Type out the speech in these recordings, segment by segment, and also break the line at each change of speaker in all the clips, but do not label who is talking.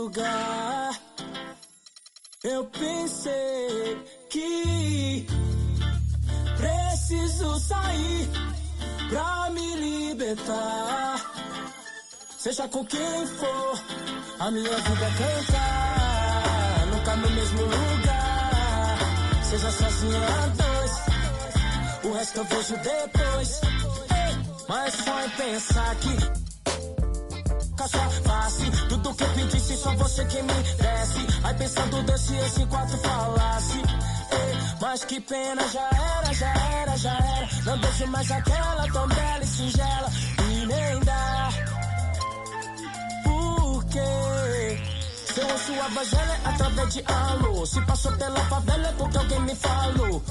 lugar. Eu pensei que preciso sair pra me libertar. Seja com quem for, a minha vida é cantar. Nunca no mesmo lugar. Seja sozinho a dois, o resto eu vejo depois. Mas só em pensar que sua face, tudo que eu pedisse, só você que me desse. Aí pensando dois se esse quatro falasse. Mas que pena, já era, já era, já era. Não deixo mais aquela tão bela e singela. E nem dá. Porque se eu ouço a voz dela é através de alô. Se passou pela favela é porque alguém me falou.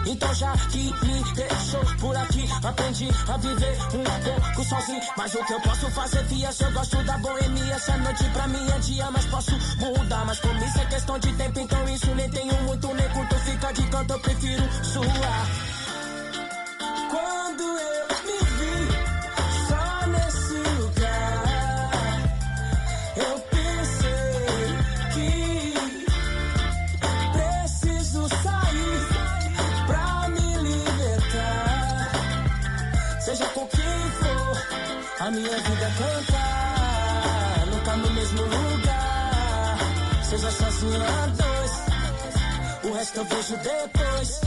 Então já que me deixou por aqui, aprendi a viver um pouco sozinho. Mas o que eu posso fazer, via, se eu gosto da boemia. Essa noite pra mim é dia, mas posso mudar. Mas como isso é questão de tempo, então isso nem tenho muito, nem curto. Fica de canto, eu prefiro suar. Quando eu me vi só nesse lugar, eu pensei que preciso sair pra me libertar. Seja com quem for, a minha vida é cantar. Nunca no mesmo lugar. Seja sozinho a dois, o resto eu vejo depois.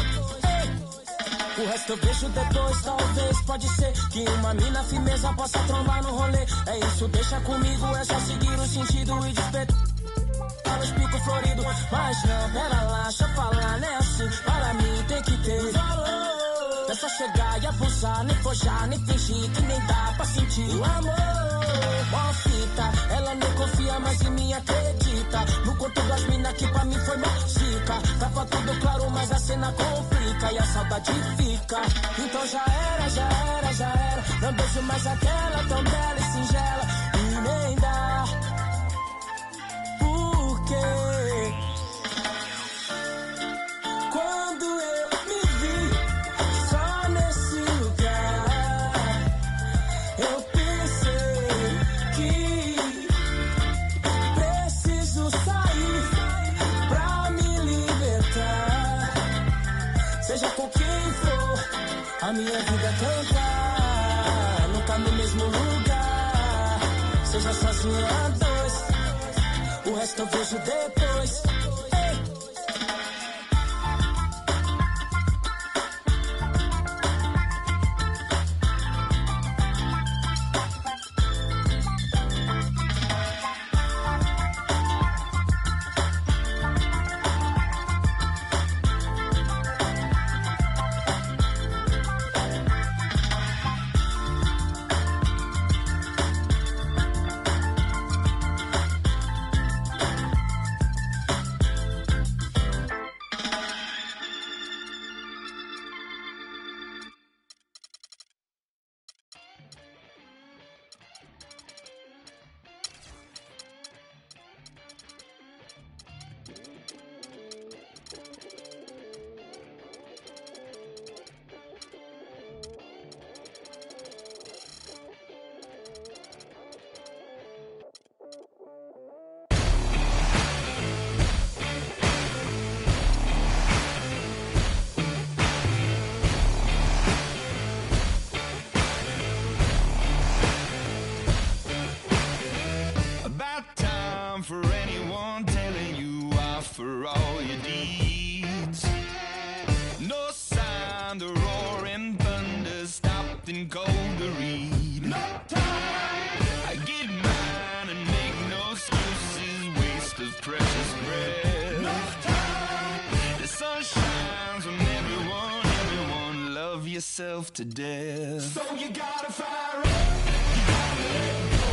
O resto eu vejo depois, talvez, pode ser que uma mina firmeza possa trombar no rolê. É isso, deixa comigo, é só seguir o sentido e despertar os picos floridos. Mas não, pera lá, deixa eu falar, né assim, para mim tem que ter valor. É só chegar e abusar, nem forjar, nem fingir que nem dá pra sentir o amor. Ó fita, ela nem confia, mas em mim acredita. No conto das minas que pra mim foi mágica. Tava tudo claro, mas a cena complica e a saudade fica. Então já era, já era, já era. Não beijo mais aquela tão bela e singela. E nem dá. Porque quando eu me vi só nesse lugar, eu pensei que preciso sair pra me libertar. Seja com quem for, a minha vida é cantar. Nunca no mesmo lugar. Seja sozinho a dois, o resto eu vejo depois.
For anyone telling you off for all your deeds. No sign, the roaring thunder stopped and cold to read. No time! I get mine and make no excuses, waste of precious breath. No time! The sun shines on everyone, love yourself to death. So you gotta fire up, you gotta let go.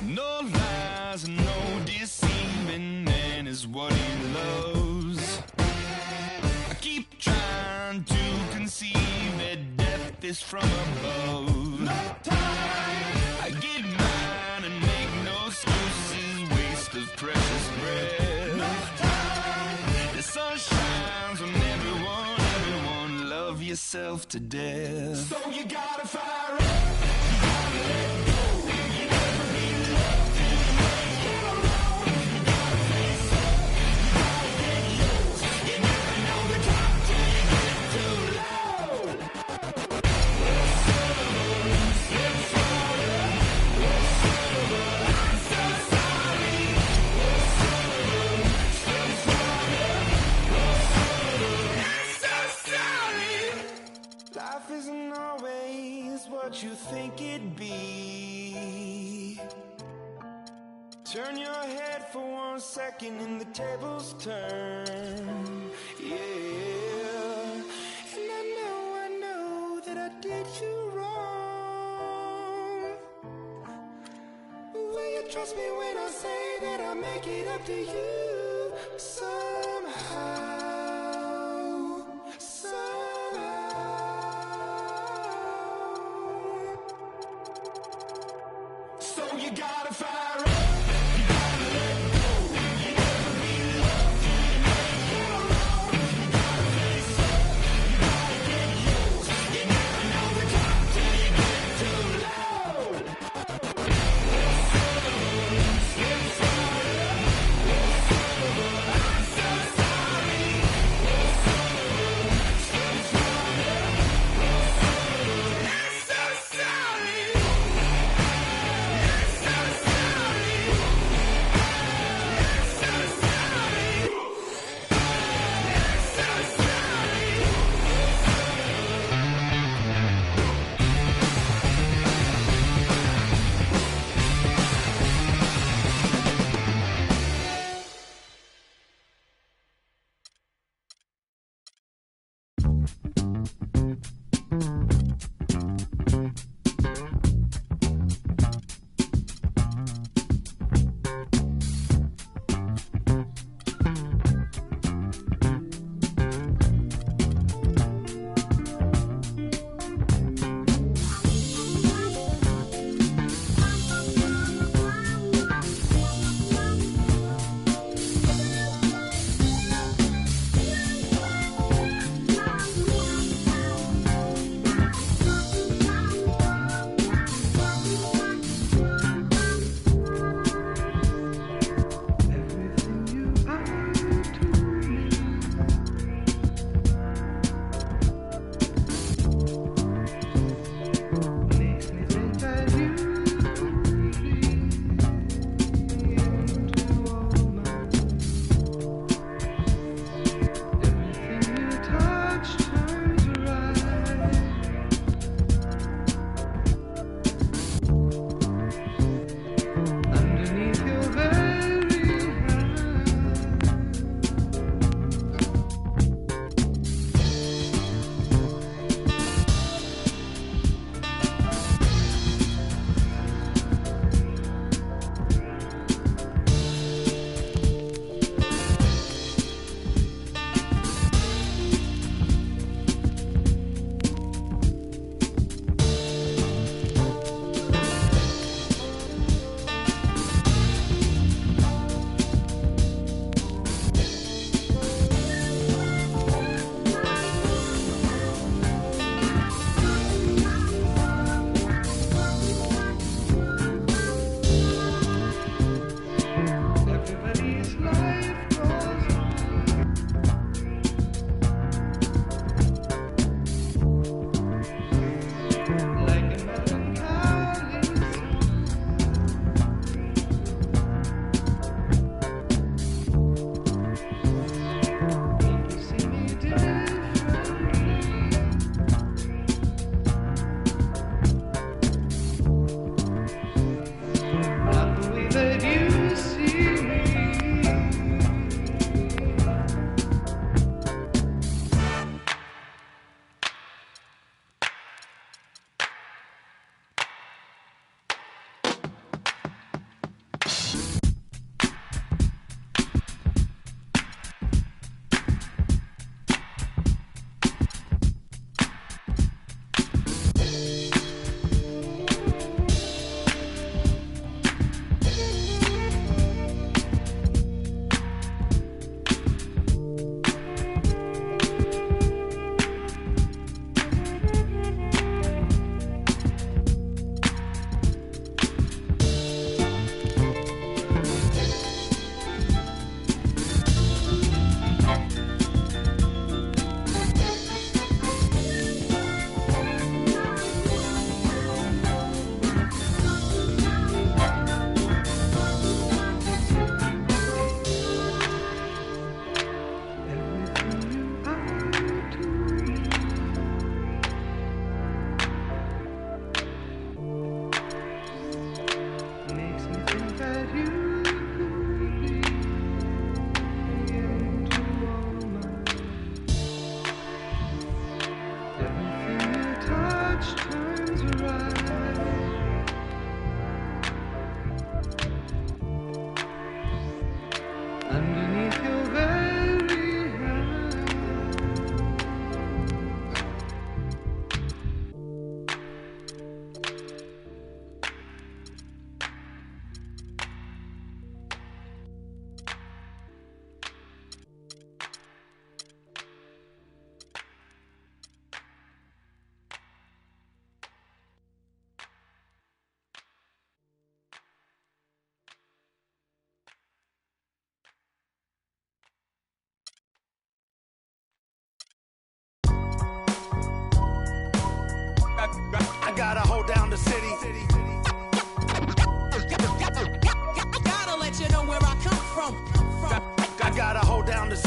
No lies, no deceiving. is from above. No time. I get mine and make no excuses. Waste of precious breath. No time. The sun shines on everyone. Everyone love yourself to death. So you gotta fire up. You gotta let go. You never be loved till you make it alone. You gotta face up. You gotta get yours. You never know the top till you get too low. Life isn't always what you think it'd be. Turn your head for 1 second and the tables turn. Yeah. And I know that I did you wrong. Will you trust me when I say that I'll make it up to you somehow? So you gotta fire up. You gotta let go. You never be loved till you make it alone. You gotta face up. You gotta get yours. You never know the top till you get too low. I'm so sorry.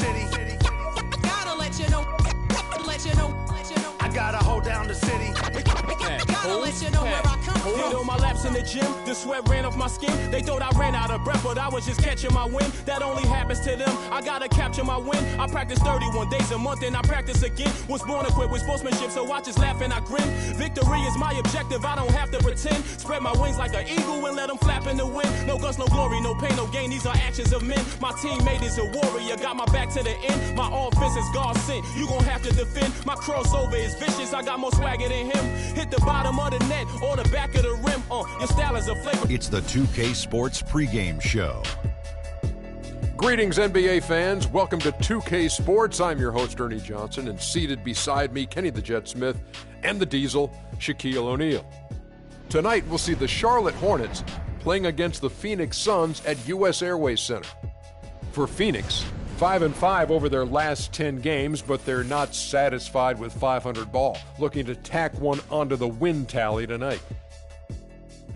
city.
Gotta let you know.
I gotta hold down the city.
Gotta let you know where I come from.
Hit on my laps in the gym, the sweat ran off my skin. They thought I ran out of breath, but I was just catching my wind. That only happens to them. I gotta capture my win. I practice 31 days a month and I practice again. Was born equipped with sportsmanship, so I just laugh and I grin. Victory is my objective, I don't have to pretend. Spread my wings like an eagle and let them flap in the wind. No guts, no glory, no pain, no gain. These are actions of men. My teammate is a warrior, got my back to the end. My offense is God sent. You gon' have to defend. My crossover is vicious, I got more swagger than him. Hit the bottom of the net or the back of the rim. Your style is a flavor.
It's the 2K Sports pregame show.
Greetings, NBA fans. Welcome to 2K Sports. I'm your host, Ernie Johnson, and seated beside me, Kenny the Jet Smith and the Diesel, Shaquille O'Neal. Tonight, we'll see the Charlotte Hornets playing against the Phoenix Suns at U.S. Airways Center. For Phoenix, 5-5 over their last 10 games, but they're not satisfied with 500 ball, looking to tack one onto the win tally tonight.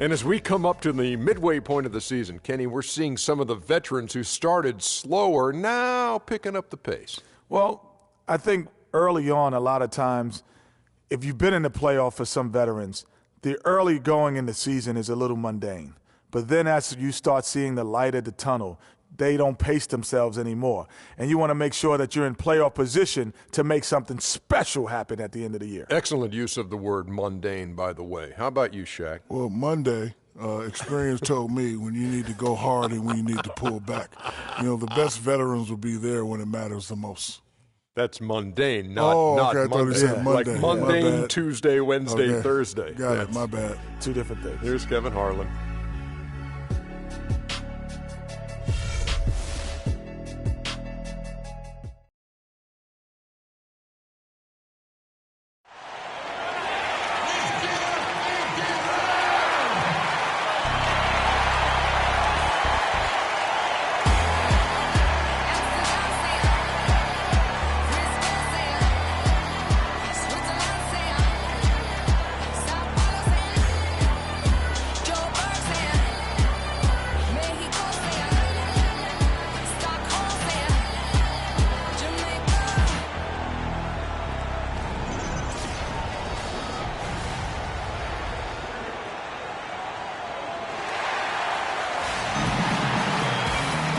And as we come up to the midway point of the season, Kenny, we're seeing some of the veterans who started slower now picking up the pace.
Well, I think early on, a lot of times, if you've been in the playoff for some veterans, the early going in the season is a little mundane. But then as you start seeing the light at the tunnel, they don't pace themselves anymore. And you want to make sure that you're in playoff position to make something special happen at the end of the year.
Excellent use of the word mundane, by the way. How about you, Shaq?
Well, Monday, experience told me when you need to go hard and when you need to pull back. You know, the best veterans will be there when it matters the most.
That's mundane, not
okay, I thought he said Monday.
Like mundane Tuesday, Wednesday, Thursday.
Got it, my bad.
Two different things.
Here's Kevin Harlan.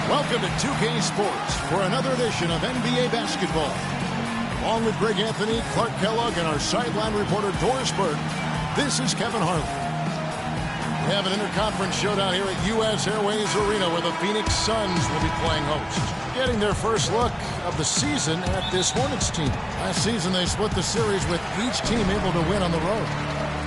Welcome to 2K Sports for another edition of NBA basketball. Along with Greg Anthony, Clark Kellogg, and our sideline reporter Doris Burke, this is Kevin Harlan. We have an interconference showdown here at U.S. Airways Arena where the Phoenix Suns will be playing host. Getting their first look of the season at this Hornets team. Last season they split the series with each team able to win on the road.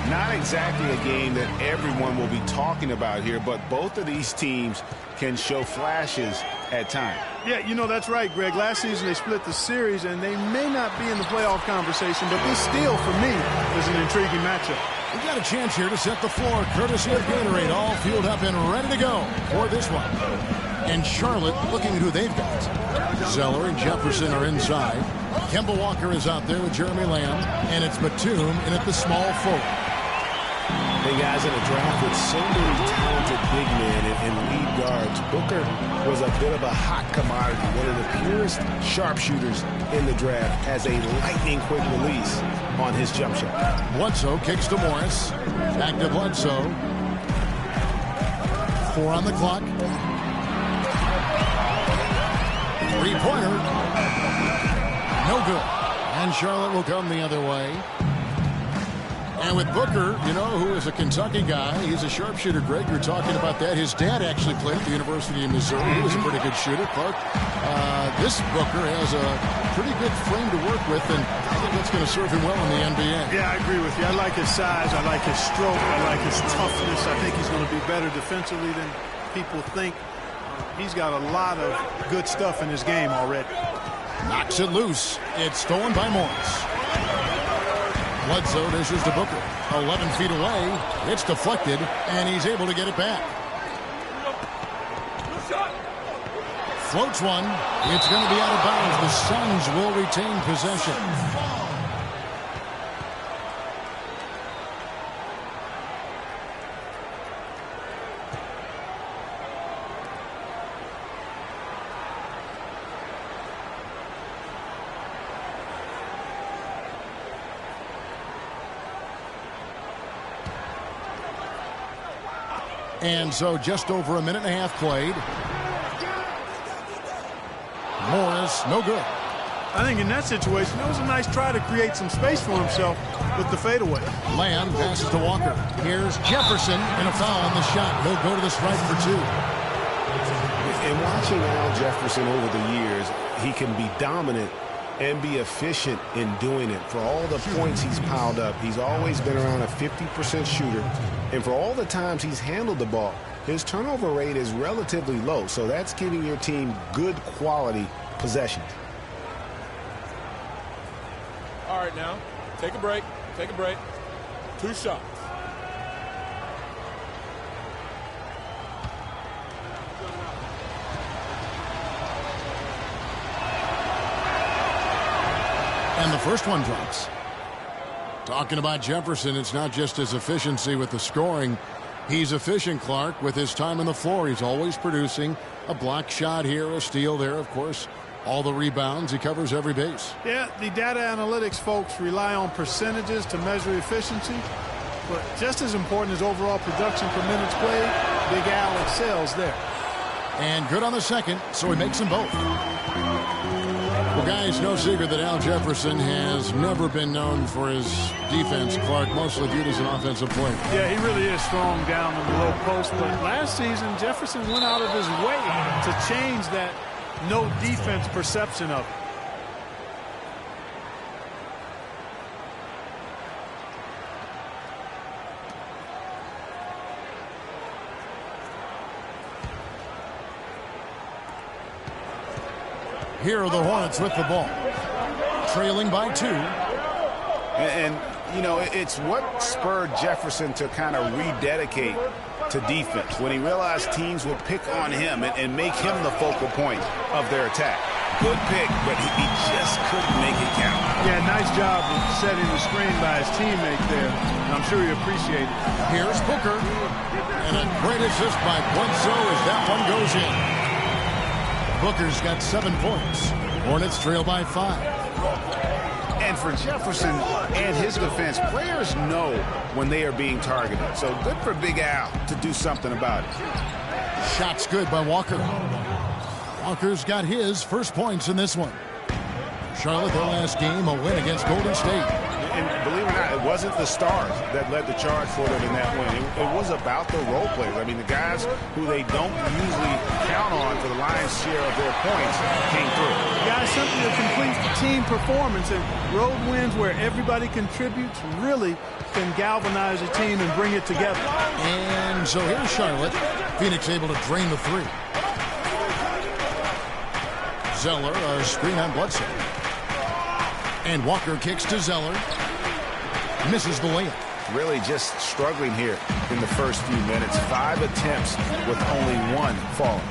Not exactly a game that everyone will be talking about here, but both of these teams can show flashes at times.
Yeah, you know, that's right, Greg. Last season they split the series, and they may not be in the playoff conversation, but this still, for me, is an intriguing matchup.
We got a chance here to set the floor, courtesy of Gatorade, all fueled up and ready to go for this one. And Charlotte looking at who they've got. Zeller and Jefferson are inside. Kemba Walker is out there with Jeremy Lamb, and it's Batum in at the small forward.
Hey, guys, in a draft with so many talented big men and lead guards, Booker was a bit of a hot commodity, one of the purest sharpshooters in the draft, has a lightning-quick release on his jump shot.
Bledsoe kicks to Morris. Back to Bledsoe. 4 on the clock. Three-pointer. No good. And Charlotte will come the other way. And with Booker, you know, who is a Kentucky guy, he's a sharpshooter. Greg, you're talking about that. His dad actually played at the University of Missouri. He was a pretty good shooter. Clark, this Booker has a pretty good frame to work with, and I think that's going to serve him well in the NBA.
Yeah, I agree with you. I like his size. I like his stroke. I like his toughness. I think he's going to be better defensively than people think. He's got a lot of good stuff in his game already.
Knocks it loose. It's stolen by Morris. Bledsoe dishes to Booker. 11 feet away. It's deflected, and he's able to get it back. Floats one. It's going to be out of bounds. The Suns will retain possession. And so just over a minute and a half played. Morris, no good.
I think in that situation, it was a nice try to create some space for himself with the fadeaway.
Lamb passes to Walker. Here's Jefferson, and a foul on the shot. He'll go to the strike for 2.
And watching Al Jefferson over the years, he can be dominant and be efficient in doing it. For all the points he's piled up, he's always been around a 50% shooter. And for all the times he's handled the ball, his turnover rate is relatively low. So that's giving your team good quality possessions.
All right, now, take a break. Take a break. 2 shots.
And the first one drops. Talking about Jefferson, it's not just his efficiency with the scoring. He's efficient, Clark, with his time on the floor. He's always producing a block shot here, a steal there, of course. All the rebounds. He covers every base.
Yeah, the data analytics folks rely on percentages to measure efficiency. But just as important as overall production per minutes played, Big Al excels there.
And good on the second, so he makes them both. Well, guys, no secret that Al Jefferson has never been known for his defense, Clark, mostly viewed as an offensive player.
Yeah, he really is strong down in the low post. But last season, Jefferson went out of his way to change that no defense perception of it.
Here are the Hornets with the ball, trailing by 2.
And you know, it's what spurred Jefferson to kind of rededicate to defense when he realized teams would pick on him and make him the focal point of their attack. Good pick, but he just couldn't make it count.
Yeah, nice job of setting the screen by his teammate there. And I'm sure he appreciated it.
Here's Booker. And a great assist by Bledsoe as that one goes in. Booker's got 7 points. Hornets trail by 5.
And for Jefferson and his defense, players know when they are being targeted. So good for Big Al to do something about it.
Shot's good by Walker. Walker's got his first points in this one. Charlotte, their last game, a win against Golden State.
And believe it or not, it wasn't the stars that led the charge for them in that win. It was about the role players. I mean, the guys who they don't usually count on for the lion's share of their points came through.
Guys, simply a complete team performance, and road wins where everybody contributes really can galvanize a team and bring it together.
And so here's Charlotte. Phoenix able to drain the 3. Zeller, a screen on Bledsoe. And Walker kicks to Zeller. Misses the layup.
Really just struggling here in the first few minutes. 5 attempts with only 1 falling.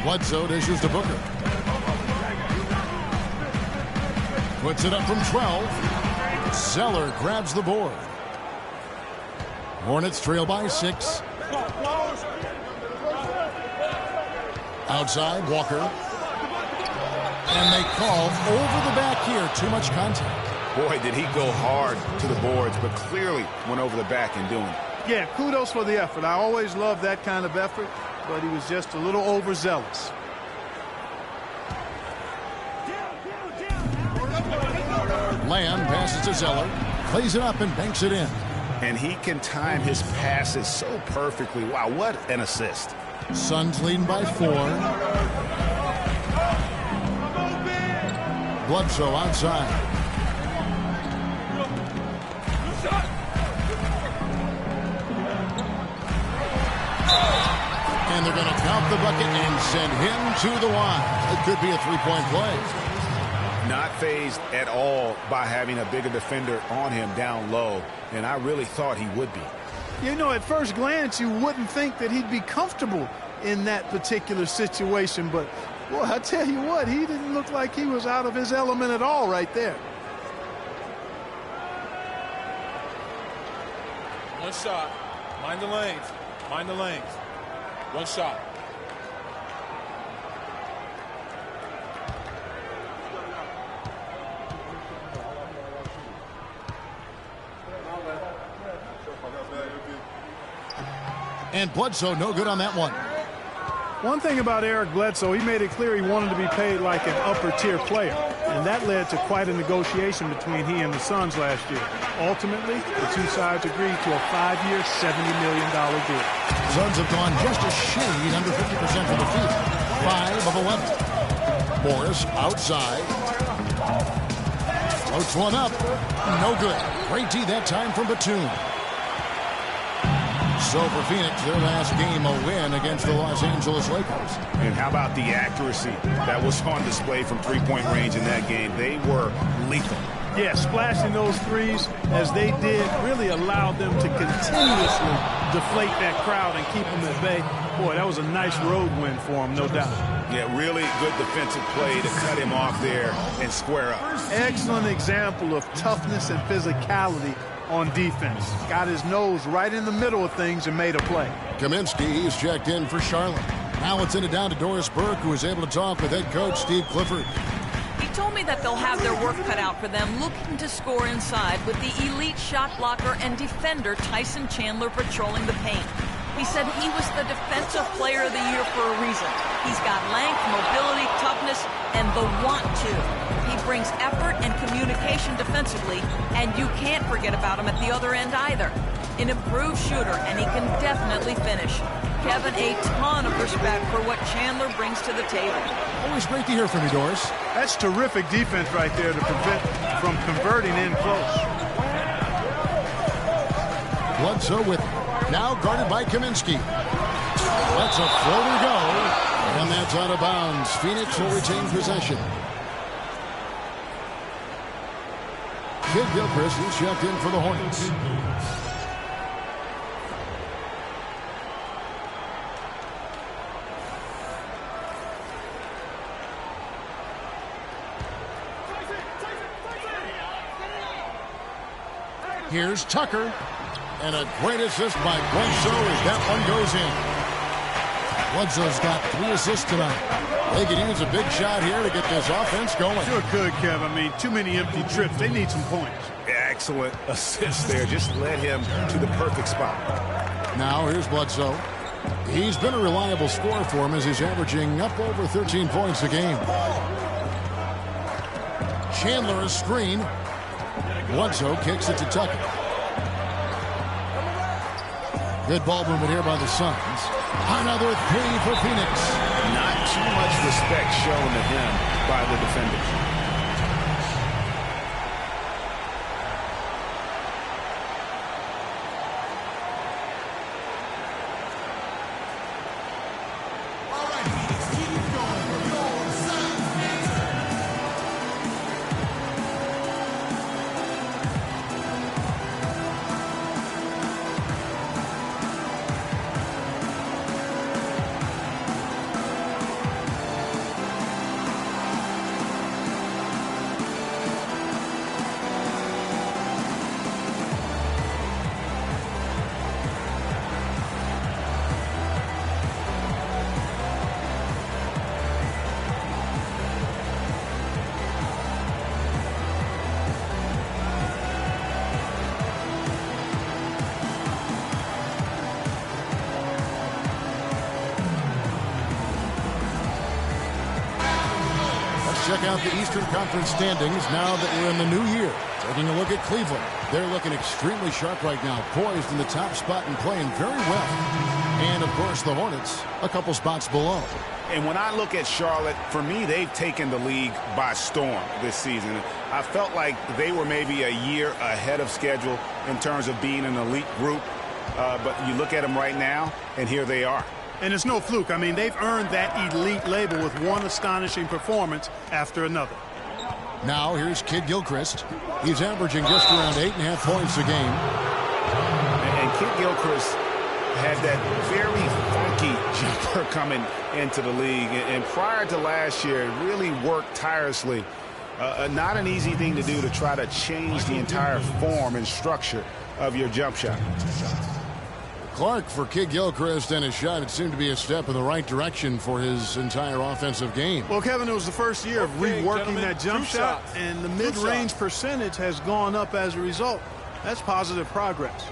Bledsoe dishes to Booker. Puts it up from 12. Zeller grabs the board. Hornets trail by 6. Outside, Walker. And they call over the back here. Too much contact.
Boy, did he go hard to the boards, but clearly went over the back in doing it.
Yeah, kudos for the effort. I always love that kind of effort, but he was just a little overzealous.
Lamb passes to Zeller. Plays it up and banks it in.
And he can time his passes so perfectly. Wow, what an assist.
Suns leading by 4. Bledsoe outside. And they're going to count the bucket and send him to the line. It could be a 3-point play.
Not fazed at all by having a bigger defender on him down low. And I really thought he would be.
You know, at first glance, you wouldn't think that he'd be comfortable in that particular situation. But, boy, I tell you what, he didn't look like he was out of his element at all right there.
One shot. Mind the lanes. Mind the lanes. One shot.
And Bledsoe no good on that one.
One thing about Eric Bledsoe, he made it clear he wanted to be paid like an upper-tier player, and that led to quite a negotiation between he and the Suns last year. Ultimately, the two sides agreed to a 5-year, $70 million deal.
Suns have gone just a shade under 50% from the field. 5 of 11. Morris outside. Floats one up. No good. Great D that time from Batum. So for Phoenix, their last game a win against the Los Angeles Lakers.
And how about the accuracy that was on display from three-point range in that game? They were lethal.
Yeah, splashing those threes as they did really allowed them to continuously deflate that crowd and keep them at bay. Boy, that was a nice road win for them, no doubt.
Yeah, really good defensive play to cut him off there and square up.
Excellent example of toughness and physicality on defense. Got his nose right in the middle of things and made a play.
Kaminsky, he's checked in for Charlotte. Now it's in and down to Doris Burke, who was able to talk with head coach Steve Clifford.
He told me that they'll have their work cut out for them looking to score inside with the elite shot blocker and defender Tyson Chandler patrolling the paint. He said he was the Defensive Player of the Year for a reason. He's got length, mobility, toughness, and the want to. He brings effort and communication defensively, and you can't forget about him at the other end either. An improved shooter, and he can definitely finish. Kevin, a ton of respect for what Chandler brings to the table.
Always great to hear from you, Doris.
That's terrific defense right there to prevent from converting in close.
Bledsoe with now guarded by Kaminsky. That's a floater go, and that's out of bounds. Phoenix will retain possession. Kid Gilchrist is checked in for the Hornets. Here's Tucker. And a great assist by Bledsoe as that one goes in. Bledsoe's got 3 assists tonight. They could use a big shot here to get this offense going.
Sure could, Kev. I mean, too many empty trips. They need some points.
Excellent assist there. Just led him to the perfect spot.
Now here's Bledsoe. He's been a reliable scorer for him as he's averaging up over 13 points a game. Chandler a screen. Bledsoe kicks it to Tucker. Good ball movement here by the Suns. Another 3 for Phoenix.
Not too much respect shown to him by the defenders.
Check out the Eastern Conference standings now that we're in the new year. Taking a look at Cleveland. They're looking extremely sharp right now, poised in the top spot and playing very well. And, of course, the Hornets a couple spots below.
And when I look at Charlotte, for me, they've taken the league by storm this season. I felt like they were maybe a year ahead of schedule in terms of being an elite group. But you look at them right now, and here they are.
And it's no fluke. I mean, they've earned that elite label with one astonishing performance after another.
Now here's Kid Gilchrist. He's averaging just around 8.5 points a game.
And Kid Gilchrist had that very funky jumper coming into the league. And prior to last year, really worked tirelessly. Not an easy thing to do to try to change the entire form and structure of your jump shot.
Clark for Kid Gilchrist, and his shot, it seemed to be a step in the right direction for his entire offensive game.
Well, Kevin, it was the first year of reworking that jump shot, and the mid-range percentage has gone up as a result. That's positive progress.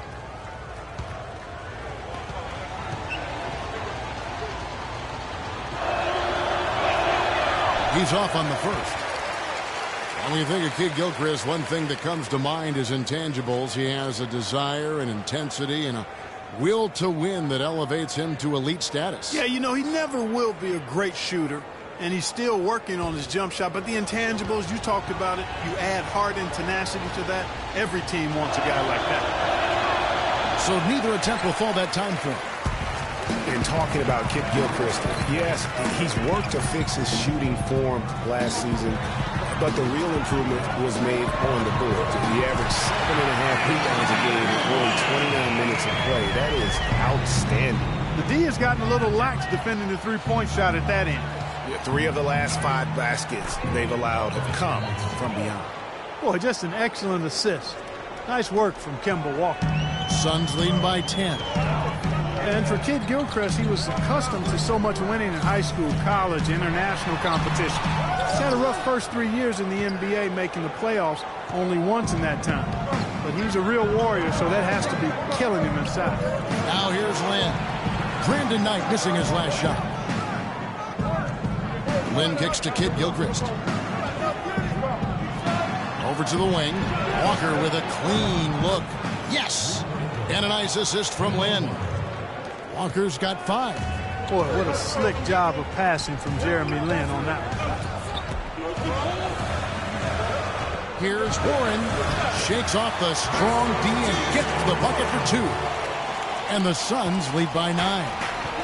He's off on the first. And when you think of Kid Gilchrist, one thing that comes to mind is intangibles. He has a desire and intensity and a will to win that elevates him to elite status.
Yeah, you know, he never will be a great shooter, and he's still working on his jump shot. But the intangibles, you talked about it, you add heart and tenacity to that. Every team wants a guy like that.
So neither attempt will fall that time for him.
And talking about Kid Gilchrist, yes, he's worked to fix his shooting form last season, but the real improvement was made on the board. He averaged 7.5 rebounds a game in only 29 minutes of play. That is outstanding.
The D has gotten a little lax defending the three-point shot at that end.
Yeah, 3 of the last 5 baskets they've allowed have come from beyond.
Boy, just an excellent assist. Nice work from Kemba Walker.
Suns leading by 10.
And for Kid Gilchrist, he was accustomed to so much winning in high school, college, international competition. He's had a rough first 3 years in the NBA, making the playoffs only once in that time. But he's a real warrior, so that has to be killing him inside.
Now here's Lynn. Brandon Knight missing his last shot. Lynn kicks to Kid Gilchrist. Over to the wing. Walker with a clean look. Yes! And a nice assist from Lynn. Walker's got 5.
Boy, what a slick job of passing from Jeremy Lin on that one.
Here's Warren. Shakes off the strong D and gets the bucket for 2. And the Suns lead by 9.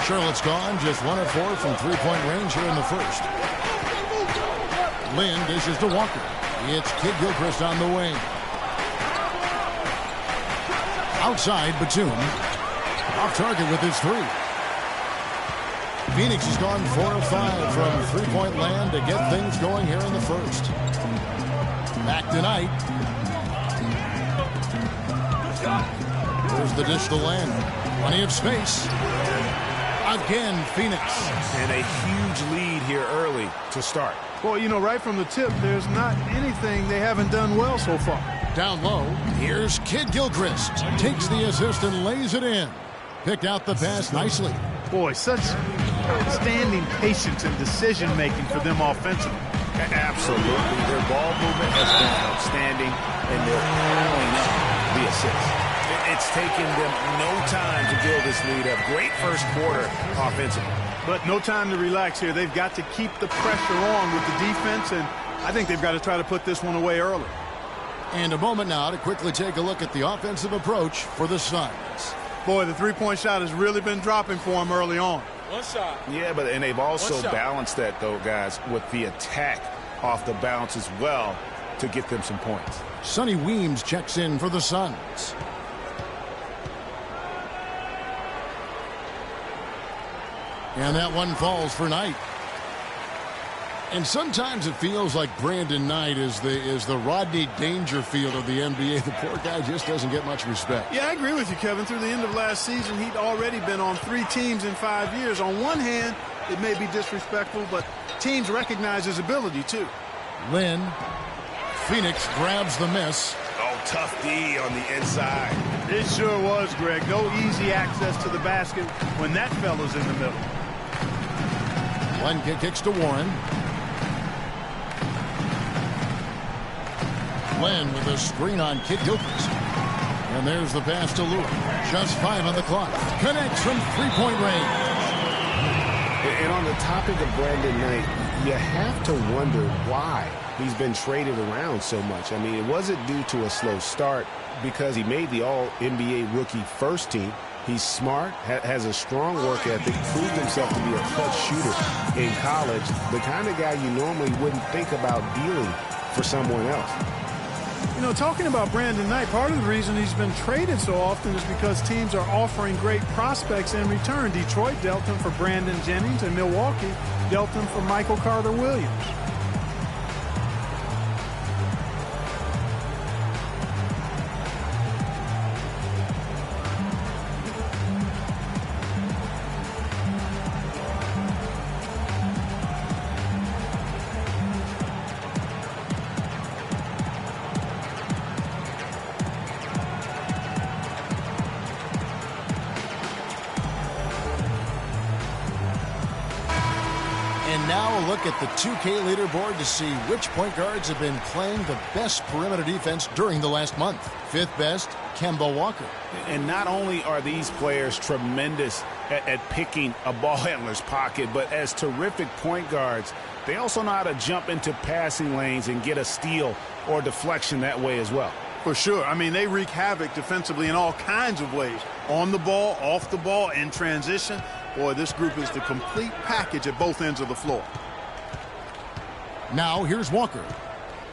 Charlotte's gone just 1 of 4 from three-point range here in the first. Lin dishes to Walker. It's Kid Gilchrist on the wing. Outside, Batum. Off target with his 3. Phoenix has gone 4 of 5 from three-point land to get things going here in the first. Back to Knight. There's the dish to land. Plenty of space. Again, Phoenix.
And a huge lead here early to start.
Boy, you know, right from the tip, there's not anything they haven't done well so far.
Down low, here's Kid Gilchrist. Takes the assist and lays it in. Picked out the pass nicely.
Boy, such outstanding patience and decision-making for them offensively.
Absolutely. Their ball movement has been outstanding, and they're pulling up the assist. It's taken them no time to build this lead up. Great first quarter offensively.
But no time to relax here. They've got to keep the pressure on with the defense, and I think they've got to try to put this one away early.
And a moment now to quickly take a look at the offensive approach for the Suns.
Boy, the three-point shot has really been dropping for them early on.
One shot.
Yeah, and they've also balanced that, though, guys, with the attack off the bounce as well to get them some points.
Sonny Weems checks in for the Suns. And that one falls for Knight. And sometimes it feels like Brandon Knight is the Rodney Dangerfield of the NBA. The poor guy just doesn't get much respect.
Yeah, I agree with you, Kevin. Through the end of last season, he'd already been on 3 teams in 5 years. On one hand, it may be disrespectful, but teams recognize his ability, too.
Lynn. Phoenix grabs the miss.
Oh, tough D on the inside.
It sure was, Greg. No easy access to the basket when that fella's in the middle.
One kicks to Warren. Lynn with a screen on Kid Gilchrist. And there's the pass to Lewis. Just 5 on the clock. Connects from three-point range.
And on the topic of Brandon Knight, you have to wonder why he's been traded around so much. I mean, it wasn't due to a slow start because he made the All-NBA rookie first team. He's smart, has a strong work ethic, proved himself to be a clutch shooter in college, the kind of guy you normally wouldn't think about dealing for someone else.
You know, talking about Brandon Knight, part of the reason he's been traded so often is because teams are offering great prospects in return. Detroit dealt him for Brandon Jennings, and Milwaukee dealt him for Michael Carter-Williams.
And now a look at the 2K leaderboard to see which point guards have been playing the best perimeter defense during the last month. Fifth best, Kemba Walker.
And not only are these players tremendous at picking a ball handler's pocket, but as terrific point guards, they also know how to jump into passing lanes and get a steal or deflection that way as well.
For sure. I mean, they wreak havoc defensively in all kinds of ways. On the ball, off the ball, in transition. Boy, this group is the complete package at both ends of the floor.
Now here's Walker.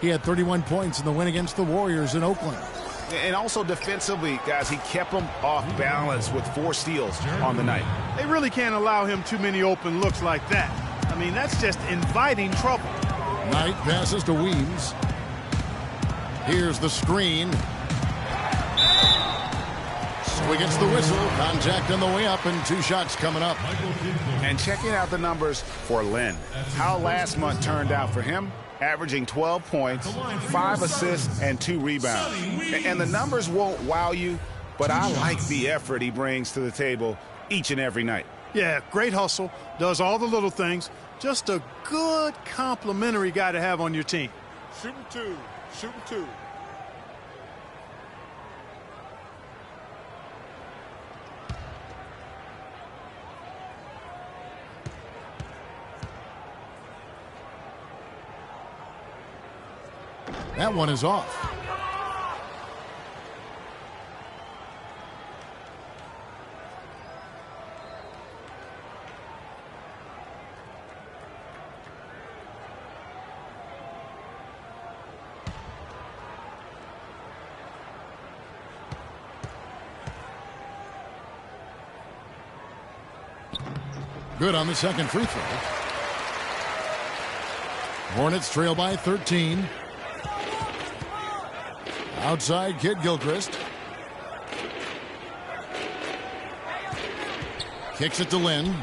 He had 31 points in the win against the Warriors in Oakland.
And also defensively, guys, he kept them off balance with 4 steals on the night.
They really can't allow him too many open looks like that. I mean, that's just inviting trouble.
Knight passes to Weems. Here's the screen. So he gets the whistle. Contact on the way up and 2 shots coming up.
And checking out the numbers for Len. How last month turned out for him. Averaging 12 points, 5 assists, and 2 rebounds. And the numbers won't wow you, but I like the effort he brings to the table each and every night.
Yeah, great hustle, does all the little things. Just a good complimentary guy to have on your team.
Shooting 2. Shooting 2.
That one is off. Good on the second free throw. Hornets trail by 13. Outside, Kidd-Gilchrist. Kicks it to Lynn.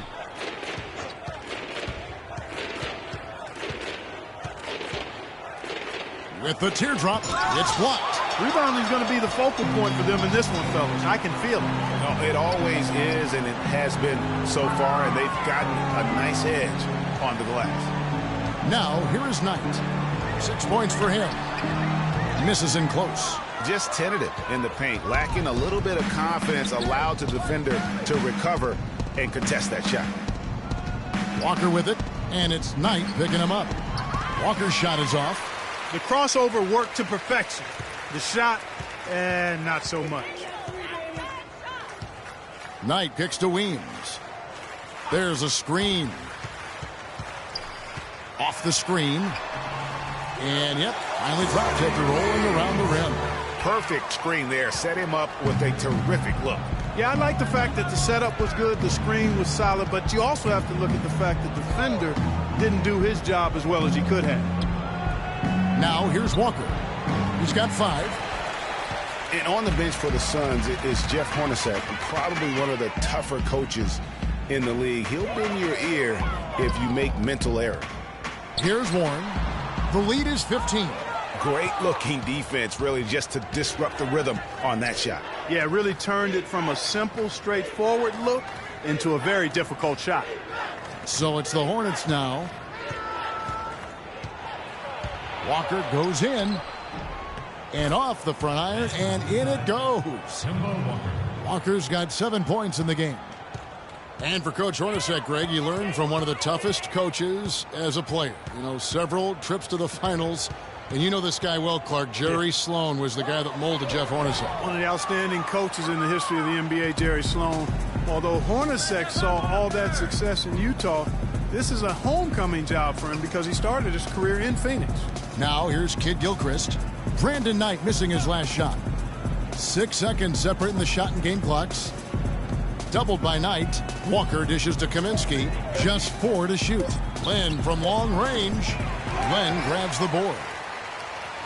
With the teardrop, it's blocked.
Rebounding is going to be the focal point for them in this one, fellas. I can feel it.
No, it always is, and it has been so far, and they've gotten a nice edge on the glass.
Now, here is Knight. 6 points for him. Misses in close.
Just tentative in the paint, lacking a little bit of confidence, allowed the defender to recover and contest that shot.
Walker with it, and it's Knight picking him up. Walker's shot is off.
The crossover worked to perfection. The shot, not so much.
Knight kicks to Weems. There's a screen. Off the screen. And, yep, finally dropped after rolling around the rim.
Perfect screen there. Set him up with a terrific look.
Yeah, I like the fact that the setup was good, the screen was solid, but you also have to look at the fact that the defender didn't do his job as well as he could have.
Now, here's Walker. He's got 5.
And on the bench for the Suns is Jeff Hornacek, probably one of the tougher coaches in the league. He'll bend your ear if you make mental error.
Here's Warren. The lead is 15.
Great looking defense, really, just to disrupt the rhythm on that shot.
Yeah, really turned it from a simple, straightforward look into a very difficult shot.
So it's the Hornets now. Walker goes in. And off the front iron, and in it goes. Walker's got 7 points in the game. And for Coach Hornacek, Greg, you learned from one of the toughest coaches as a player. You know, several trips to the finals. And you know this guy well, Clark. Jerry Sloan was the guy that molded Jeff Hornacek.
One of the outstanding coaches in the history of the NBA, Jerry Sloan. Although Hornacek saw all that success in Utah, this is a homecoming job for him because he started his career in Phoenix.
Now here's Kidd-Gilchrist. Brandon Knight missing his last shot. 6 seconds separating the shot and game clocks. Doubled by Knight. Walker dishes to Kaminsky. Just 4 to shoot. Len from long range. Len grabs the board.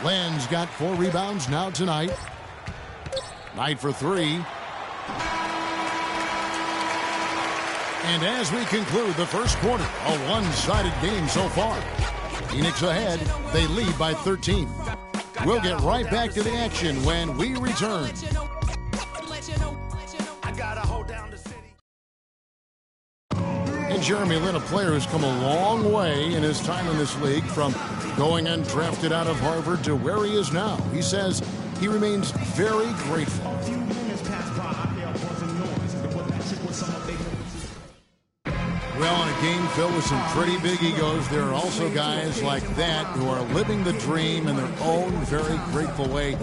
Len's got 4 rebounds now tonight. Knight for 3. And as we conclude the first quarter, a one-sided game so far. Phoenix ahead. They lead by 13. We'll get right back to the action when we return. Jeremy Lin, a player who's come a long way in his time in this league, from going undrafted out of Harvard to where he is now. He says he remains very grateful. Well, in a game filled with some pretty big egos, there are also guys like that who are living the dream in their own very grateful way.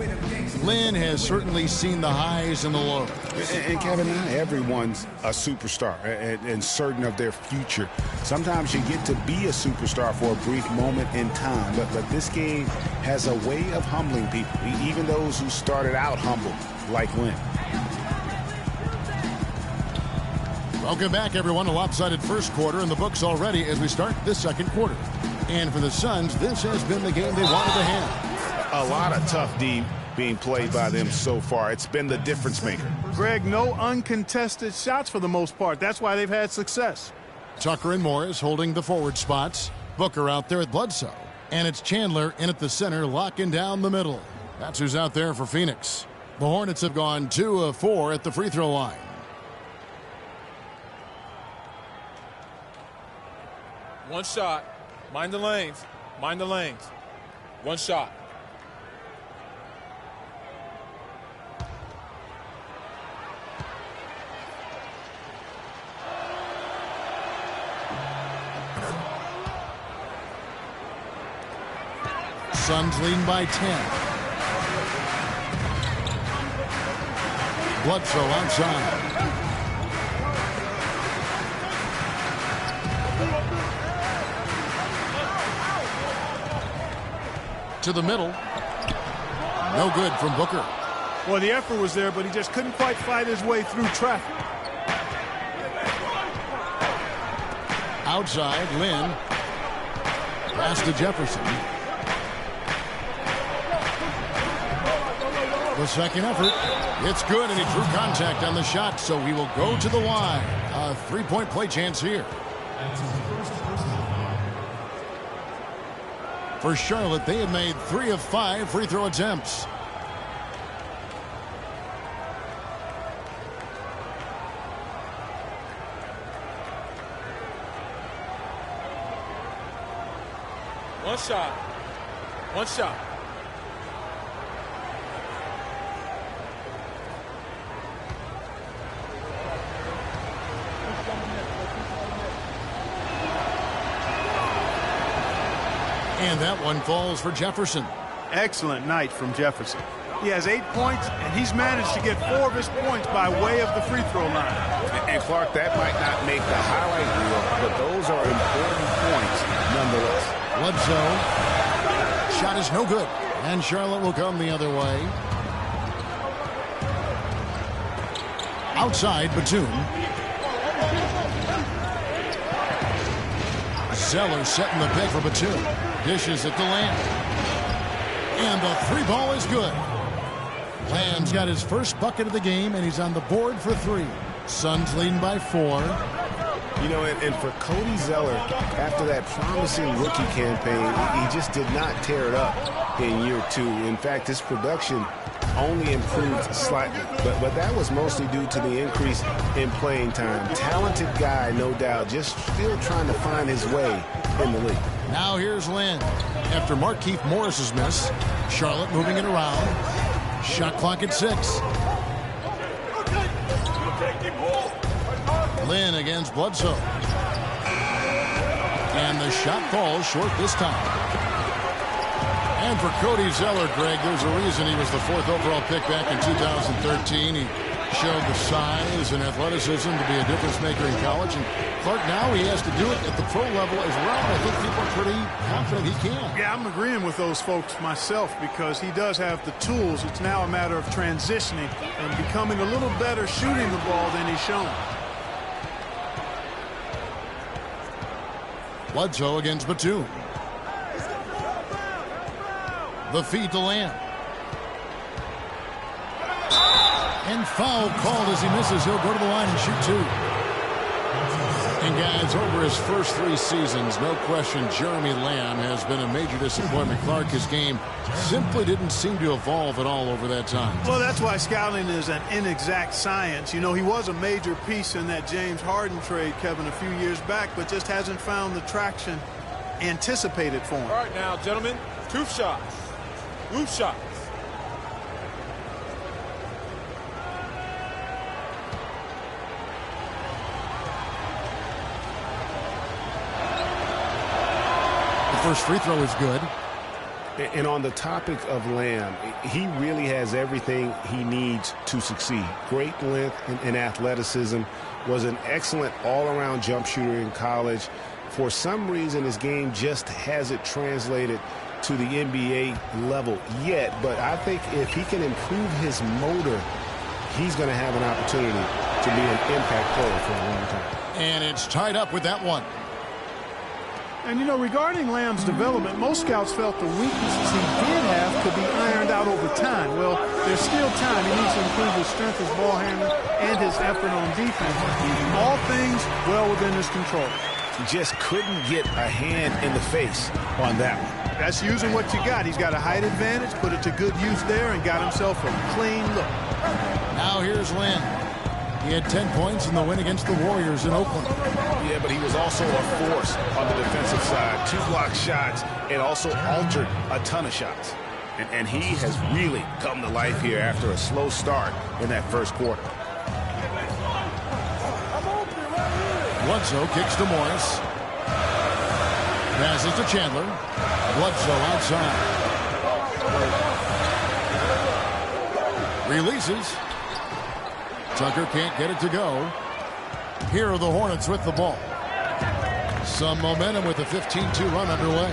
Lin has certainly seen the highs and the lows.
And Kevin, not everyone's a superstar and certain of their future. Sometimes you get to be a superstar for a brief moment in time, but this game has a way of humbling people, even those who started out humble, like Lin.
Welcome back, everyone. A lopsided first quarter in the books already as we start this second quarter. And for the Suns, this has been the game they wanted to have.
A lot of tough D being played by them so far. It's been the difference maker.
Greg, no uncontested shots for the most part. That's why they've had success.
Tucker and Morris holding the forward spots. Booker out there at Bledsoe. And it's Chandler in at the center, locking down the middle. That's who's out there for Phoenix. The Hornets have gone 2 of 4 at the free throw line.
One shot. Mind the lanes. Mind the lanes. One shot.
Suns leading by 10. Bledsoe outside. To the middle. No good from Booker.
Well, the effort was there, but he just couldn't quite fight his way through traffic.
Outside, Lin. Pass to Jefferson. The second effort. It's good, and he drew contact on the shot, so he will go to the line. A three-point play chance here. For Charlotte, they have made 3 of 5 free throw attempts.
One shot. One shot.
And that one falls for Jefferson.
Excellent night from Jefferson. He has 8 points, and he's managed to get 4 of his points by way of the free throw line.
And Clark, that might not make the highlight reel, but those are important points nonetheless.
Bledsoe. Shot is no good. And Charlotte will come the other way. Outside, Batum. Zeller setting the pick for Batum. Dishes it to Lamb. And the 3 ball is good. Lamb's got his first bucket of the game, and he's on the board for 3. Suns leading by 4.
You know, and for Cody Zeller, after that promising rookie campaign, he just did not tear it up in year 2. In fact, his production only improved slightly, but that was mostly due to the increase in playing time. Talented guy, no doubt, just still trying to find his way in the league.
Now here's Lin. After Markieff Morris's miss, Charlotte moving it around. Shot clock at 6. Lin against Bledsoe. And the shot falls short this time. And for Cody Zeller, Greg, there's a reason he was the 4th overall pick back in 2013. He showed the size and athleticism to be a difference maker in college. And Clark, now he has to do it at the pro level as well. I think people are pretty confident he can.
Yeah, I'm agreeing with those folks myself because he does have the tools. It's now a matter of transitioning and becoming a little better shooting the ball than he's shown.
Bledsoe against Batum. The feed to Lamb. And foul called as he misses. He'll go to the line and shoot 2. And guys, over his first 3 seasons, no question Jeremy Lamb has been a major disappointment. Clark, his game simply didn't seem to evolve at all over that time.
Well, that's why scouting is an inexact science. You know, he was a major piece in that James Harden trade, Kevin, a few years back, but just hasn't found the traction anticipated for him.
All right, now, gentlemen, 2 shots. 2 shots.
First free throw is good.
And on the topic of Lamb, he really has everything he needs to succeed. Great length and athleticism, was an excellent all-around jump shooter in college. For some reason, his game just hasn't translated to the NBA level yet. But I think if he can improve his motor, he's going to have an opportunity to be an impact player for a long time.
And it's tied up with that one.
And, you know, regarding Lamb's development, most scouts felt the weaknesses he did have could be ironed out over time. Well, there's still time. He needs to improve his strength, his ball handling, and his effort on defense. All things well within his control.
Just couldn't get a hand in the face on that one.
That's using what you got. He's got a height advantage, put it to good use there, and got himself a clean look.
Now here's Lynn. He had 10 points in the win against the Warriors in Oakland.
Yeah, but he was also a force on the defensive side. 2 block shots and also altered a ton of shots. And he has really come to life here after a slow start in that first quarter.
Bledsoe kicks to Morris. Passes to Chandler. Bledsoe outside. Releases. Tucker can't get it to go. Here are the Hornets with the ball. Some momentum with a 15-2 run underway.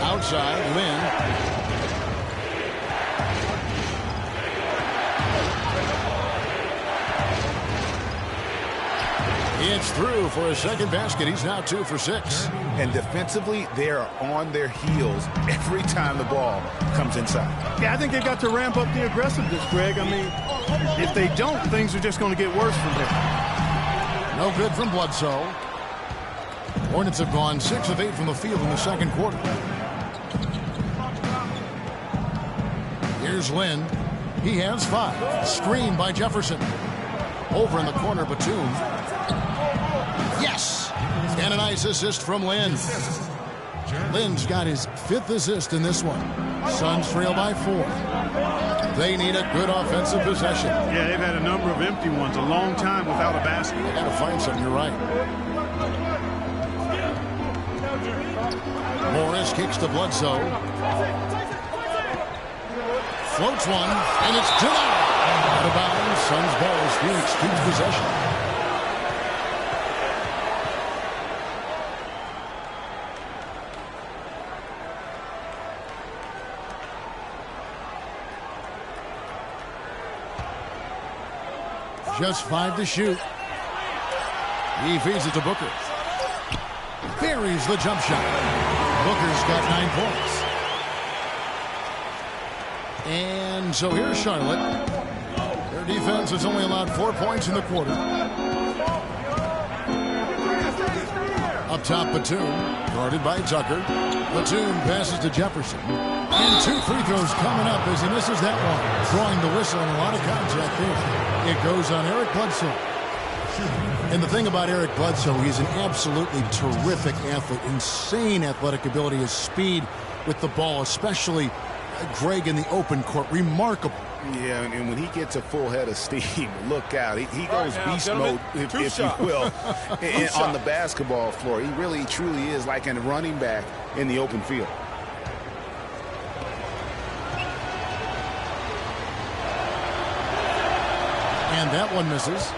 Outside, Lynn. It's through for a second basket. He's now 2 for 6.
And defensively, they are on their heels every time the ball comes inside.
Yeah, I think they've got to ramp up the aggressiveness, Greg. I mean, if they don't, things are just going to get worse from here.
No good from Bledsoe. Hornets have gone 6 of 8 from the field in the second quarter. Here's Lynn. He has 5. Screen by Jefferson. Over in the corner, Batum. Yes! And a nice assist from Lynn. Lynn's got his 5th assist in this one. Suns trail by 4. They need a good offensive possession.
Yeah, they've had a number of empty ones, a long time without a basket.
They got to find something, you're right. Morris kicks to Bledsoe. Floats one, and it's denied. Out of bounds, Suns ball as Phoenix keeps possession. Just 5 to shoot. He feeds it to Booker. Buries the jump shot. Booker's got 9 points. And so here's Charlotte. Their defense has only allowed 4 points in the quarter. Up top, Batum, guarded by Tucker. Batum passes to Jefferson. And 2 free throws coming up as he misses that one. Drawing the whistle and a lot of contact there. It goes on Eric Bledsoe. And the thing about Eric Bledsoe, he's an absolutely terrific athlete. Insane athletic ability, his speed with the ball, especially Greg in the open court. Remarkable.
Yeah, and when he gets a full head of steam, look out. He goes beast mode, if you will, on the basketball floor. He really, truly is like a running back in the open field.
And that one misses.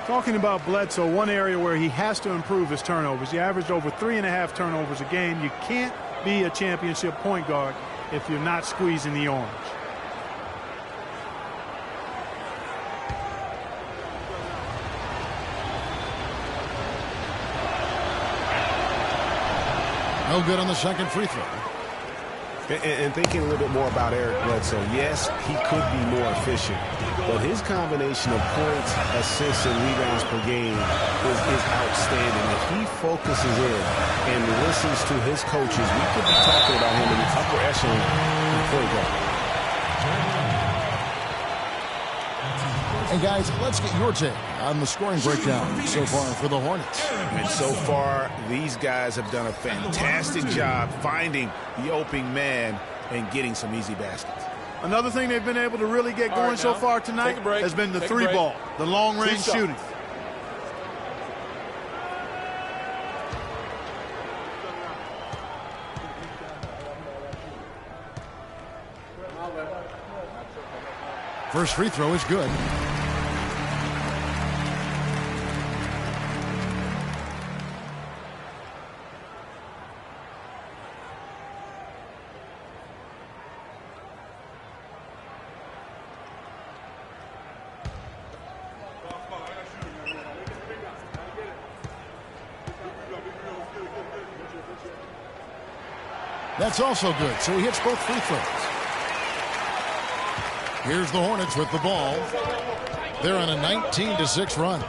Talking about Bledsoe, one area where he has to improve his turnovers. He averaged over 3.5 turnovers a game. You can't be a championship point guard if you're not squeezing the orange.
No good on the second free throw.
And thinking a little bit more about Eric Bledsoe, yes, he could be more efficient, but his combination of points, assists, and rebounds per game is outstanding. If he focuses in and listens to his coaches, we could be talking about him in the upper echelon of point guard.
And guys, let's get your take on the scoring breakdown so far for the Hornets.
And so far, these guys have done a fantastic job finding the opening man and getting some easy baskets.
Another thing they've been able to really get going so far tonight has been the three ball, the long-range shooting.
First free throw is good. That's also good, so he hits both free throws. Here's the Hornets with the ball. They're on a 19-6 run.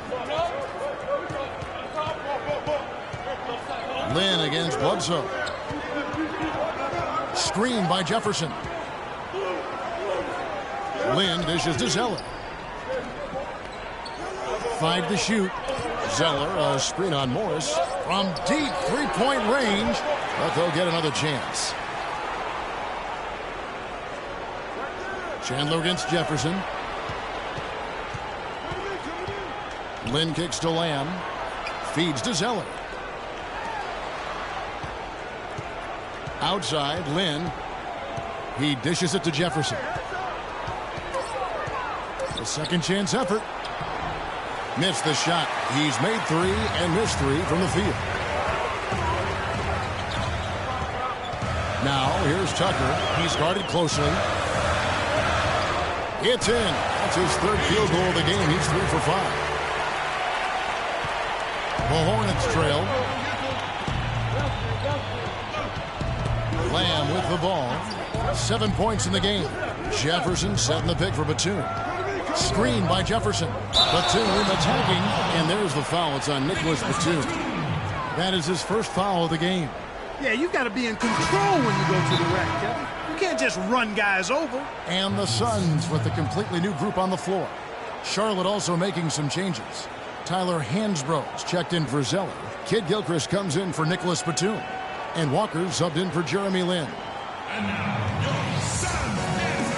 Lynn against Bledsoe. Screen by Jefferson. Lynn dishes to Zeller. 5 to shoot. Zeller, a screen on Morris. From deep three-point range, but they'll get another chance. Chandler against Jefferson. Lynn kicks to Lamb. Feeds to Zeller. Outside, Lynn. He dishes it to Jefferson. A second chance effort. Missed the shot. He's made 3 and missed 3 from the field. Now, here's Tucker. He's guarded closely. It's in. That's his third field goal of the game. He's 3 for 5. The Hornets trail. Lamb with the ball. 7 points in the game. Jefferson setting the pick for Batum. Screen by Jefferson. Batum attacking, and there's the foul. It's on Nicholas Batum. That is his first foul of the game.
Yeah, you got to be in control when you go to the rack, Kevin. You can't just run guys over.
And the Suns with a completely new group on the floor. Charlotte also making some changes. Tyler Hansbrough's checked in for Zeller. Kid Gilchrist comes in for Nicholas Batum. And Walker subbed in for Jeremy Lin.
And now, your Sun Dancer.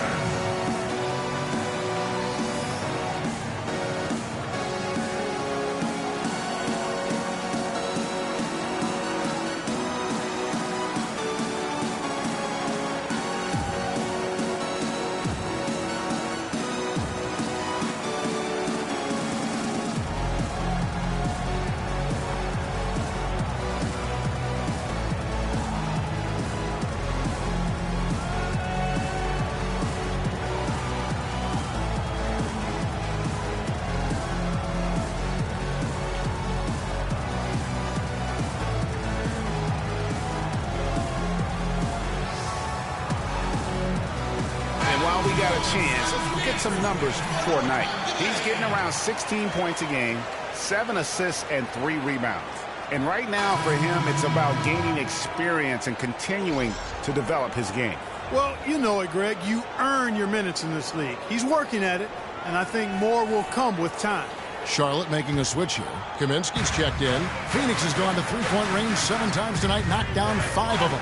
Some numbers for a night. He's getting around 16 points a game, 7 assists, and 3 rebounds. And right now for him, it's about gaining experience and continuing to develop his game.
Well, you know it, Greg. You earn your minutes in this league. He's working at it, and I think more will come with time.
Charlotte making a switch here. Kaminsky's checked in. Phoenix has gone to three-point range 7 times tonight, knocked down 5 of them.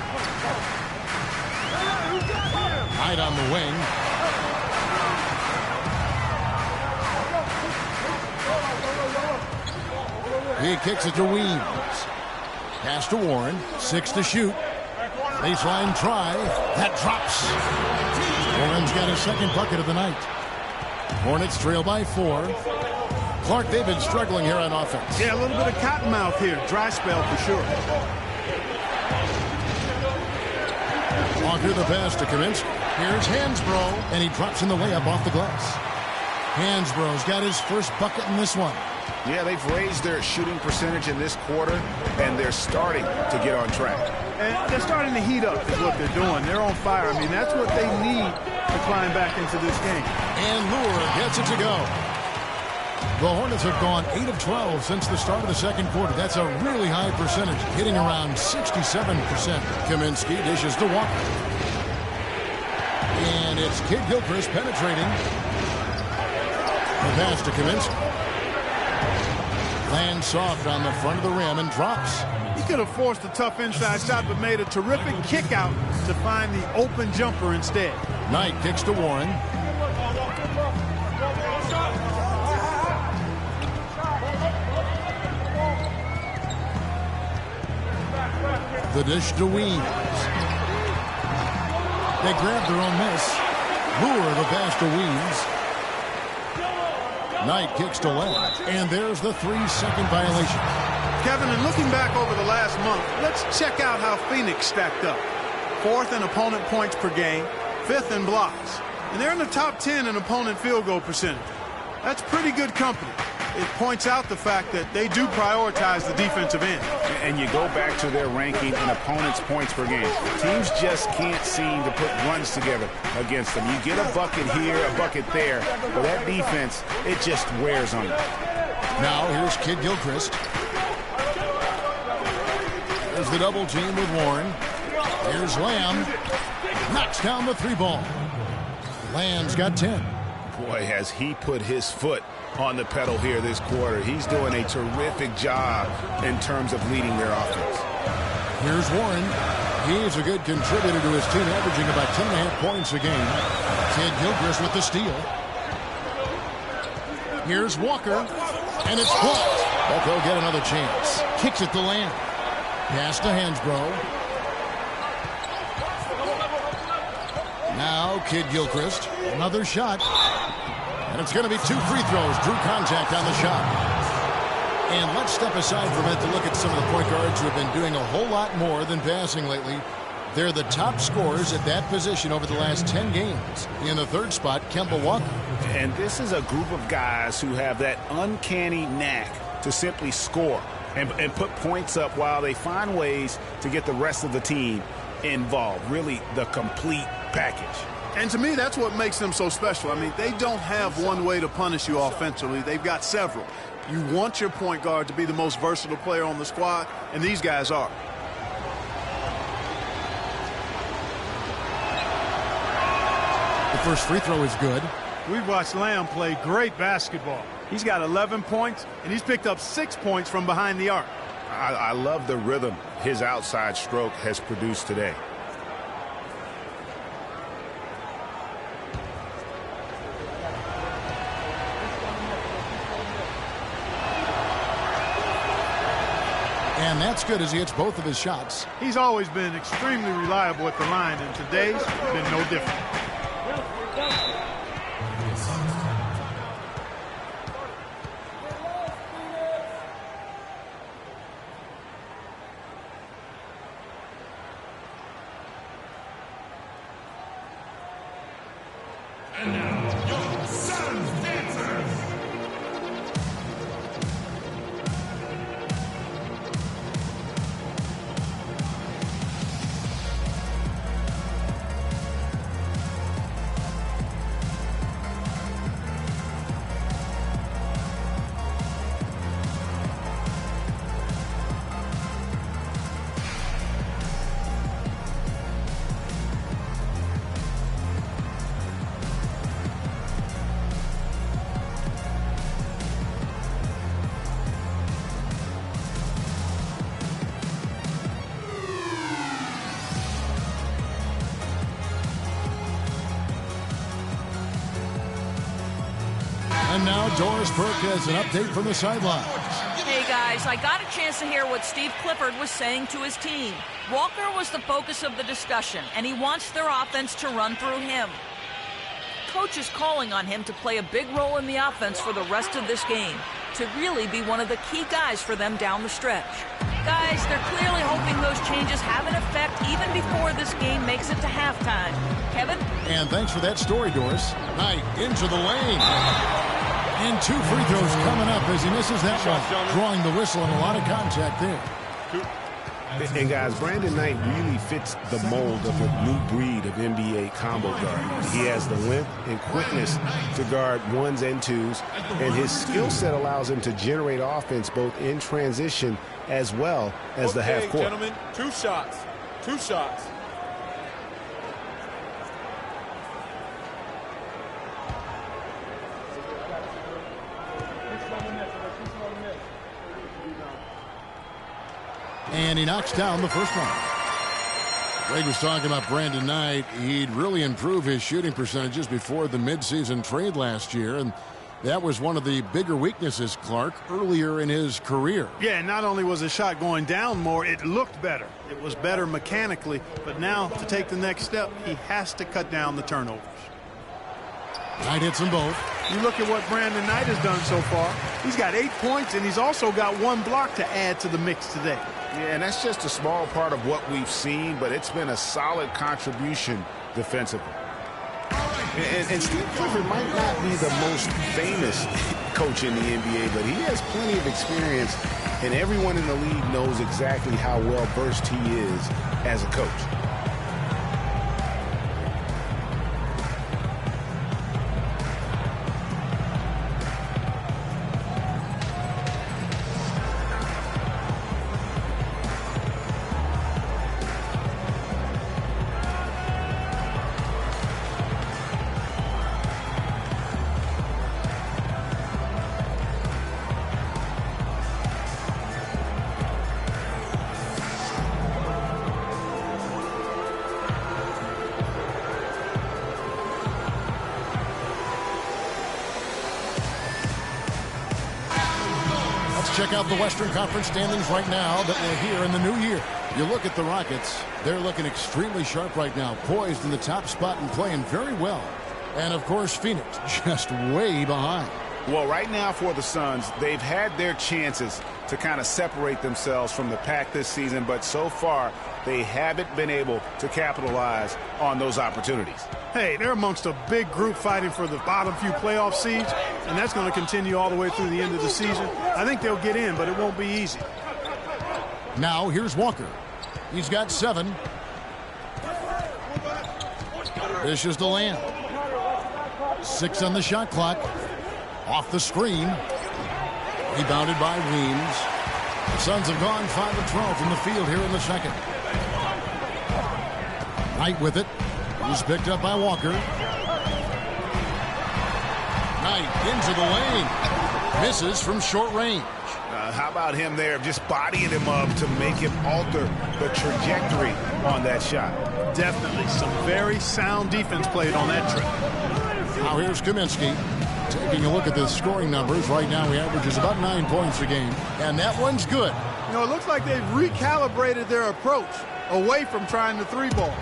Hyde on the wing. He kicks it to Weems. Pass to Warren. 6 to shoot. Baseline try. That drops. Warren's got his second bucket of the night. Hornets trail by 4. Clark, they've been struggling here on offense.
Yeah, a little bit of cottonmouth here. Dry spell for sure.
Walker the pass to Kaminsky. Here's Hansbrough, and he drops in the layup off the glass. Hansbrough's got his first bucket in this one.
Yeah, they've raised their shooting percentage in this quarter, and they're starting to get on track.
And they're starting to heat up is what they're doing. They're on fire. I mean, that's what they need to climb back into this game.
And Lure gets it to go. The Hornets have gone 8 of 12 since the start of the second quarter. That's a really high percentage, hitting around 67%. Kaminsky dishes to Walker. And it's Kidd-Gilchrist penetrating. The pass to Kaminsky. Lands soft on the front of the rim and drops.
He could have forced a tough inside shot, but made a terrific kick out to find the open jumper instead.
Knight kicks to Warren. The dish to Weems. They grab their own miss. Lure the pass to Weems. Knight kicks to left, and there's the 3-second violation.
Kevin, and looking back over the last month, let's check out how Phoenix stacked up. 4th in opponent points per game, 5th in blocks, and they're in the top 10 in opponent field goal percentage. That's pretty good company. It points out the fact that they do prioritize the defensive end.
And you go back to their ranking in opponents' points per game. Teams just can't seem to put runs together against them. You get a bucket here, a bucket there, but that defense, it just wears on you.
Now here's Kidd-Gilchrist. There's the double team with Warren. Here's Lamb. Knocks down the 3-ball. Lamb's got 10.
Boy, has he put his foot on the pedal here this quarter. He's doing a terrific job in terms of leading their offense.
Here's Warren. He's a good contributor to his team, averaging about 10.5 points a game. Kidd-Gilchrist with the steal. Here's Walker, and it's blocked. But they'll get another chance. Kicks it to Lamb. Pass to Hansbrough. Now Kidd-Gilchrist. Another shot. And it's going to be 2 free throws. Drew contact on the shot. And let's step aside for a minute to look at some of the point guards who have been doing a whole lot more than passing lately. They're the top scorers at that position over the last 10 games. In the 3rd spot, Kemba Walker.
And this is a group of guys who have that uncanny knack to simply score and put points up while they find ways to get the rest of the team involved. Really the complete package.
And to me, that's what makes them so special. I mean, they don't have one way to punish you offensively. They've got several. You want your point guard to be the most versatile player on the squad, and these guys are.
The first free throw is good.
We've watched Lamb play great basketball. He's got 11 points, and he's picked up 6 points from behind the arc.
I love the rhythm his outside stroke has produced today.
And that's good as he hits both of his shots.
He's always been extremely reliable at the line, and today's been no different.
And now, your Suns dancers.
And now Doris Burke has an update from the sidelines.
Hey guys, I got a chance to hear what Steve Clifford was saying to his team. Walker was the focus of the discussion, and he wants their offense to run through him. Coach is calling on him to play a big role in the offense for the rest of this game, to really be one of the key guys for them down the stretch. Guys, they're clearly hoping those changes have an effect even before this game makes it to halftime. Kevin?
And thanks for that story, Doris. Knight into the lane. And 2 free throws coming up as he misses that one. Drawing the whistle and a lot of contact there.
And guys, Brandon Knight really fits the mold of a new breed of NBA combo guard. He has the length and quickness to guard 1s and 2s, and his skill set allows him to generate offense both in transition as well as the half court.
Gentlemen, 2 shots. 2 shots.
And he knocks down the first one. Greg was talking about Brandon Knight. He'd really improve his shooting percentages before the midseason trade last year, and that was one of the bigger weaknesses, Clark, earlier in his career.
Yeah, not only was his shot going down more, it looked better. It was better mechanically, but now to take the next step, he has to cut down the turnovers.
Knight hits them both.
You look at what Brandon Knight has done so far. He's got 8 points, and he's also got 1 block to add to the mix today.
Yeah, and that's just a small part of what we've seen, but it's been a solid contribution defensively.
And Steve Clifford might not be the most famous coach in the NBA, but he has plenty of experience, and everyone in the league knows exactly how well versed he is as a coach.
Check out the Western Conference standings right now that we're here in the new year. You look at the Rockets, they're looking extremely sharp right now, poised in the top spot and playing very well. And, of course, Phoenix just way behind.
Well, right now for the Suns, they've had their chances to kind of separate themselves from the pack this season, but so far they haven't been able to capitalize on those opportunities.
Hey, they're amongst a big group fighting for the bottom few playoff seeds, and that's going to continue all the way through the end of the season. I think they'll get in, but it won't be easy.
Now here's Walker. He's got 7. This is the land. 6 on the shot clock. Off the screen. Rebounded by Weems. The Suns have gone 5 of 12 from the field here in the second. Knight with it. He's picked up by Walker. Knight into the lane. Misses from short range.
How about him there, just bodying him up to make him alter the trajectory on that shot?
Definitely some very sound defense played on that trip.
Now here's Kaminsky. Taking a look at the scoring numbers. Right now he averages about 9 points a game. And that one's good.
You know, it looks like they've recalibrated their approach away from trying the 3-ball.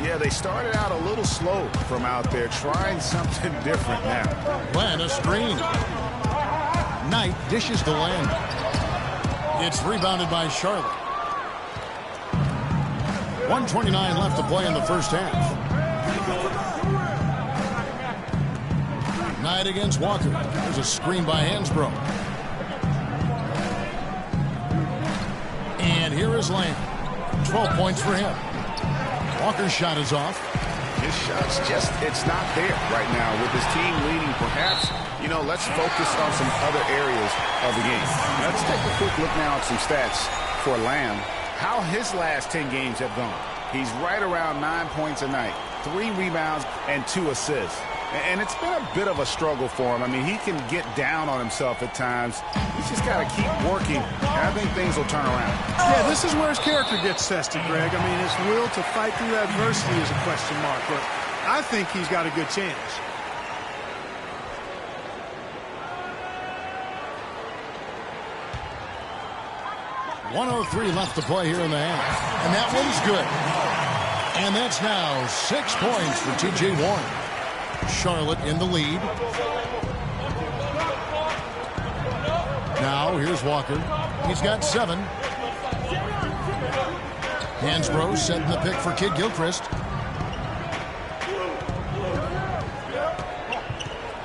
Yeah, they started out a little slow from out there, trying something different now.
Glenn, a screen. Knight dishes to land. It's rebounded by Charlotte. 1:29 left to play in the first half. Knight against Walker. There's a screen by Hansbrough. And here is Lamb. 12 points for him. Walker's shot is off.
His shot's just, it's not there right now with his team leading. Perhaps, you know, let's focus on some other areas of the game. Let's take a quick look now at some stats for Lamb. How his last 10 games have gone. He's right around 9 points a night, 3 rebounds, and 2 assists. And it's been a bit of a struggle for him. I mean, he can get down on himself at times. He's just got to keep working, and I think things will turn around.
Yeah, this is where his character gets tested, Greg. I mean, his will to fight through adversity is a question mark, but I think he's got a good chance.
.103 left to play here in the half. And that one's good. And that's now 6 points for T.J. Warren. Charlotte in the lead. Now here's Walker. He's got 7. Hansbrough setting the pick for Kid Gilchrist.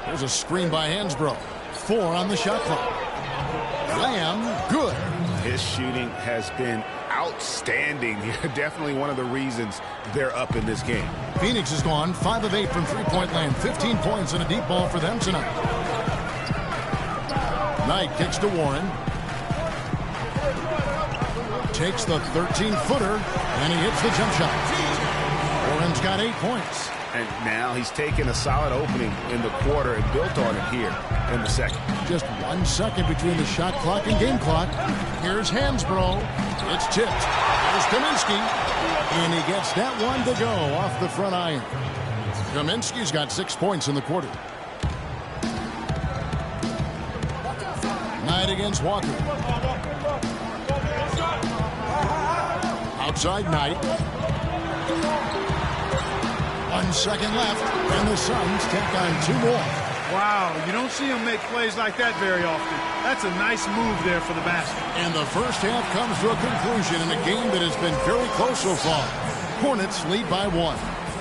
There's There's a screen by Hansbrough. 4 on the shot clock. Lamb, good.
His shooting has been outstanding. Definitely one of the reasons they're up in this game.
Phoenix has gone 5 of 8 from three-point land. 15 points and a deep ball for them tonight. Knight kicks to Warren. Takes the 13-footer, and he hits the jump shot. Warren's got 8 points.
And now he's taken a solid opening in the quarter and built on it here in the second.
Just 1 second between the shot clock and game clock. Here's Hansbrough. It's tipped. There's Kaminsky. And he gets that one to go off the front iron. Kaminsky's got 6 points in the quarter. Knight against Walker. Outside Knight. 1 second left, and the Suns take on 2 more.
Wow, you don't see him make plays like that very often. That's a nice move there for the basket.
And the first half comes to a conclusion in a game that has been very close so far. Hornets lead by 1.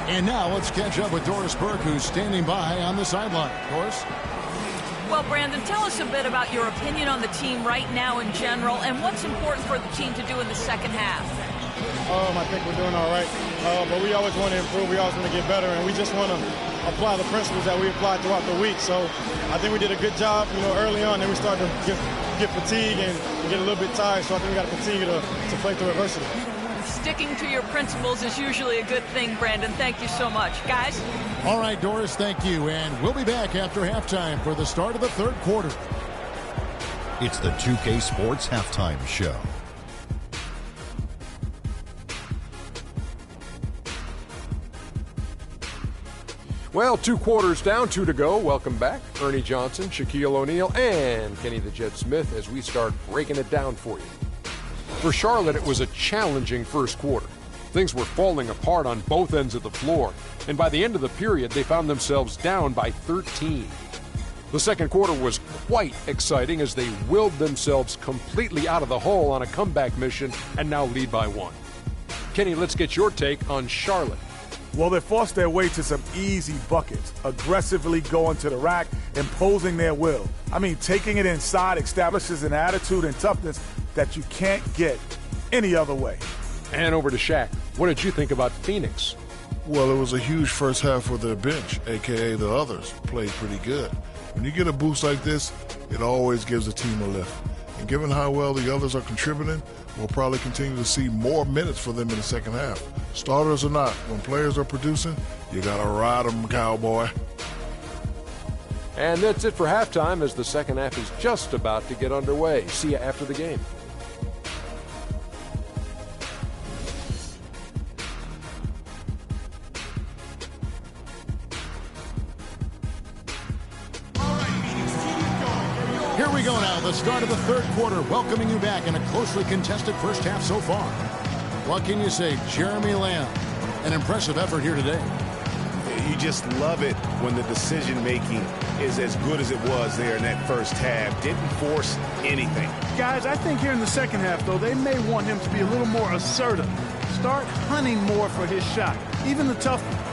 And now let's catch up with Doris Burke, who's standing by on the sideline. Doris?
Well, Brandon, tell us a bit about your opinion on the team right now in general and what's important for the team to do in the second half.
I think we're doing all right, but we always want to improve. We always want to get better, and we just want to apply the principles that we applied throughout the week. So I think we did a good job, early on. Then we started to get fatigued and get a little bit tired. So I think we got to continue to play through adversity.
Sticking to your principles is usually a good thing, Brandon. Thank you so much. Guys?
All right, Doris, thank you. And we'll be back after halftime for the start of the third quarter.
It's the 2K Sports Halftime Show.
Well, 2 quarters down, 2 to go. Welcome back. Ernie Johnson, Shaquille O'Neal, and Kenny the Jet Smith as we start breaking it down for you. For Charlotte, it was a challenging first quarter. Things were falling apart on both ends of the floor, and by the end of the period, they found themselves down by 13. The second quarter was quite exciting as they willed themselves completely out of the hole on a comeback mission and now lead by 1. Kenny, let's get your take on Charlotte.
Well, they forced their way to some easy buckets, aggressively going to the rack, imposing their will. I mean, taking it inside establishes an attitude and toughness that you can't get any other way.
And over to Shaq. What did you think about Phoenix?
Well, it was a huge first half for their bench, a.k.a. the others, played pretty good. When you get a boost like this, it always gives a team a lift. And given how well the others are contributing, we'll probably continue to see more minutes for them in the second half. Starters or not, when players are producing, you got to ride them, cowboy.
And that's it for halftime as the second half is just about to get underway. See you after the game.
Here we go now, the start of the third quarter, welcoming you back in a closely contested first half so far. What can you say, Jeremy Lamb? An impressive effort here today.
You just love it when the decision-making is as good as it was there in that first half. Didn't force anything.
Guys, I think here in the second half, though, they may want him to be a little more assertive. Start hunting more for his shot, even the tough one.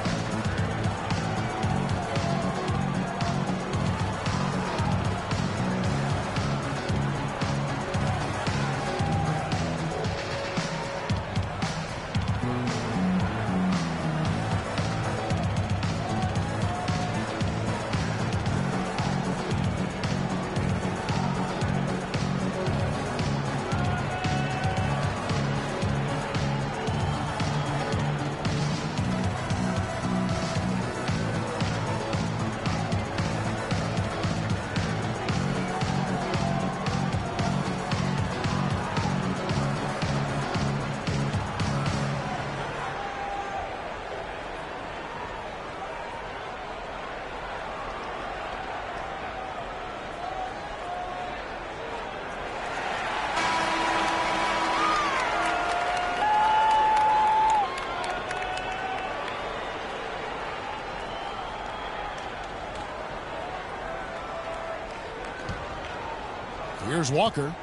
Here's Walker.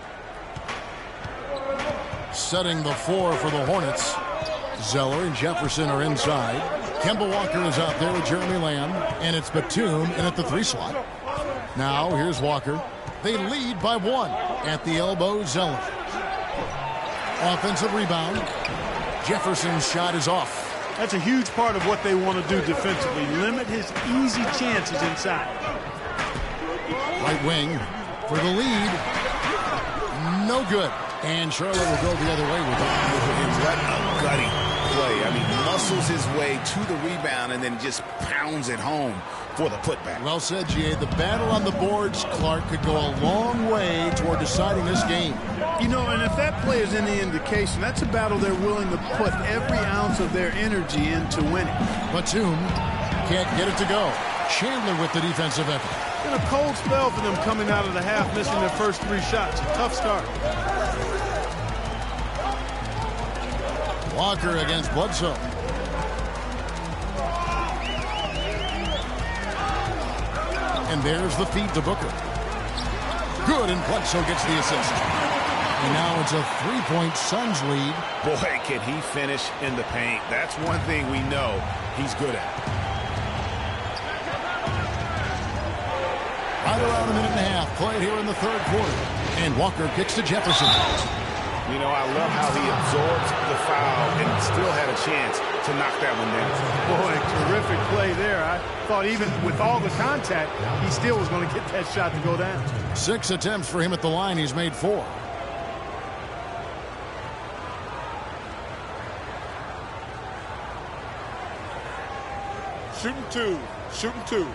Setting the floor for the Hornets. Zeller and Jefferson are inside. Kemba Walker is out there with Jeremy Lamb, and it's Batum in at the 3 slot. Now here's Walker. They lead by 1 at the elbow. Zeller. Offensive rebound. Jefferson's shot is off.
That's a huge part of what they want to do defensively. Limit his easy chances inside.
Right wing for the lead. No good. And Charlotte will go the other way with it.
What a gutty play. I mean, muscles his way to the rebound and then just pounds it home for the putback.
Well said, G.A. The battle on the boards, Clark, could go a long way toward deciding this game.
You know, and if that play is any indication, that's a battle they're willing to put every ounce of their energy into winning.
Batum can't get it to go. Chandler with the defensive effort.
Been a cold spell for them coming out of the half, missing their first 3 shots. A tough start.
Walker against Bledsoe. And there's the feed to Booker. Good, and Bledsoe gets the assist. And now it's a 3-point Suns lead.
Boy, can he finish in the paint. That's one thing we know he's good at.
Right around a minute and a half played here in the 3rd quarter. And Walker kicks to Jefferson.
You know, I love how he absorbs the foul and still had a chance to knock that one down.
Boy, terrific play there. I thought even with all the contact, he still was going to get that shot to go down.
6 attempts for him at the line. He's made 4.
Shooting 2. Shooting 2.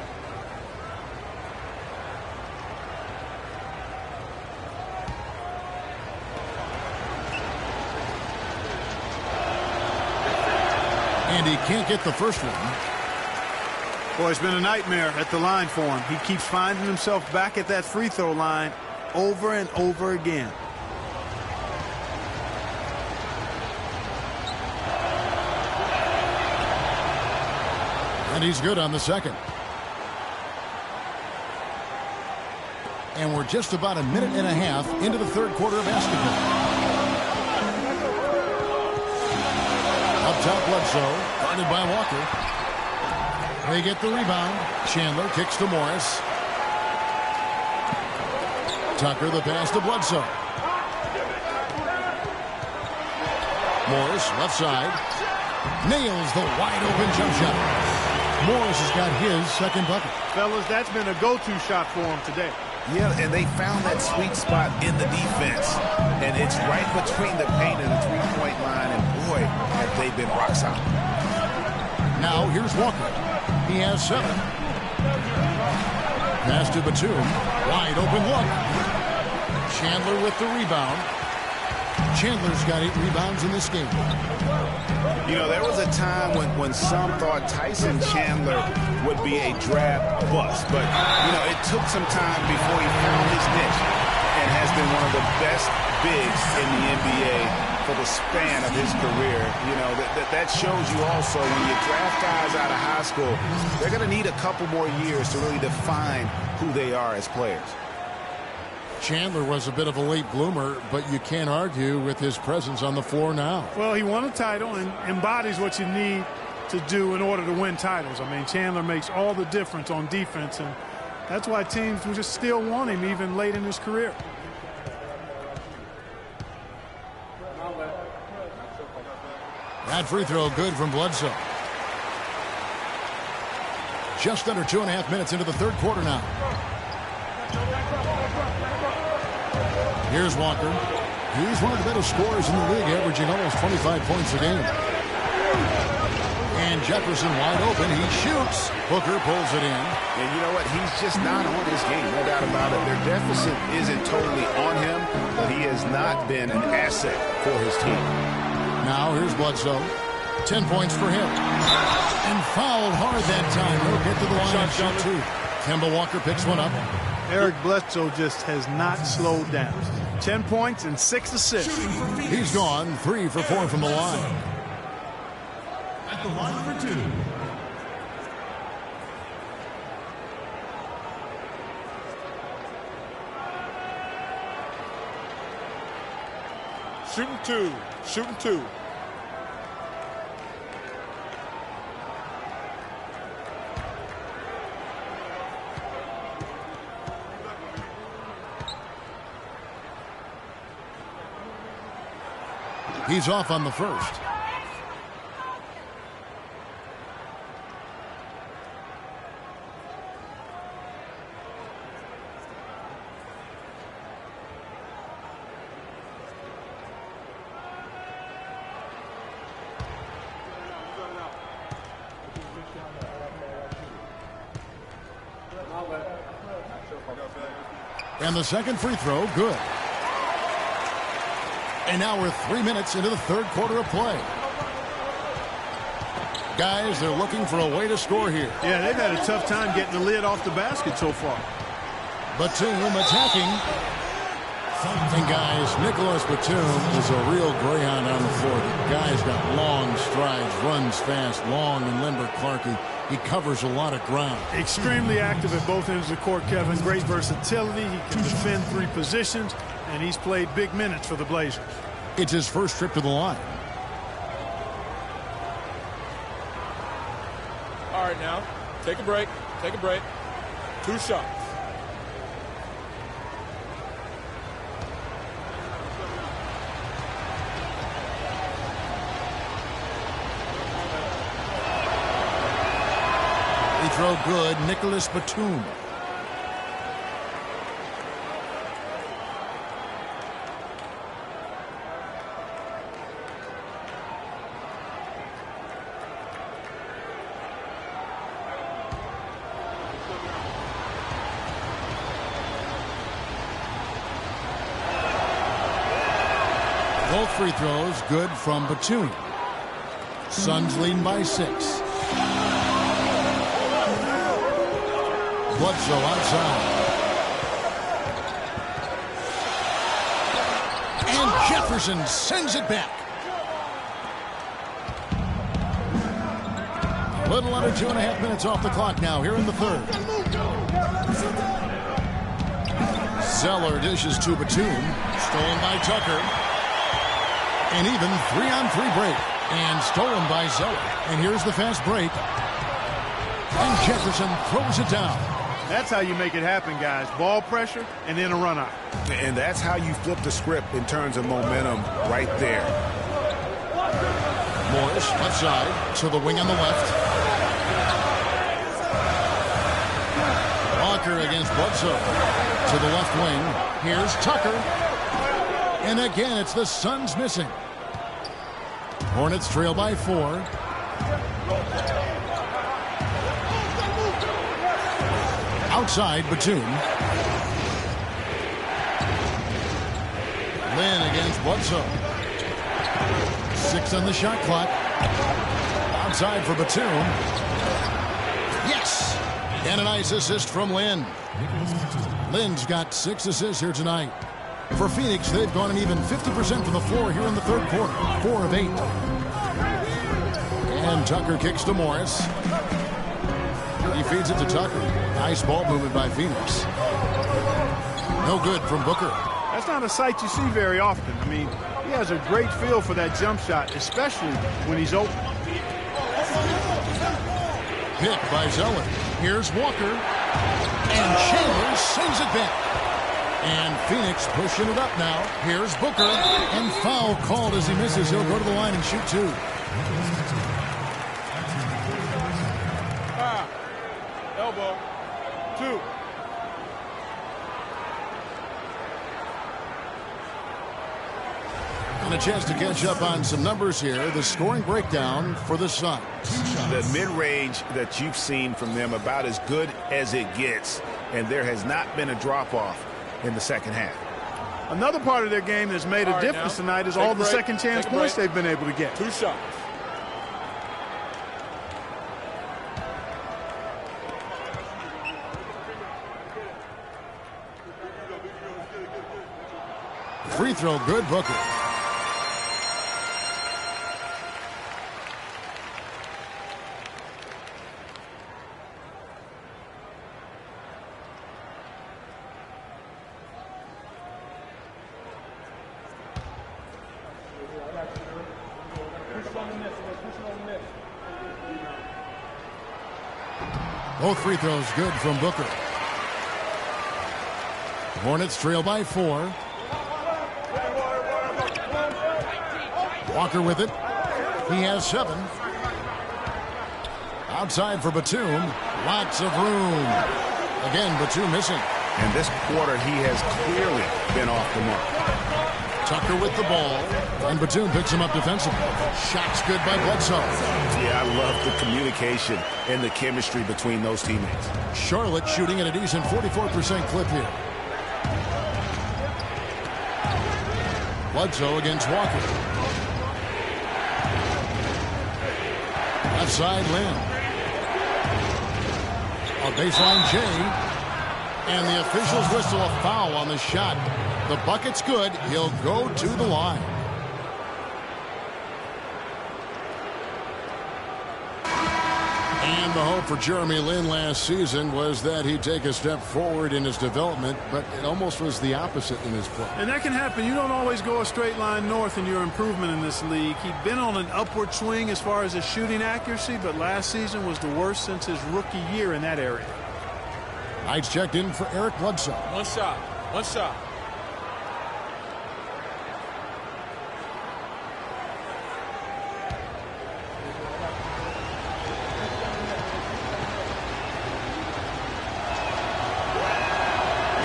And he can't get the first one.
Boy, it's been a nightmare at the line for him. He keeps finding himself back at that free throw line over and over again.
And he's good on the second. And we're just about a minute and a half into the 3rd quarter of basketball. Up top, Bledsoe, guarded by Walker. They get the rebound. Chandler kicks to Morris. Tucker the pass to Bledsoe. Morris, left side. Nails the wide open jump shot. Morris has got his second bucket.
Fellas, that's been a go-to shot for him today.
Yeah, and they found that sweet spot in the defense. And it's right between the paint and the 3-point line. And boy, have they been rock solid.
Now here's Walker. He has 7. Pass to Batum. Wide open look. Chandler with the rebound. Chandler's got 8 rebounds in this game.
You know, there was a time when some thought Tyson Chandler would be a draft bust. But, you know, it took some time before he found his niche and has been one of the best bigs in the NBA for the span of his career. You know, that shows you also when you draft guys out of high school, they're going to need a couple more years to really define who they are as players.
Chandler was a bit of a late bloomer, but you can't argue with his presence on the floor now.
Well, he won a title and embodies what you need to do in order to win titles. I mean, Chandler makes all the difference on defense, and that's why teams will just still want him even late in his career.
That free throw good from Bledsoe. Just under 2.5 minutes into the 3rd quarter now. Here's Walker. He's one of the better scorers in the league, averaging almost 25 points a game. And Jefferson wide open. He shoots. Booker pulls it in.
And you know what? He's just not on his game, no doubt about it. Their deficit isn't totally on him, but he has not been an asset for his team.
Now here's Bledsoe. 10 points for him. And fouled hard that time. He'll get to the line. Shot 2. Kemba Walker picks one up.
Eric Bledsoe just has not slowed down. 10 points and 6 assists.
He's gone 3 for 4 from the line.
At the line for 2.
Shooting 2. Shooting 2.
He's off on the first. And the second free throw, good. And now we're 3 minutes into the third quarter of play. Guys, they're looking for a way to score here.
Yeah, they've had a tough time getting the lid off the basket so far.
Batum attacking. And guys, Nicholas Batum is a real greyhound on the floor. The guy's got long strides, runs fast, long and limber. Clarkie, he covers a lot of ground.
Extremely active at both ends of the court, Kevin. Great versatility. He can defend 3 positions, and he's played big minutes for the Blazers.
It's his first trip to the line.
All right, now, take a break. Take a break. 2 shots.
Throw good, Nicholas Batum. Both free throws good from Batum. Suns leading by 6. Bledsoe outside. And Jefferson sends it back. A little under 2.5 minutes off the clock now here in the third. Zeller dishes to Batum. Stolen by Tucker. An even 3-on-3 break. And stolen by Zeller. And here's the fast break. And Jefferson throws it down.
That's how you make it happen, guys. Ball pressure and then a run out.
And that's how you flip the script in terms of momentum right there.
Morris left side to the wing on the left. Walker against Bledsoe to the left wing. Here's Tucker. And again, it's the Suns missing. Hornets trail by 4. Outside, Batum. Lynn against Bledsoe. 6 on the shot clock. Outside for Batum. Yes! And a nice assist from Lynn. Lynn's got 6 assists here tonight. For Phoenix, they've gone an even 50% from the floor here in the third quarter. 4 of 8. And Tucker kicks to Morris. He feeds it to Tucker. Nice ball movement by Phoenix. No good from Booker.
That's not a sight you see very often. I mean, he has a great feel for that jump shot, especially when he's open.
Pick by Zeller. Here's Walker. And Chambers sends it back. And Phoenix pushing it up now. Here's Booker. And foul called as he misses. He'll go to the line and shoot 2.
Elbow. 2.
And a chance to catch up on some numbers here. The scoring breakdown for the Suns.
The mid-range that you've seen from them about as good as it gets. And there has not been a drop-off in the second half.
Another part of their game that's made a difference tonight is all the second chance points they've been able to get.
2 shots.
Free throw good, Booker. Both free throws good from Booker. Hornets trail by 4. Walker with it. He has 7. Outside for Batum. Lots of room. Again, Batum missing.
And this quarter, he has clearly been off the mark.
Tucker with the ball. And Batum picks him up defensively. Shot's good by Bledsoe.
Yeah, I love the communication and the chemistry between those teammates.
Charlotte shooting at a decent 44% clip here. Bledsoe against Walker. Left side, Lynn. A baseline J. And the officials whistle a foul on the shot. The bucket's good. He'll go to the line. And the hope for Jeremy Lin last season was that he'd take a step forward in his development, but it almost was the opposite in his play.
And that can happen. You don't always go a straight line north in your improvement in this league. He'd been on an upward swing as far as his shooting accuracy, but last season was the worst since his rookie year in that area.
Knights checked in for Eric Bledsoe.
One shot. One shot.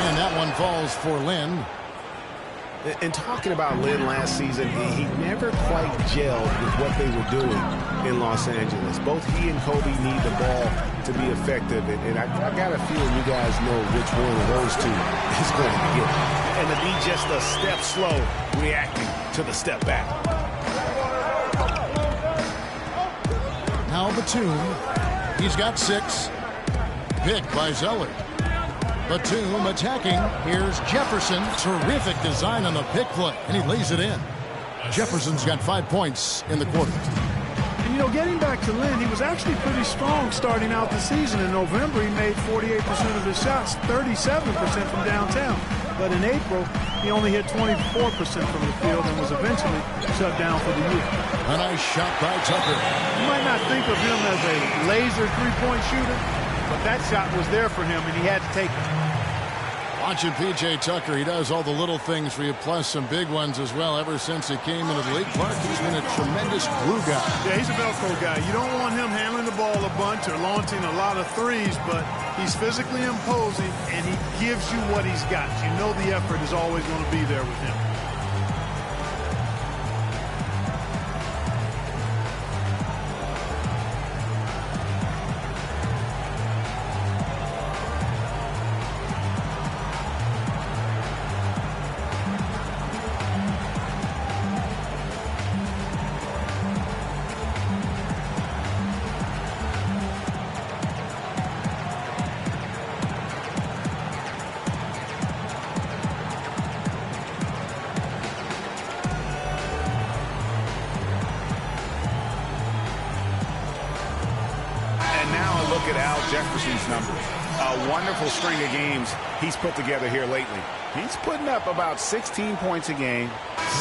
And that one falls for Lynn.
And talking about Lynn last season, he never quite gelled with what they were doing in Los Angeles. Both he and Kobe need the ball to be effective. And I got a feeling you guys know which one of those two is going to get it.
And to be just a step slow, reacting to the step back.
Now Batum. He's got 6. Picked by Zeller. Batum attacking. Here's Jefferson. Terrific design on the pick play. And he lays it in. Jefferson's got 5 points in the quarter.
And, you know, getting back to Lynn, he was actually pretty strong starting out the season. In November, he made 48% of his shots, 37% from downtown. But in April, he only hit 24% from the field and was eventually shut down for the year.
A nice shot by Tucker.
You might not think of him as a laser three-point shooter, but that shot was there for him, and he had to take it.
Watching P.J. Tucker, he does all the little things for you, plus some big ones as well. Ever since he came into the league, Clark, he's been a tremendous glue guy.
Yeah, he's a Velcro guy. You don't want him handling the ball a bunch or launching a lot of threes, but he's physically imposing, and he gives you what he's got. You know the effort is always going to be there with him.
Jefferson's numbers. A wonderful string of games he's put together here lately. He's putting up about 16 points a game,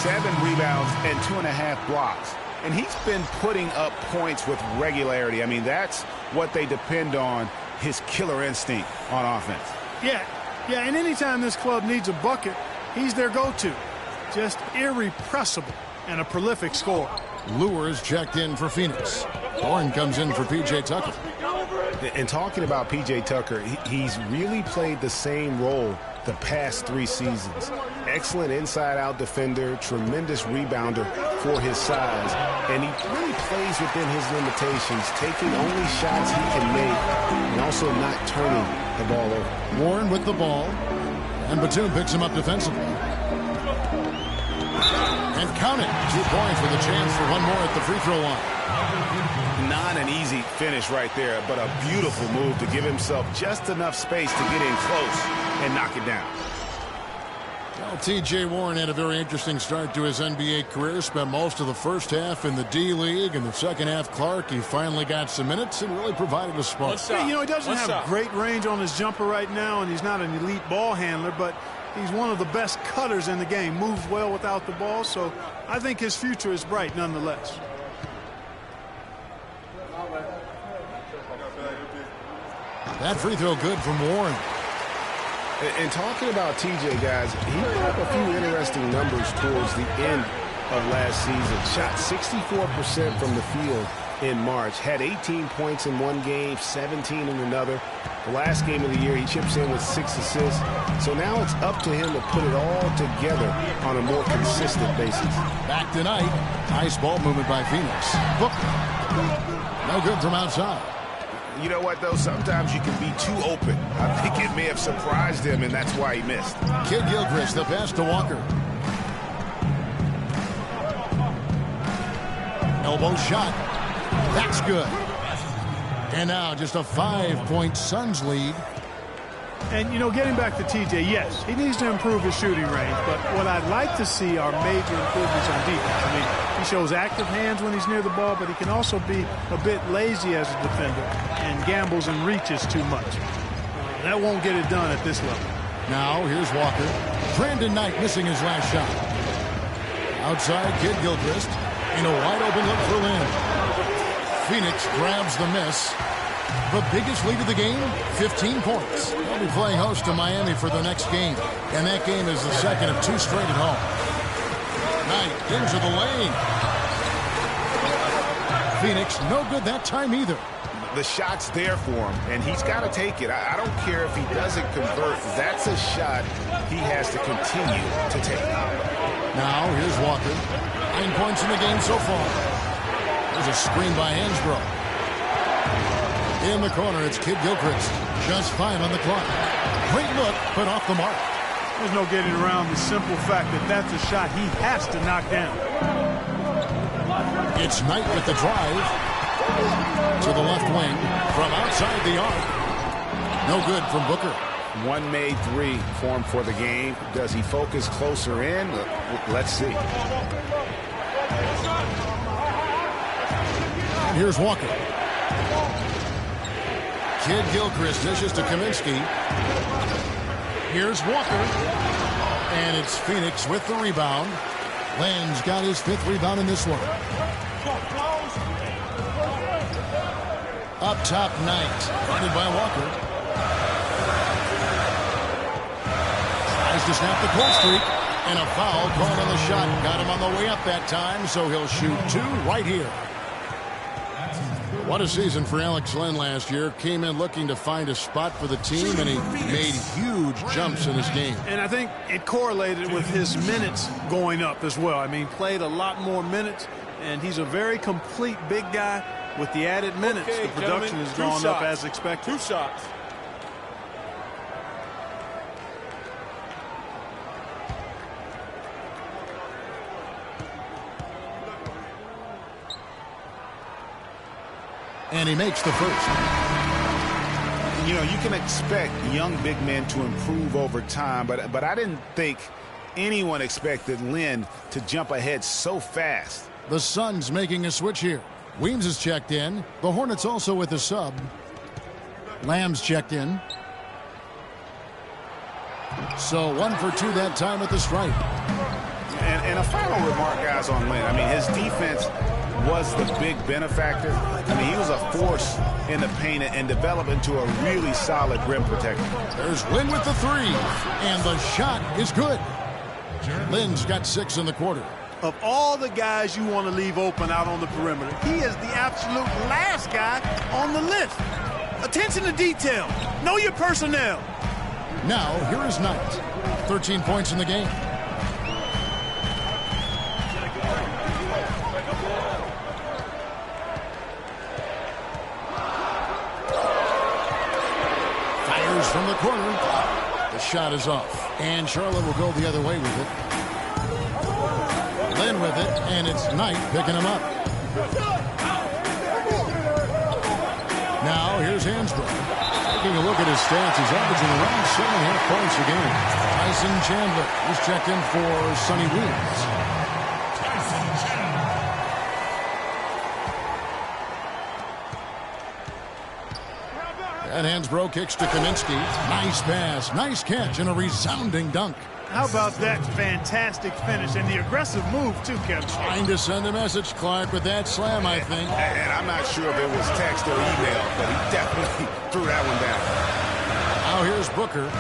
7 rebounds, and 2.5 blocks. And he's been putting up points with regularity. I mean, that's what they depend on, his killer instinct on offense.
Yeah, and anytime this club needs a bucket, he's their go-to. Just irrepressible and a prolific scorer.
Lures checked in for Phoenix. Horn comes in for P.J. Tucker.
And talking about P.J. Tucker, he's really played the same role the past 3 seasons. Excellent inside-out defender, tremendous rebounder for his size, and he really plays within his limitations, taking only shots he can make and also not turning the ball over.
Warren with the ball, and Batum picks him up defensively. And count it, 2 points with a chance for one more at the free throw line.
Not an easy finish right there, but a beautiful move to give himself just enough space to get in close and knock it down.
Well, T.J. Warren had a very interesting start to his NBA career. Spent most of the first half in the D-League. In the second half, Clark, he finally got some minutes and really provided a spark.
Yeah, you know, he doesn't have great range on his jumper right now, and he's not an elite ball handler, but he's one of the best cutters in the game. Moves well without the ball, so I think his future is bright nonetheless.
That free throw good from Warren.
And talking about TJ, guys, he put up a few interesting numbers towards the end of last season. Shot 64% from the field in March. Had 18 points in one game, 17 in another. The last game of the year, he chips in with 6 assists. So now it's up to him to put it all together on a more consistent basis.
Back tonight, nice ball movement by Phoenix. Booker. No good from outside.
You know what, though? Sometimes you can be too open. I think it may have surprised him, and that's why he missed.
Kidd-Gilchrist, the pass to Walker. Elbow shot. That's good. And now just a 5-point Suns lead.
And, you know, getting back to TJ, yes, he needs to improve his shooting range. But what I'd like to see are major improvements on defense. I mean, he shows active hands when he's near the ball, but he can also be a bit lazy as a defender and gambles and reaches too much. That won't get it done at this level.
Now, here's Walker. Brandon Knight missing his last shot. Outside, Kidd-Gilchrist. And a wide-open look for Lynn. Phoenix grabs the miss. The biggest lead of the game, 15 points. They'll be playing host to Miami for the next game. And that game is the second of 2 straight at home. Knight into the lane. Phoenix no good that time either.
The shot's there for him, and he's got to take it. I don't care if he doesn't convert. That's a shot he has to continue to take.
Now, here's Walker. 9 points in the game so far. There's a screen by Hansbrough. In the corner, it's Kidd-Gilchrist. Just 5 on the clock. Great look, but off the mark.
There's no getting around the simple fact that that's a shot he has to knock down.
It's Knight with the drive. To the left wing. From outside the arc. No good from Booker.
One made 3 for him for the game. Does he focus closer in? Let's see.
And here's Walker. Kidd-Gilchrist dishes to Kaminsky. Here's Walker. And it's Phoenix with the rebound. Len's got his 5th rebound in this one. Up top, Knight. Guarded by Walker. Tries to snap the cold streak. And a foul called on the shot. Got him on the way up that time, so he'll shoot 2 right here. What a season for Alex Len last year. Came in looking to find a spot for the team, and he made huge jumps in his game.
And I think it correlated with his minutes going up as well. I mean, played a lot more minutes, and he's a very complete big guy. With the added minutes, the production has gone up as expected.
2 shots.
And he makes the first.
You know, you can expect young big men to improve over time, but I didn't think anyone expected Lynn to jump ahead so fast.
The Suns making a switch here. Weems is checked in. The Hornets also with a sub. Lamb's checked in. So 1 for 2 that time at the stripe.
And a final remark, guys, on Lynn. I mean, his defense was the big benefactor. I mean, he was a force in the paint and developed into a really solid rim protector.
There's Lynn with the 3. And the shot is good. Lynn's got 6 in the quarter.
Of all the guys you want to leave open out on the perimeter, he is the absolute last guy on the list. Attention to detail. Know your personnel.
Now, here is Knight. 13 points in the game. Fires from the corner. The shot is off. And Charlotte will go the other way with it. Lynn with it, and it's Knight picking him up. Now, here's Hansbrough. Taking a look at his stats, he's averaging around 7.5 points a game. Tyson Chandler is checked in for Sonny Weems. And Hansbrough kicks to Kaminsky. Nice pass, nice catch, and a resounding dunk.
How about that fantastic finish and the aggressive move, too, Kevin?
Trying to send a message, Clark, with that slam, I think.
And I'm not sure if it was text or email, but he definitely threw that one down.
Now here's Booker.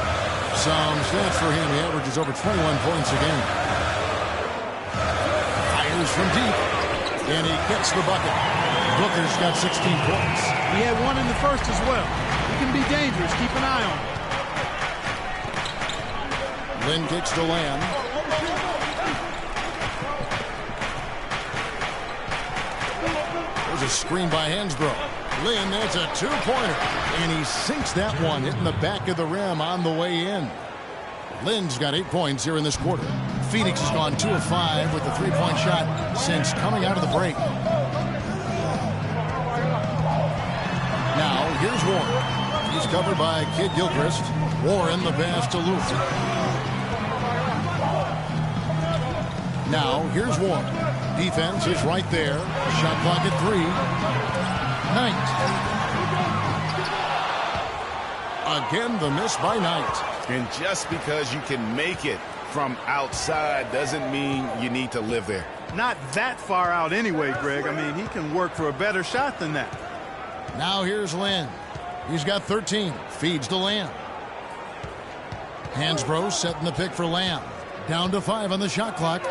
Some stats for him. He averages over 21 points a game. Fires from deep, and he gets the bucket. Booker's got 16 points.
He had one in the first as well. He can be dangerous. Keep an eye on him.
Lynn kicks to Lamb. There's a screen by Hansbrough. Lynn, that's a two-pointer. And he sinks that one, hitting the back of the rim on the way in. Lynn's got 8 points here in this quarter. Phoenix has gone 2 of 5 with the three-point shot since coming out of the break. Now, here's Warren. He's covered by Kid Gilchrist. Warren the pass to Luther. Now, here's Warren. Defense is right there. Shot clock at 3. Knight. Again, the miss by Knight.
And just because you can make it from outside doesn't mean you need to live there.
Not that far out anyway, Greg. I mean, he can work for a better shot than that.
Now here's Lynn. He's got 13. Feeds to Lamb. Hansbrough setting the pick for Lamb. Down to 5 on the shot clock.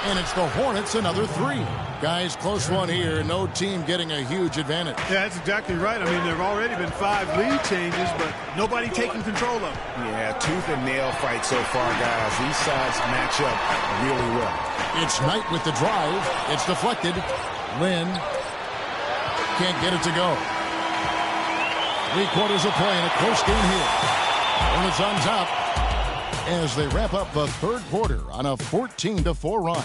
And it's the Hornets, another 3. Guys, close one here. No team getting a huge advantage.
Yeah, that's exactly right. I mean, there have already been 5 lead changes, but nobody taking control of them.
Yeah, tooth and nail fight so far, guys. These sides match up really well.
It's Knight with the drive. It's deflected. Lynn can't get it to go. 3 quarters of play in a close game here. Hornets on top as they wrap up the third quarter on a 14-4 run.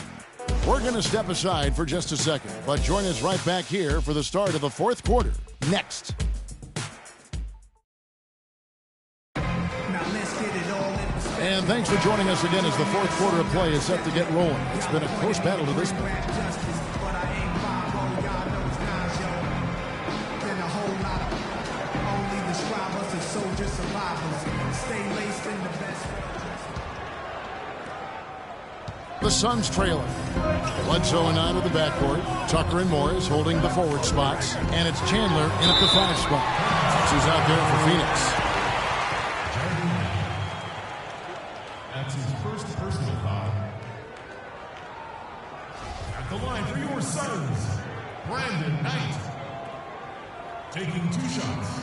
We're going to step aside for just a second, but join us right back here for the start of the fourth quarter next. And thanks for joining us again as the fourth quarter of play is set to get rolling. It's been a close battle to this point. The Suns trailing. Bledsoe and out of the backcourt. Tucker and Morris holding the forward spots. And it's Chandler in at the 5 spot. Who's out there for Phoenix.
That's his first personal foul. At the line for your Suns, Brandon Knight. Taking 2 shots.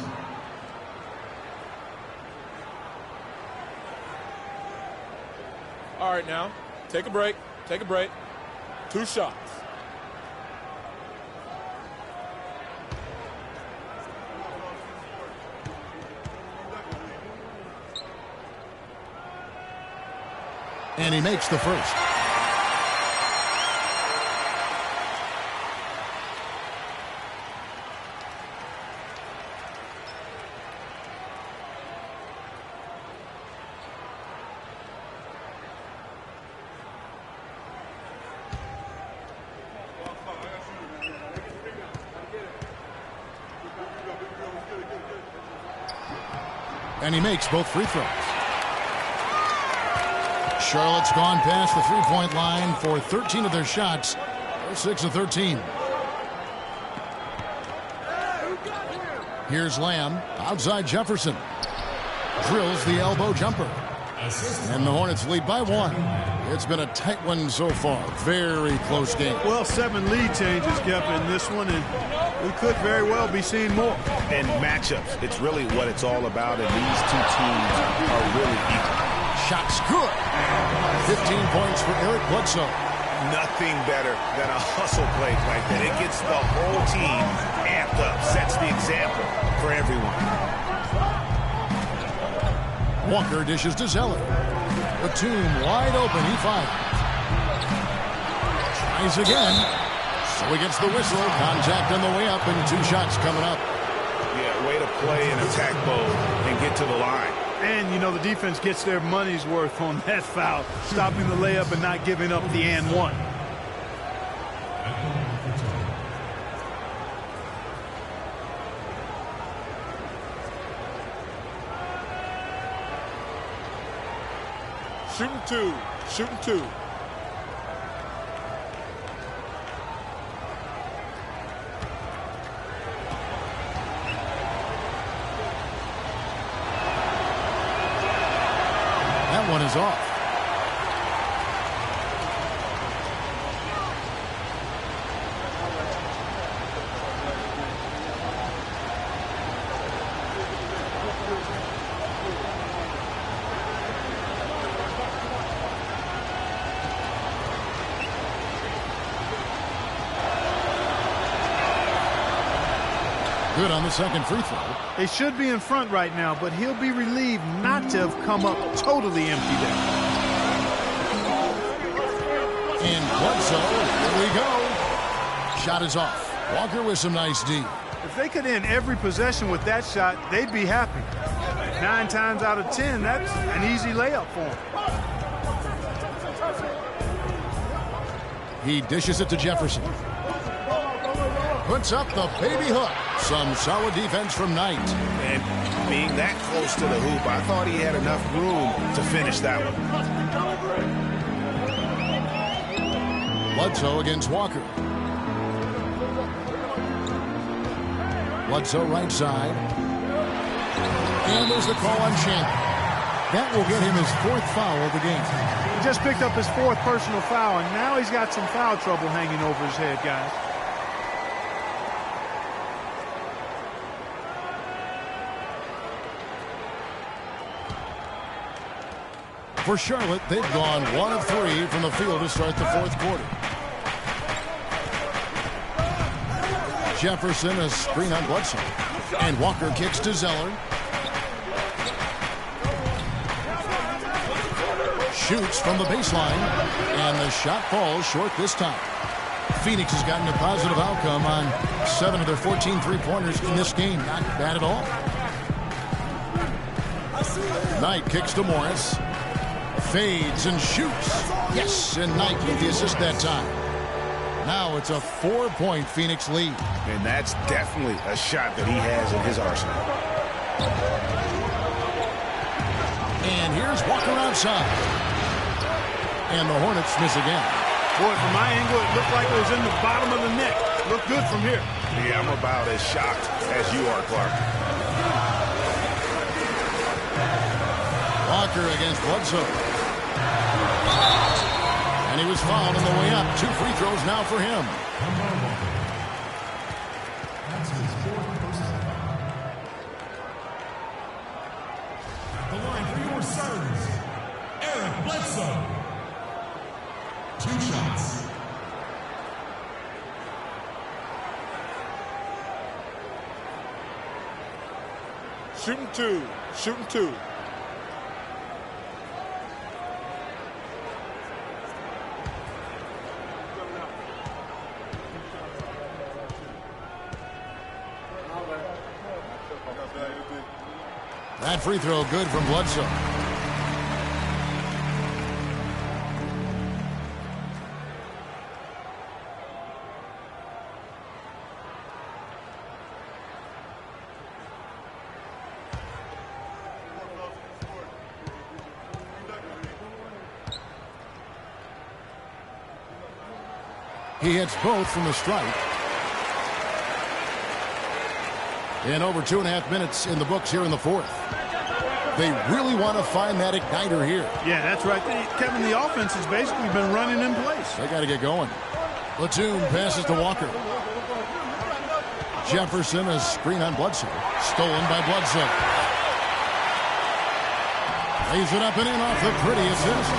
All right, now. Take a break. Take a break. 2 shots.
And he makes the first. And he makes both free throws. Charlotte's gone past the three-point line for 13 of their shots. They're 6 of 13. Here's Lamb. Outside Jefferson. Drills the elbow jumper. And the Hornets lead by 1. It's been a tight one so far. Very close game.
Well, 7 lead changes kept in this one, and we could very well be seeing more.
And matchups, it's really what it's all about, and these 2 teams are really equal.
Shots good. 15 points for Eric Bledsoe.
Nothing better than a hustle play like that. It gets the whole team amped up, sets the example for everyone.
Walker dishes to Zeller. Batum wide open. He fires. Tries again. So he gets the whistle. Contact on the way up and 2 shots coming up.
Yeah, way to play in attack mode and get to the line.
And, you know, the defense gets their money's worth on that foul. Stopping the layup and not giving up the and 1.
Shooting 2. Shooting 2.
That one is off. Good on the second free throw.
They should be in front right now, but he'll be relieved not to have come up totally empty there.
And Bledsoe, here we go. Shot is off. Walker with some nice D.
If they could end every possession with that shot, they'd be happy. 9 times out of 10, that's an easy layup for them.
He dishes it to Jefferson. Puts up the baby hook. Some solid defense from Knight.
And being that close to the hoop, I thought he had enough room to finish that one.
Bledsoe against Walker. Bledsoe right side. And there's the call on Chandler. That will get him his 4th foul of the game.
He just picked up his 4th personal foul, and now he's got some foul trouble hanging over his head, guys.
For Charlotte, they've gone 1 of 3 from the field to start the 4th quarter. Jefferson, a screen on Bledsoe. And Walker kicks to Zeller. Shoots from the baseline. And the shot falls short this time. Phoenix has gotten a positive outcome on 7 of their 14 three-pointers in this game. Not bad at all. Knight kicks to Morris. Fades and shoots. Yes, and Knight with the assist that time. Now it's a 4-point Phoenix lead.
And that's definitely a shot that he has in his arsenal.
And here's Walker outside. And the Hornets miss again.
Boy, from my angle, it looked like it was in the bottom of the net. Looked good from here.
Yeah, I'm about as shocked as you are, Clark.
Walker against Bledsoe. And he was fouled on the way up. 2 free throws now for him.
That's his 4th personal foul. At the line for your Suns, Eric Bledsoe. 2 shots.
Shooting 2. Shooting 2.
That free throw good from Bledsoe. He hits both from the stripe. And over 2.5 minutes in the books here in the 4th. They really want to find that igniter here.
Yeah, that's right. Kevin, the offense has basically been running in place.
They got to get going. Platoon passes to Walker. Jefferson, a screen on Bledsoe. Stolen by Bledsoe. Lays it up and in off the pretty assist.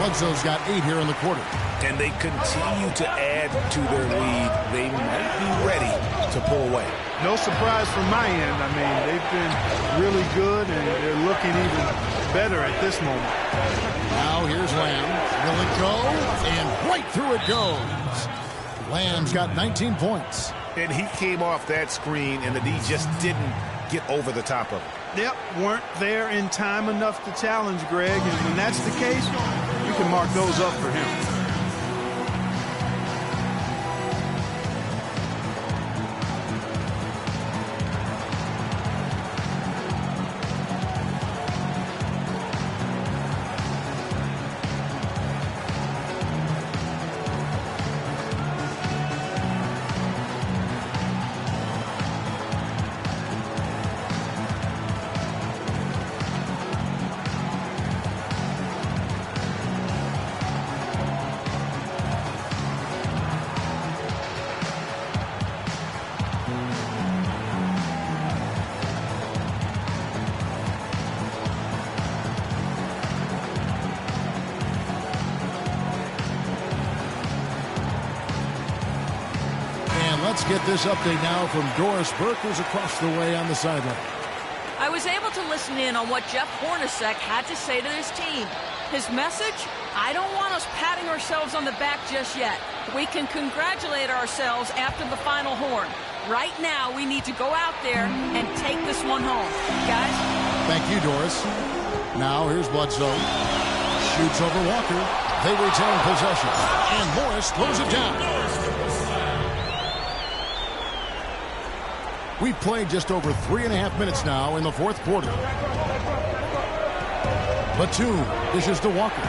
Bledsoe's got 8 here in the quarter.
And they continue to add to their lead. They might be ready to pull away.
No surprise from my end. I mean, they've been really good, and they're looking even better at this moment.
Now here's Lamb. Will it go? And right through it goes. Lamb's got 19 points.
And he came off that screen, and the D just didn't get over the top of it.
Yep, weren't there in time enough to challenge Greg, and when that's the case, you can mark those up for him.
Let's get this update now from Doris Burke, who's across the way on the sideline.
I was able to listen in on what Jeff Hornacek had to say to his team. His message? I don't want us patting ourselves on the back just yet. We can congratulate ourselves after the final horn. Right now, we need to go out there and take this one home. Guys?
Thank you, Doris. Now, here's Bledsoe. Shoots over Walker. They retain possession. And Morris throws it down. We've played just over 3.5 minutes now in the fourth quarter. Batum dishes to Walker.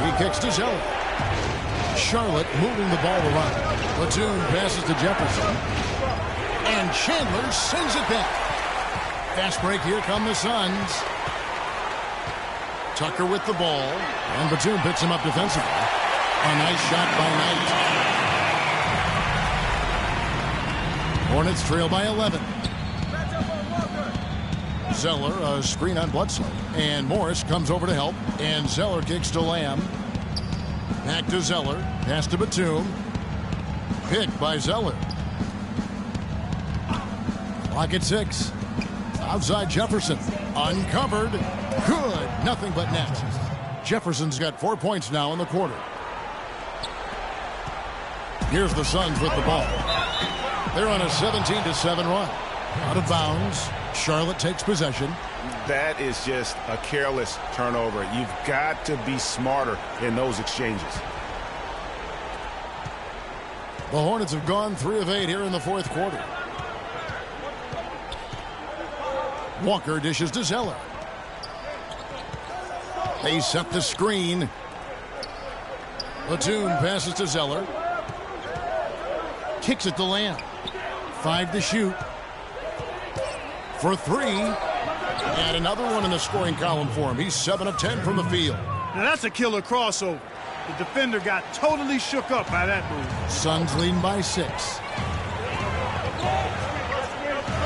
He kicks to Zeller. Charlotte moving the ball around. Batum passes to Jefferson. And Chandler sends it back. Fast break, here come the Suns. Tucker with the ball. And Batum picks him up defensively. A nice shot by Knight. Hornets trail by 11. Zeller, a screen on Bledsoe. And Morris comes over to help. And Zeller kicks to Lamb. Back to Zeller. Pass to Batum. Picked by Zeller. Clock at 6. Outside Jefferson. Uncovered. Good. Nothing but net. Jefferson's got 4 points now in the quarter. Here's the Suns with the ball. They're on a 17-7 run. Out of bounds. Charlotte takes possession.
That is just a careless turnover. You've got to be smarter in those exchanges.
The Hornets have gone 3 of 8 here in the fourth quarter. Walker dishes to Zeller. They set the screen. Batum passes to Zeller. Kicks it to Lamb. 5 to shoot. For 3. And another one in the scoring column for him. He's 7 of 10 from the field.
Now that's a killer crossover. The defender got totally shook up by that move.
Suns leading by 6.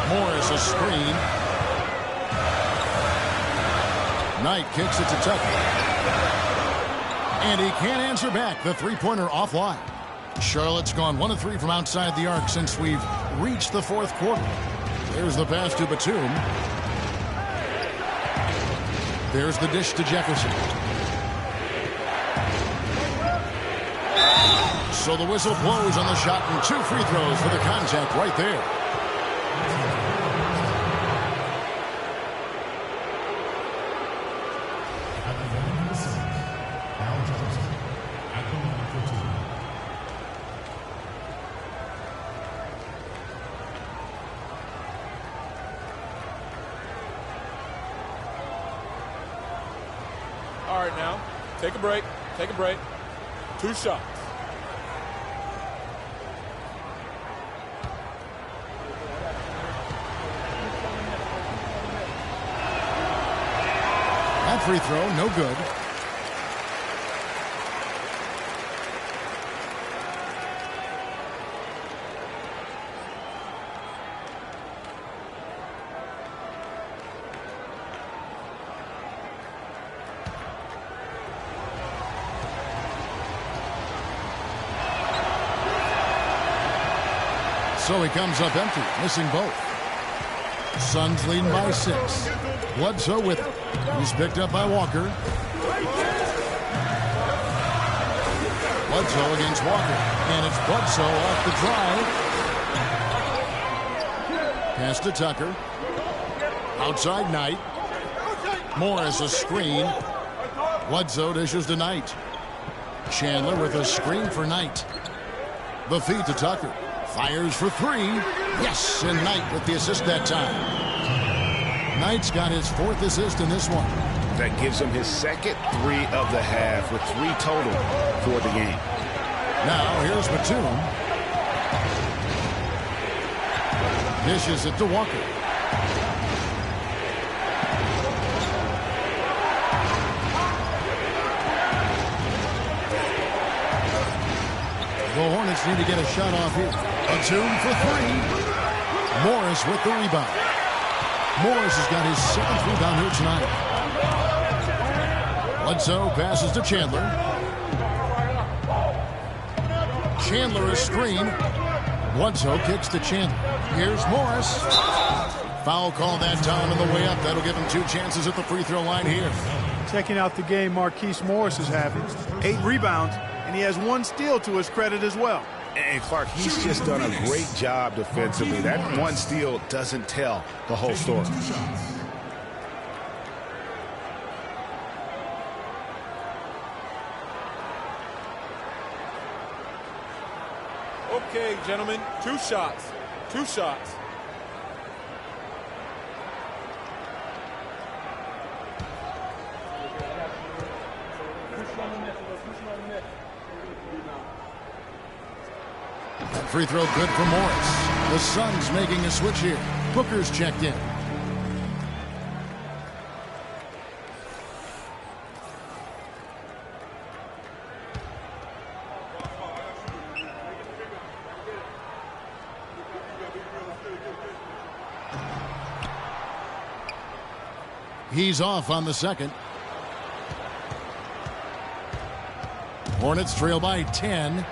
Morris a screen. Knight kicks it to Tucker. And he can't answer back. The three-pointer offline. Charlotte's gone 1 of 3 from outside the arc since we've reached the fourth quarter. There's the pass to Batum. There's the dish to Jefferson. So the whistle blows on the shot and 2 free throws for the contact right there.
All right, now, take a break. Take a break. 2 shots.
That free throw, no good. So he comes up empty, missing both. Suns leading by 6. Bledsoe with it. He's picked up by Walker. Bledsoe against Walker. And it's Bledsoe off the drive. Pass to Tucker. Outside Knight. Morris a screen. Bledsoe dishes to Knight. Chandler with a screen for Knight. The feed to Tucker. Fires for 3. Yes, and Knight with the assist that time. Knight's got his 4th assist in this one.
That gives him his 2nd 3 of the half with 3 total for the game.
Now here's Batum. Dishes it to Walker. The Hornets need to get a shot off here. Batum for 3. Morris with the rebound. Morris has got his 7th rebound here tonight. Bledsoe passes to Chandler. Chandler a screen. Bledsoe kicks to Chandler. Here's Morris. Foul call that time on the way up. That'll give him 2 chances at the free throw line here.
Checking out the game Marquise Morris is having. 8 rebounds, and he has 1 steal to his credit as well.
And Clark, he's just done a great job defensively. That 1 steal doesn't tell the whole story.
Okay, gentlemen, 2 shots. 2 shots.
That free throw good for Morris. The Suns making a switch here. Booker's checked in. He's off on the second. Hornets trail by 10.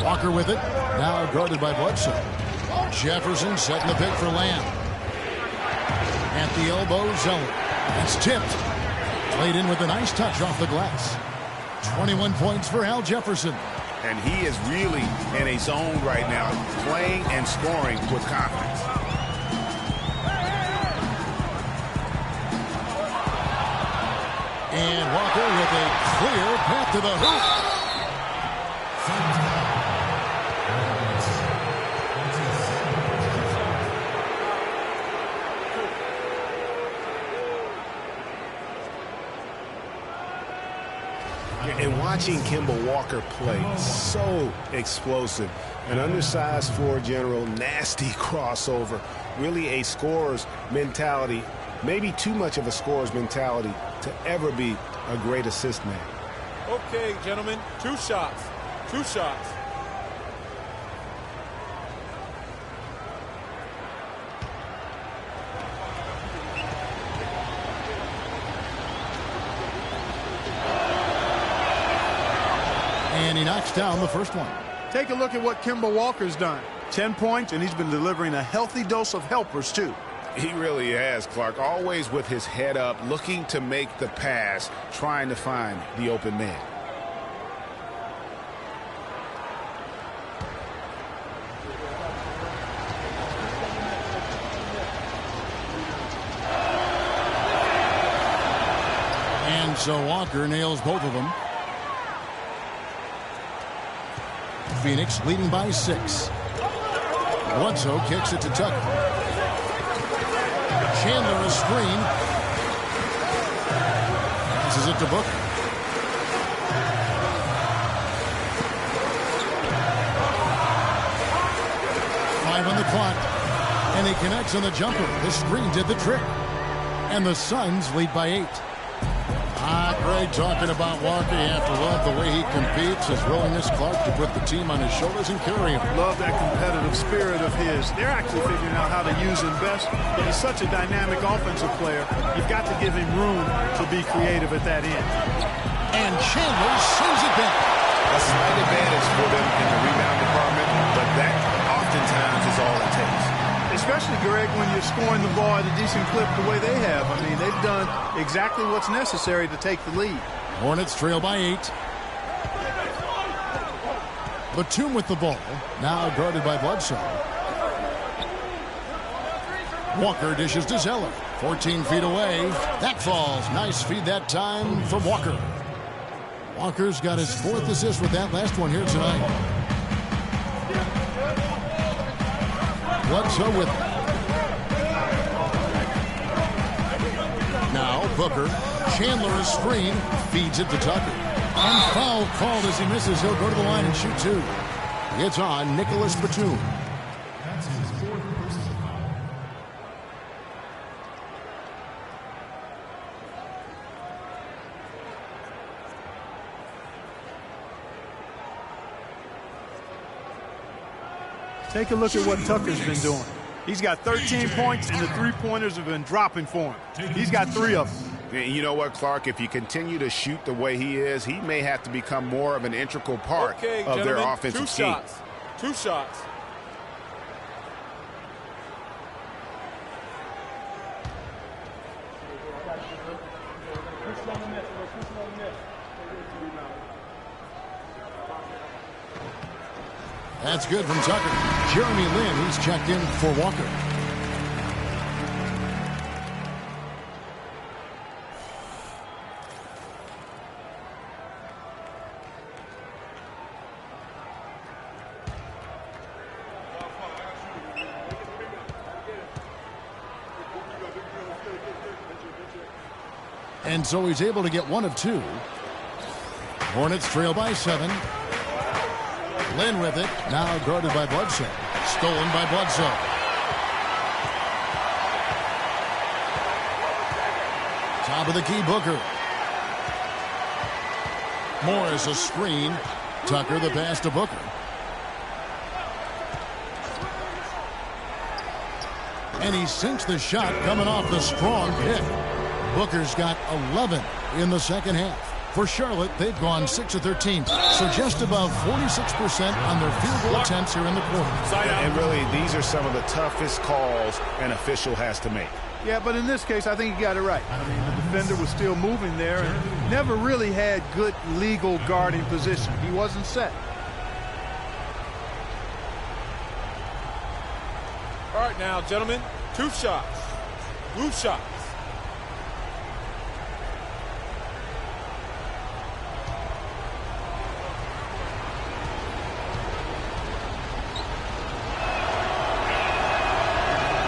Walker with it. Now guarded by Bledsoe. Jefferson setting the pick for Lamb. At the elbow, Zeller. That's tipped. Played in with a nice touch off the glass. 21 points for Al Jefferson.
And he is really in a zone right now, playing and scoring with confidence.
And Walker with a clear path to the hoop.
And watching Kemba Walker play, so explosive. An undersized floor general, nasty crossover. Really a scorer's mentality. Maybe too much of a scorer's mentality to ever be a great assist man.
Okay, gentlemen, 2 shots. 2 shots.
And he knocks down the first one.
Take a look at what Kemba Walker's done. 10 points, and he's been delivering a healthy dose of helpers, too.
He really has, Clark. Always with his head up, looking to make the pass, trying to find the open man.
And so Walker nails both of them. Phoenix leading by 6. Bledsoe kicks it to Tucker. Chandler a screen. Passes it to Booker. Five on the clock. And he connects on the jumper. The screen did the trick. And the Suns lead by 8. Greg talking about Walker. You have to love the way he competes, his willingness, Clark, to put the team on his shoulders and carry him.
Love that competitive spirit of his. They're actually figuring out how to use him best, but he's such a dynamic offensive player. You've got to give him room to be creative at that end.
And Chandler sends it back.
A slight advantage for them in the rebound department, but that oftentimes is all it takes.
Especially, Greg, when you're scoring the ball at a decent clip the way they have. I mean, they've done exactly what's necessary to take the lead.
Hornets trail by 8. Batum with the ball. Now guarded by Bledsoe. Walker dishes to Zeller. 14 feet away. That falls. Nice feed that time from Walker. Walker's got his 4th assist with that last one here tonight. Bledsoe with it. Now Booker. Chandler a screen. Feeds it to Tucker. And foul called as he misses. He'll go to the line and shoot 2. It's on Nicholas Batum.
That's his 4th personal foul.
Take a look at what Tucker's been doing. He's got 13 points, and the three-pointers have been dropping for him. He's got 3 of them.
You know what, Clark? If you continue to shoot the way he is, he may have to become more of an integral part of their offensive scheme.
2 shots.
That's good from Tucker. Jeremy Lin, he's checked in for Walker. And so he's able to get one of two. Hornets trail by 7. Lin with it. Now guarded by Bledsoe. Stolen by Bledsoe. Top of the key, Booker. Morris a screen. Tucker the pass to Booker. And he sinks the shot coming off the strong pick. Booker's got 11 in the second half. For Charlotte, they've gone 6 of 13, so just above 46% on their field goal attempts here in the quarter.
And really, these are some of the toughest calls an official has to make.
Yeah, but in this case, I think he got it right. I mean, the defender was still moving there and never really had good legal guarding position. He wasn't set.
All right now, gentlemen, 2 shots. Loose shots.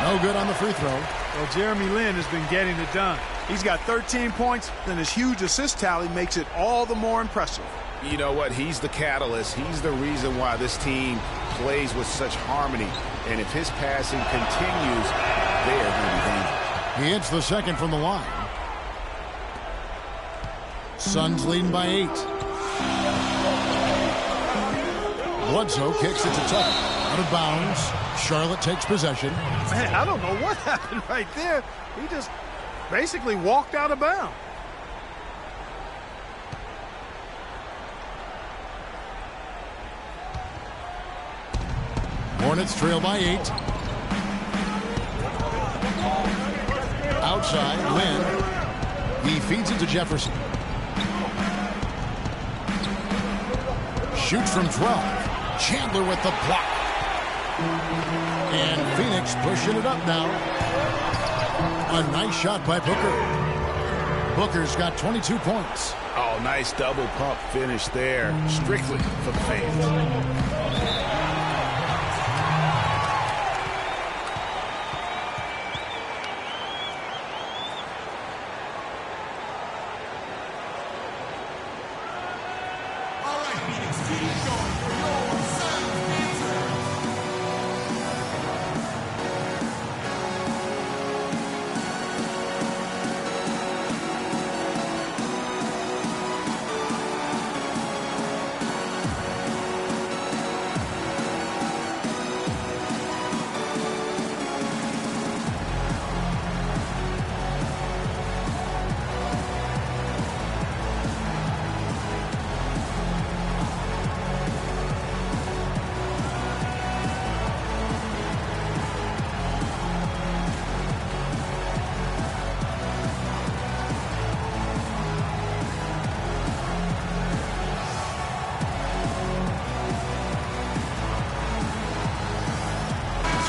No good on the free throw.
Well, Jeremy Lin has been getting it done. He's got 13 points, then his huge assist tally makes it all the more impressive.
You know what? He's the catalyst. He's the reason why this team plays with such harmony. And if his passing continues, they are going to be dangerous.
He hits the second from the line. Suns leading by 8. Bledsoe kicks it to Tucker. Out of bounds. Charlotte takes possession.
Man, I don't know what happened right there. He just basically walked out of bounds.
Hornets trail by 8. Outside, Lin. He feeds it to Jefferson. Shoots from 12. Chandler with the block. And Phoenix pushing it up now. A nice shot by Booker. Booker's got 22 points.
Oh, nice double pump finish there. Strictly for the fans.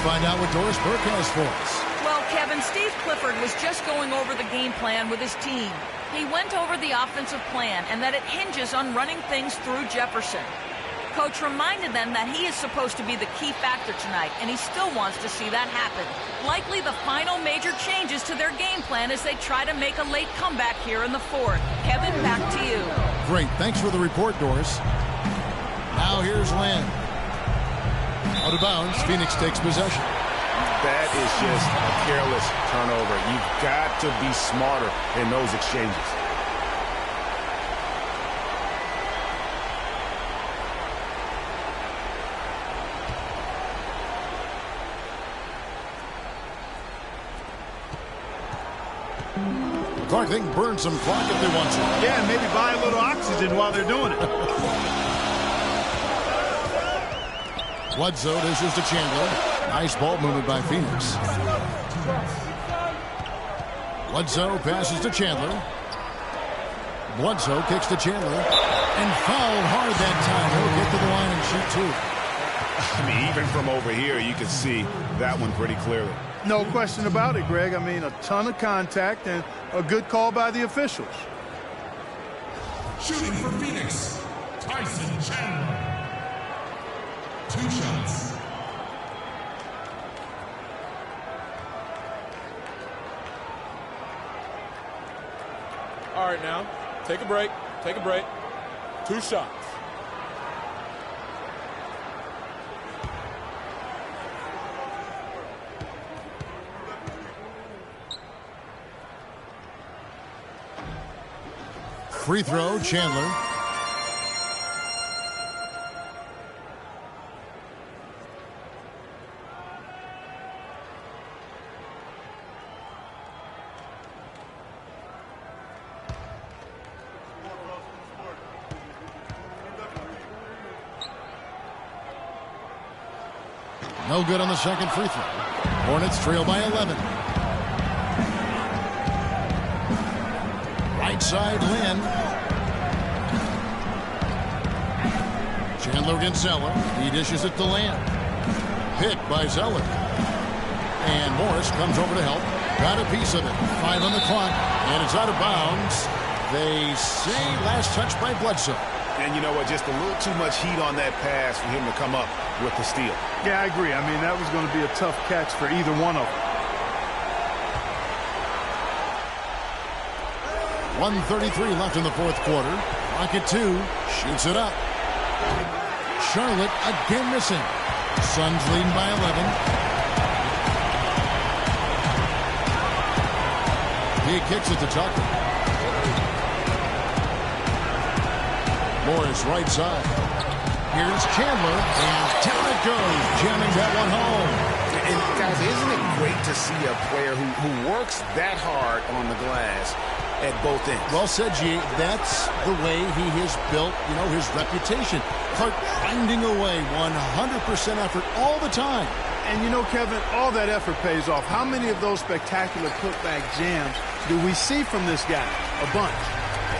Find out what Doris Burke has for us.
Well, Kevin, Steve Clifford was just going over the game plan with his team. He went over the offensive plan and that it hinges on running things through Jefferson. Coach reminded them that he is supposed to be the key factor tonight, and he still wants to see that happen. Likely the final major changes to their game plan as they try to make a late comeback here in the fourth. Kevin, back to you.
Great. Thanks for the report, Doris. Now here's Lin. Out of bounds, Phoenix takes possession.
That is just a careless turnover. You've got to be smarter in those exchanges.
Clark, they can burn some clock if they want to.
Yeah, and maybe buy a little oxygen while they're doing it.
Bledsoe dishes to Chandler. Nice ball movement by Phoenix. Bledsoe passes to Chandler. Bledsoe kicks to Chandler and fouled hard that time. He'll get to the line and shoot two.
I mean, even from over here, you can see that one pretty clearly.
No question about it, Greg. I mean, a ton of contact and a good call by the officials.
Shooting for Phoenix, Tyson Chandler. 2 shots.
All right, now, take a break. Take a break. 2 shots.
Free throw, Chandler. No good on the second free throw. Hornets trail by 11. Right side, Lynn. Chandler against Zeller. He dishes it to Lamb. Pick by Zeller. And Morris comes over to help. Got a piece of it. 5 on the clock. And it's out of bounds. They say last touch by Bledsoe.
And you know what? Just a little too much heat on that pass for him to come up with the steal.
Yeah, I agree. I mean, that was going to be a tough catch for either one of them.
1:33 left in the fourth quarter. Rocket 2 shoots it up. Charlotte again missing. Suns leading by 11. He kicks it to Tucker. Morris right side. Here's Chandler, and down it goes, jamming that one home.
And guys, isn't it great to see a player who works that hard on the glass at both ends?
Well said, G. That's the way he has built, his reputation. Clark grinding away, 100% effort all the time.
And Kevin, all that effort pays off. How many of those spectacular putback jams do we see from this guy? A bunch.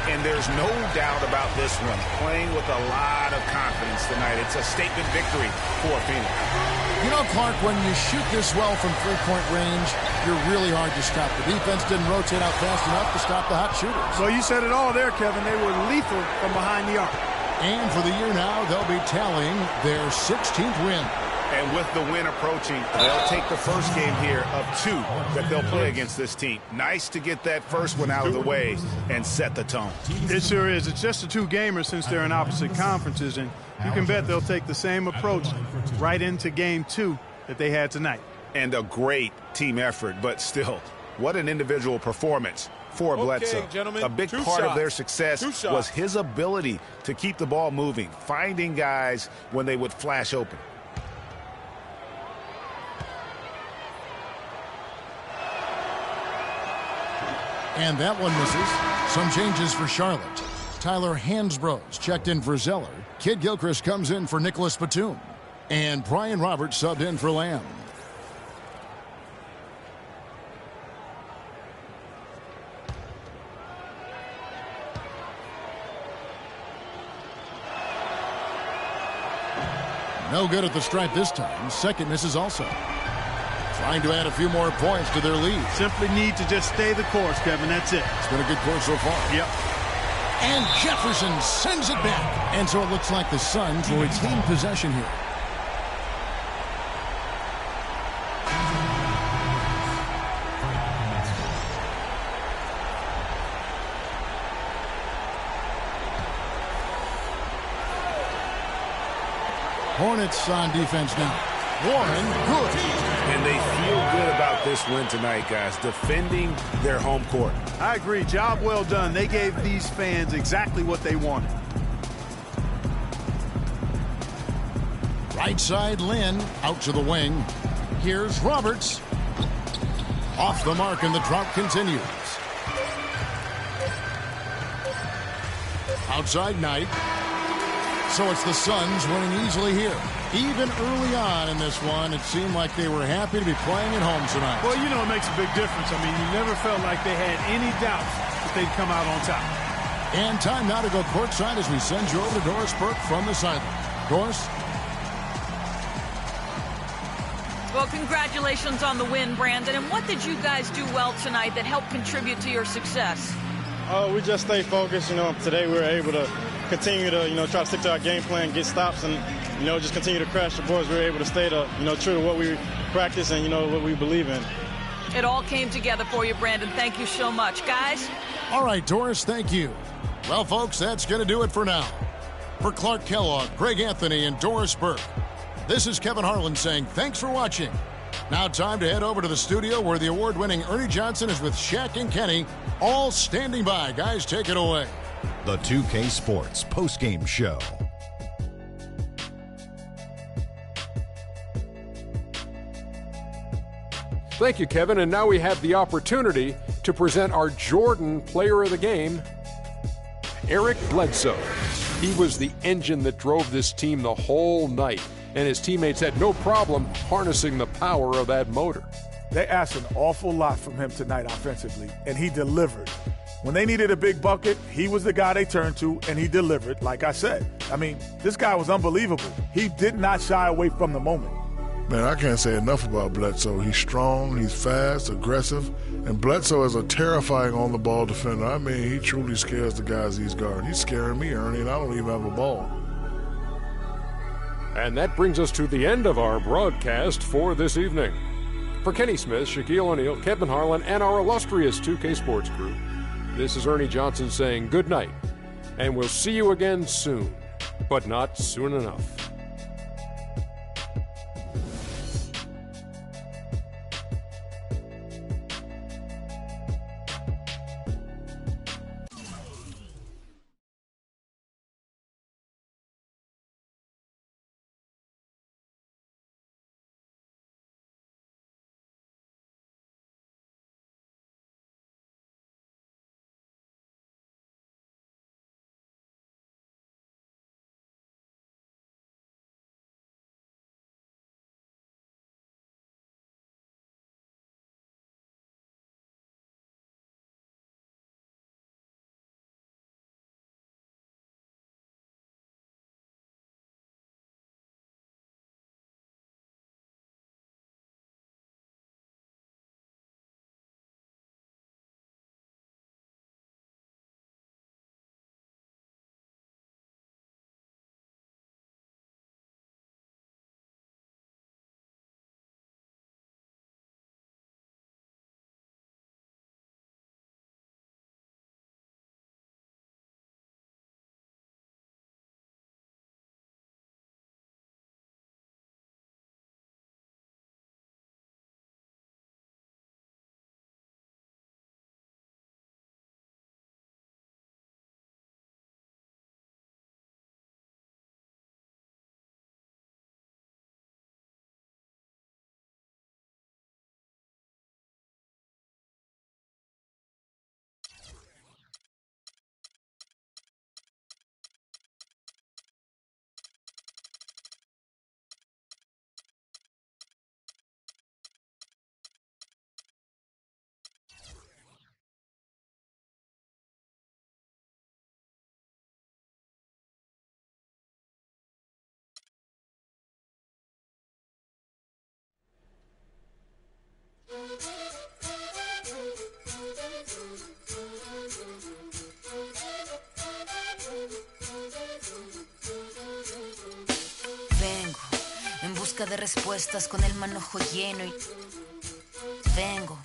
And there's no doubt about this one. Playing with a lot of confidence tonight. It's a statement victory for Phoenix.
Clark, when you shoot this well from three-point range, you're really hard to stop. The defense didn't rotate out fast enough to stop the hot shooters.
So you said it all there, Kevin. They were lethal from behind the arc.
And for the year now, they'll be tallying their 16th win.
And with the win approaching, they'll take the first game here of 2 that they'll play against this team. Nice to get that first one out of the way and set the tone.
It sure is. It's just a 2-gamer since they're in opposite conferences, and you can bet they'll take the same approach right into game 2 that they had tonight.
And a great team effort, but still, what an individual performance for Bledsoe.
Gentlemen,
a big part of their success was his ability to keep the ball moving, finding guys when they would flash open.
And that one misses. Some changes for Charlotte. Tyler Hansbrough's checked in for Zeller. Kid Gilchrist comes in for Nicholas Batum. And Brian Roberts subbed in for Lamb. No good at the stripe this time. Second misses also. Trying to add a few more points to their lead.
Simply need to just stay the course, Kevin. That's it.
It's been a good course so far.
Yep.
And Jefferson sends it back. And so it looks like the Suns will retain possession here. Hornets on defense now. Warren, good.
And they feel good about this win tonight, guys, defending their home court.
I agree. Job well done. They gave these fans exactly what they wanted.
Right side, Lynn, out to the wing. Here's Roberts. Off the mark, and the drought continues. Outside Knight. So it's the Suns winning easily here. Even early on in this one, it seemed like they were happy to be playing at home tonight.
Well, it makes a big difference. I mean, you never felt like they had any doubts that they'd come out on top.
And time now to go courtside as we send you over to Doris Burke from the sideline. Doris?
Well, congratulations on the win, Brandon. And what did you guys do well tonight that helped contribute to your success?
We just stay focused. Today we were able to continue to, try to stick to our game plan, get stops, and, just continue to crash the boards. We were able to stay to, true to what we practice and, what we believe in.
It all came together for you, Brandon. Thank you so much. Guys?
All right, Doris, thank you. Well, folks, that's going to do it for now. For Clark Kellogg, Greg Anthony, and Doris Burke, this is Kevin Harlan saying thanks for watching. Now time to head over to the studio where the award-winning Ernie Johnson is with Shaq and Kenny, all standing by. Guys, take it away.
The 2K Sports postgame show.
Thank you, Kevin. And now we have the opportunity to present our Jordan Player of the Game, Eric Bledsoe. He was the engine that drove this team the whole night, and his teammates had no problem harnessing the power of that motor.
They asked an awful lot from him tonight offensively, and he delivered. When they needed a big bucket, he was the guy they turned to, and he delivered, like I said. I mean, this guy was unbelievable. He did not shy away from the moment.
Man, I can't say enough about Bledsoe. He's strong, he's fast, aggressive, and Bledsoe is a terrifying on-the-ball defender. I mean, he truly scares the guys he's guarding. He's scaring me, Ernie, and I don't even have a ball.
And that brings us to the end of our broadcast for this evening. For Kenny Smith, Shaquille O'Neal, Kevin Harlan, and our illustrious 2K Sports crew, this is Ernie Johnson saying good night, and we'll see you again soon, but not soon enough.
Vengo en busca de respuestas con el manojo lleno y vengo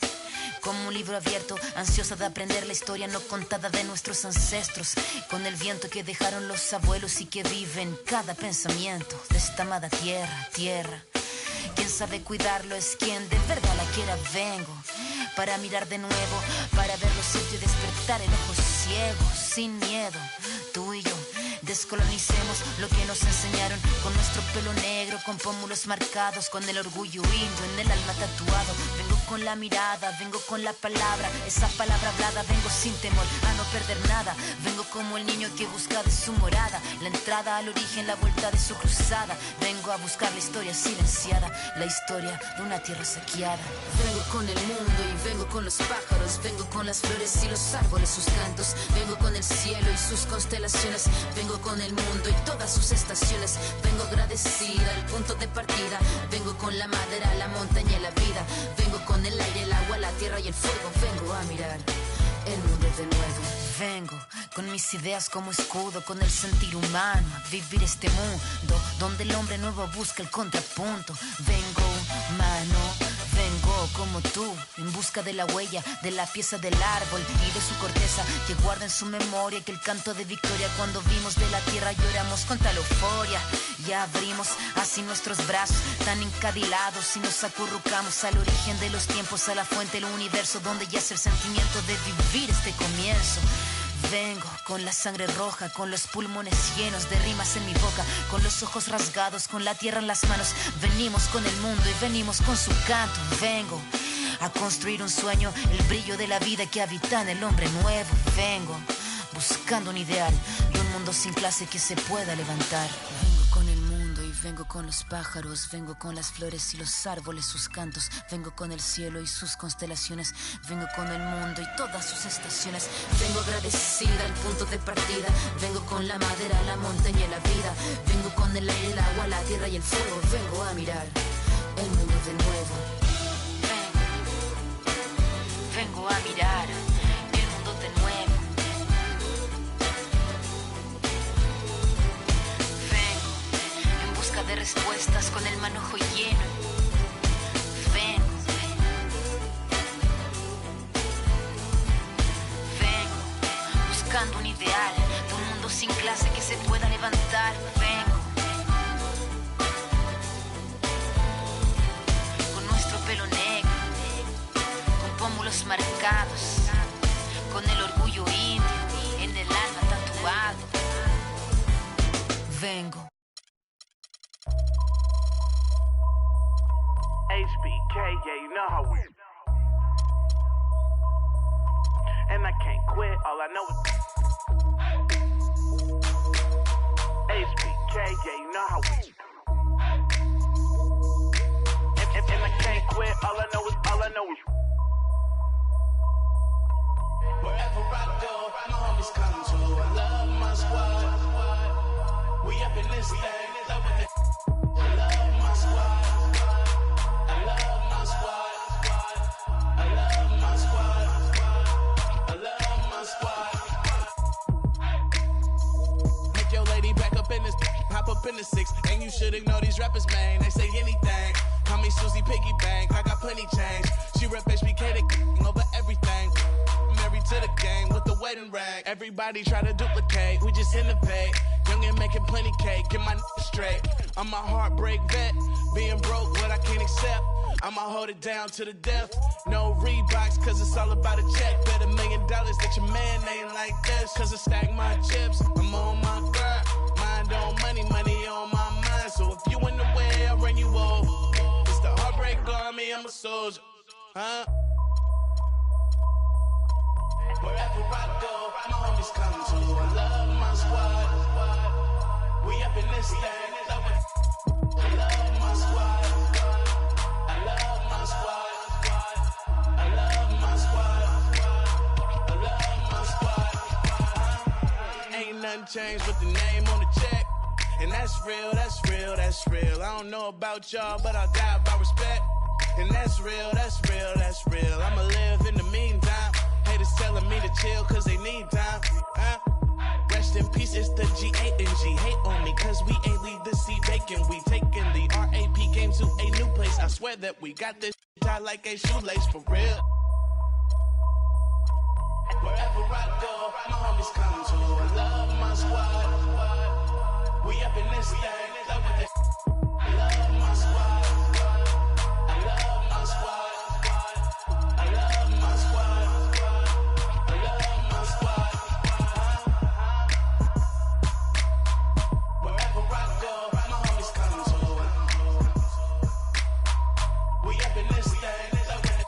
como un libro abierto, ansiosa de aprender la historia no contada de nuestros ancestros, con el viento que dejaron los abuelos y que vive en cada pensamiento de esta amada tierra. Quien sabe cuidarlo es quien de verdad la quiera. Vengo para mirar de nuevo, para ver los sitios y despertar el ojo ciego, sin miedo. Tú y yo descolonicemos lo que nos enseñaron, con nuestro pelo negro, con pómulos marcados, con el orgullo indio en el alma tatuado. Vengo con la mirada, vengo con la palabra, esa palabra hablada, vengo sin temor a no perder nada. Vengo como el niño que busca de su morada, la entrada al origen, la vuelta de su cruzada. Vengo a buscar la historia silenciada, la historia de una tierra saqueada.
Vengo con el mundo y vengo con los pájaros, vengo con las flores y los árboles, sus cantos. Vengo con el cielo y sus constelaciones, vengo con el mundo y todas sus estaciones. Vengo agradecida, el punto de partida. Vengo con la madera, la montaña y la vida. Vengo con el aire, el agua, la tierra y el fuego. Vengo a mirar el mundo de nuevo.
Vengo con mis ideas como escudo, con el sentir humano, a vivir este mundo donde el hombre nuevo busca el contrapunto. Vengo humano, vengo como tú, en busca de la huella, de la pieza del árbol y de su corteza, que guarda en su memoria que el canto de victoria cuando vimos de la tierra lloramos con tal euforia. Y abrimos así nuestros brazos tan encadilados y nos acurrucamos al origen de los tiempos, a la fuente del universo donde yace el sentimiento de vivir este comienzo. Vengo con la sangre roja, con los pulmones llenos de rimas en mi boca, con los ojos rasgados, con la tierra en las manos. Venimos con el mundo y venimos con su canto. Vengo a construir un sueño, el brillo de la vida que habita en el hombre nuevo. Vengo buscando un ideal de un mundo sin clase que se pueda levantar. Vengo con el mundo y vengo con los pájaros, vengo con las flores y los árboles, sus cantos. Vengo con el cielo y sus constelaciones, vengo con el mundo y todas sus estaciones. Vengo agradecida al punto de partida, vengo con la madera, la montaña y la vida. Vengo con el aire, el agua, la tierra y el fuego. Vengo a mirar el mundo de nuevo. Vengo a mirar el mundo de nuevo. Vengo en busca de respuestas con el manojo lleno. Vengo buscando un ideal de un mundo sin clase que se pueda levantar. Vengo con nuestro pelo negro, con pómulos marcados, con el orgullo indio en el alma tatuado. Vengo.
HBK, yeah, you know how we. And I can't quit, all I know is HBK, yeah, you know how we. And I can't quit, all I know is. Wherever I go, my homies come to. I love my squad. We up in this thing, love with it. I love my squad. I love my squad. I love my squad. I love my squad. Make your lady back up in this, hop up in the six, and you should ignore these rappers, man. They say anything. Call me Susie Piggy Bank, I got plenty change. She rep HBK, they over everything. Married to the game with the wedding rag. Everybody try to duplicate, we just innovate. Young and making plenty cake, get my straight. I'm a heartbreak vet, being broke what I can't accept. I'ma hold it down to the death. No Reeboks, cause it's all about a check. Bet $1 million that your man ain't like this. Cause I stack my chips, I'm on my grind. Mind on money, money on my mind. So if you in the way, I'll run you over. It's the heartbreak army, I'm a soldier. Huh? Wherever I go, my homies come to. I love my squad. We up in this thing, love it. I love my squad. I love my squad. I love my squad. I love my squad. Ain't nothing changed but the name on the check. And that's real, that's real, that's real. I don't know about y'all, but I'll die by respect. And that's real, that's real, that's real. I'ma live in the meantime. Haters telling me to chill cause they need time. Rest in peace, it's the G-A-N-G. Hate on me cause we ain't leave the seat vacant. We taking the R.A.P. game to a new place. I swear that we got this tied like a shoelace for real. Wherever I go, my homies come to. I love my squad. We up in this thing, love with it. I love my squad. I love my squad. I love my squad. I love my squad. Wherever I go, my homies come to. We up in this thing, love with it.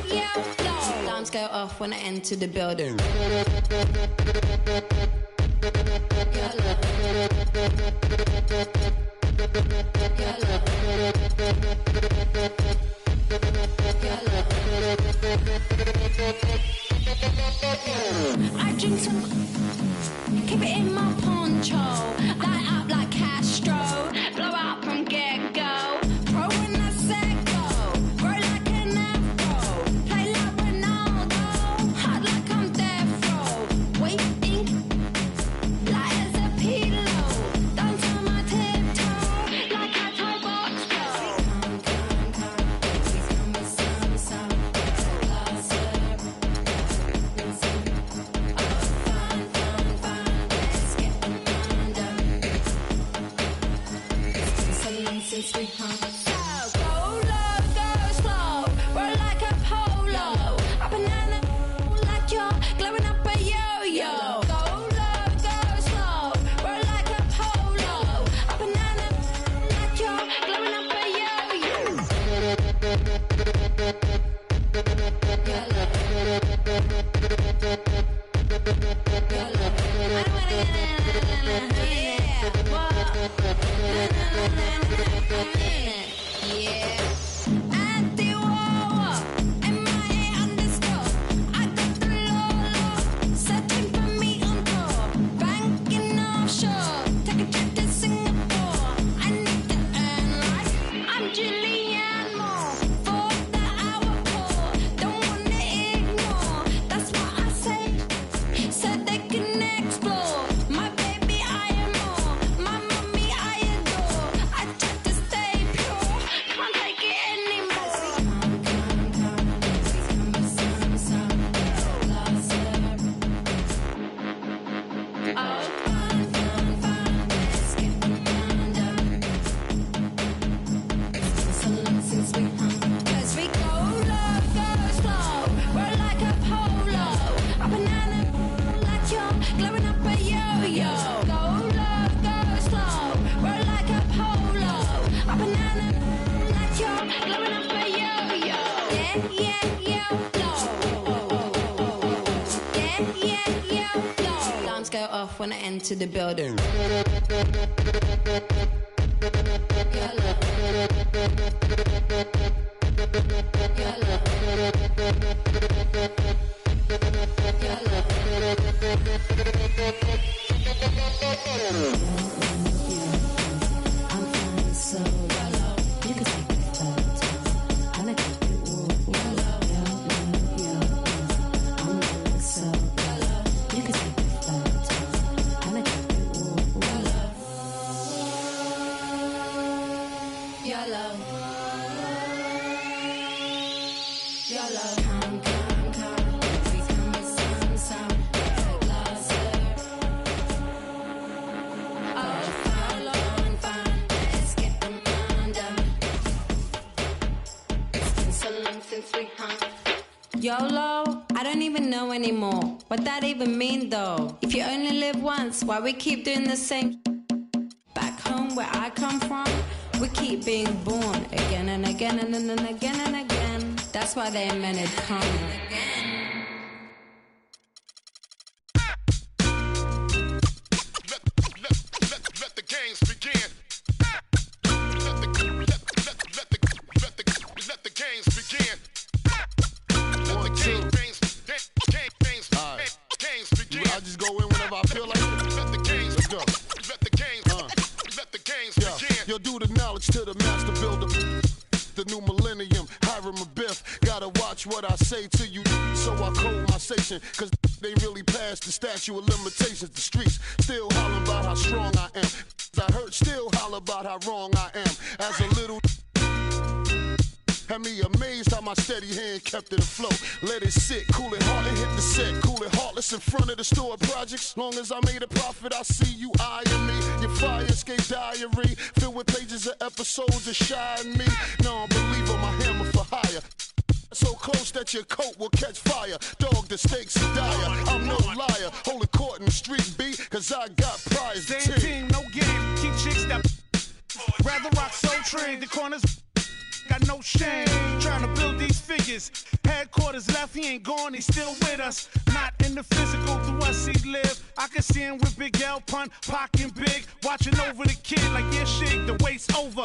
yeah. Alarms go off when I enter the building. I drink some, keep it in my poncho, light up like Castro, blow out from get-go, pro when I said go, grow like an afro, play like Ronaldo, hot like I'm death row, waiting light as a pillow, dance on my tiptoe, like I tie box since we hung. So go low, go slow, roll like a polo, a banana like you're glowing up a yo-yo. Go low, go slow, roll like a polo, a banana like you're glowing up a yo-yo. Go off when I enter the building. YOLO? I don't even know anymore what that even mean though. If you only live once, why we keep doing the same? Back home where I come from, we keep being born again and again and again and again. That's why they invented karma.
Let the games begin. Let the games begin.
I just go in whenever I feel like it.
Let the games,
let's go.
Let the games, let the games begin.
Yo, do the knowledge to the master builder. The new millennium, Hiram Abiff. Gotta watch what I say to you, so I code my station. Cause they really passed the statute of limitations. The streets still hollering about how strong I am. I heard still holler about how wrong I am. As a little had me amazed how my steady hand kept it afloat. Let it sit, cool it hard and hit the set. Cool it heartless in front of the store projects. Long as I made a profit, I see you eyeing me. Your fire escape diary filled with pages of episodes of shy and me. No, believe on my hammer for hire. So close that your coat will catch fire. Dog, the stakes are dire. I'm no liar. Hold a court in the street, B, cause I got prize.
Same team, no game. Keep chicks that rather rock Soul Train. The corners got no shame. Trying to build these figures. Headquarters left, he ain't gone, he's still with us. Not in the physical, through us he live. I can see him with Big L, Pun, Pac and Big, watching over the kid like, yeah, shit, the wait's over.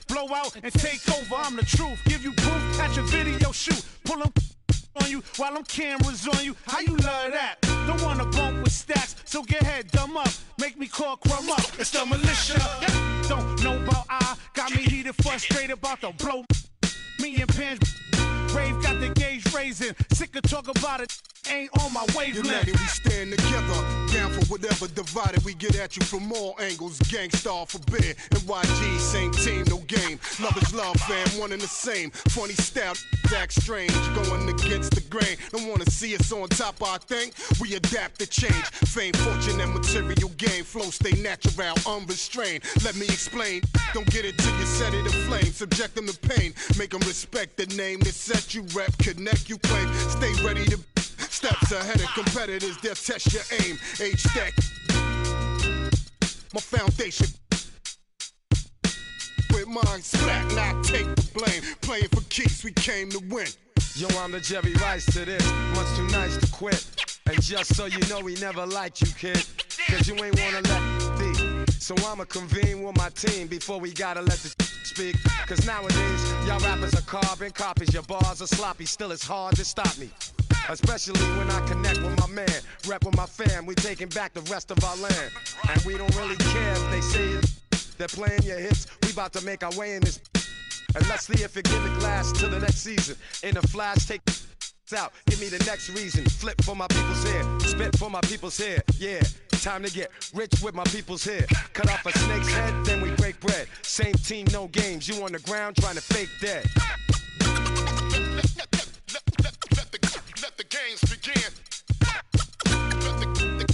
Blow out and take over, I'm the truth. Give you proof, catch a video shoot. Pull them on you while them cameras on you. How you love that? Don't wanna bump with stacks, so get head dumb up. Make me call crumb up, it's the militia. Don't know about I, got me heated, frustrated about the blow. Me and Pins, Rave got the gauge raising. Sick of talk about it, ain't on my wavelength.
United, we stand together, down for whatever. Divided, we get at you from all angles. Gangstar forbid, NYG, same team, no game. Love is love, fam, one and the same. Funny style, act strange, going against the grain. Don't wanna see us on top, I think. We adapt to change. Fame, fortune, and material gain. Flow stay natural, unrestrained. Let me explain. Don't get it till you set it aflame. Subject them to pain. Make them respect the name that set you rep. Connect, you claim. Stay ready to steps ahead of competitors. They'll test your aim. H-stack. My foundation. With mine, splat, not take the blame. Playing for keeps, we came to win.
Yo, I'm the Jerry Rice to this. Much too nice to quit. And just so you know, we never liked you, kid. Cause you ain't wanna let be. So I'ma convene with my team before we gotta let the speak. Cause nowadays, y'all rappers are carbon copies. Your bars are sloppy, still it's hard to stop me. Especially when I connect with my man, rep with my fam, we taking back the rest of our land. And we don't really care if they say it. They're playing your hits, we about to make our way in this. And let's see if it give it glass to the next season. In a flash, take out, give me the next reason. Flip for my people's hair, spit for my people's hair. Yeah, time to get rich with my people's hair. Cut off a snake's head, then we break bread. Same team, no games, you on the ground trying to fake dead.
Let the games begin. Let the games begin.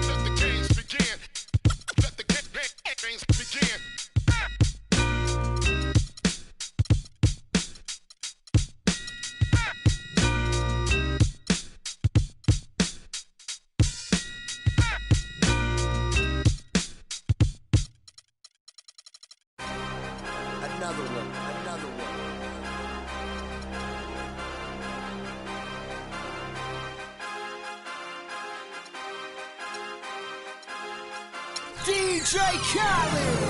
Let the games begin. Let the games begin.
Another one. DJ Khaled.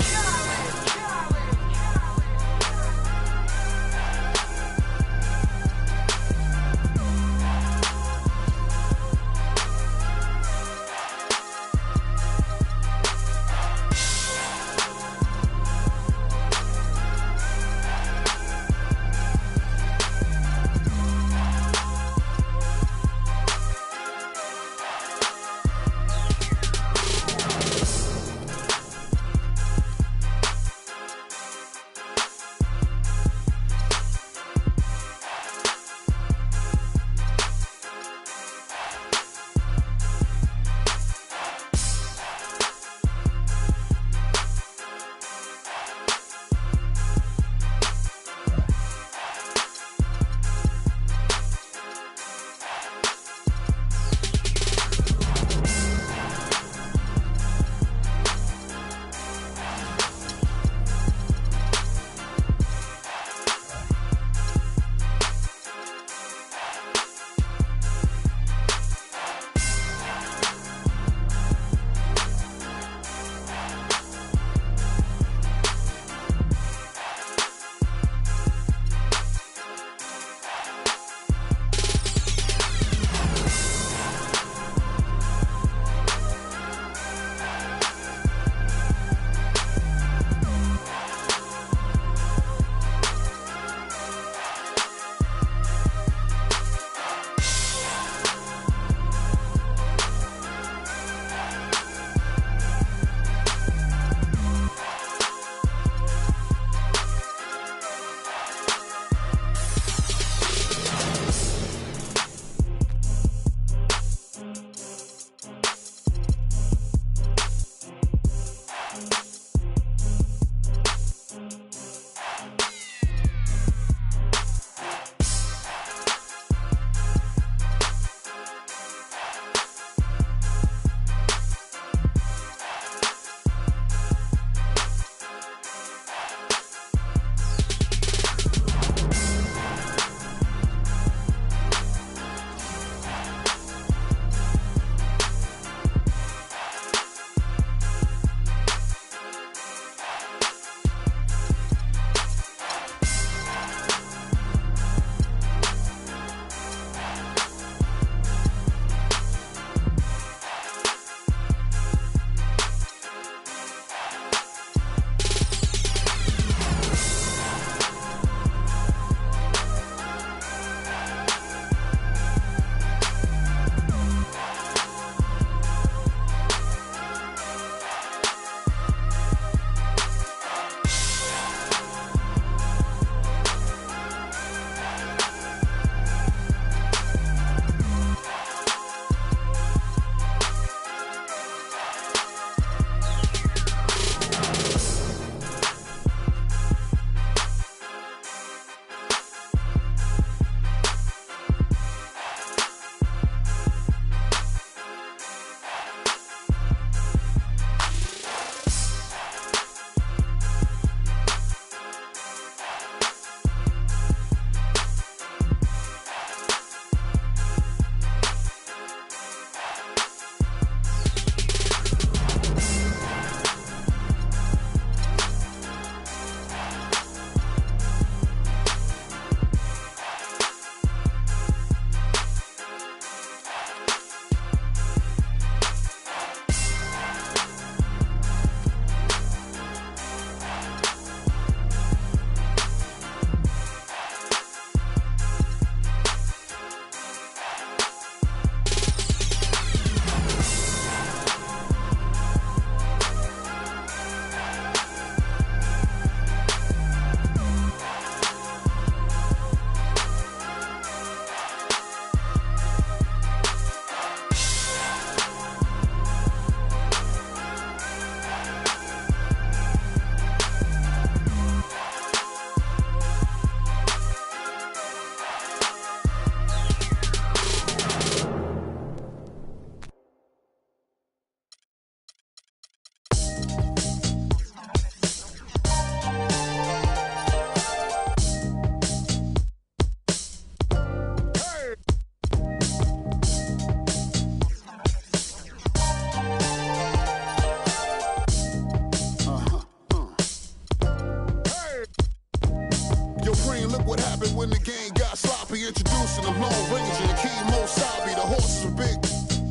the Lone Ranger, the Kimo Sabi, the horses were big.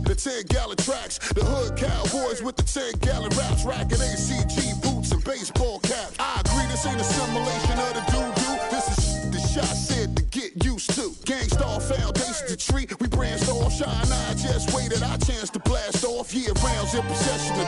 The 10-gallon tracks, the hood cowboys with the 10-gallon raps, racking ACG boots and baseball caps. I agree, this ain't a simulation of the doo-doo. This is the shot said to get used to. Gangstar foundation to treat, we branched off. Shine I just waited our chance to blast off. Year rounds in possession of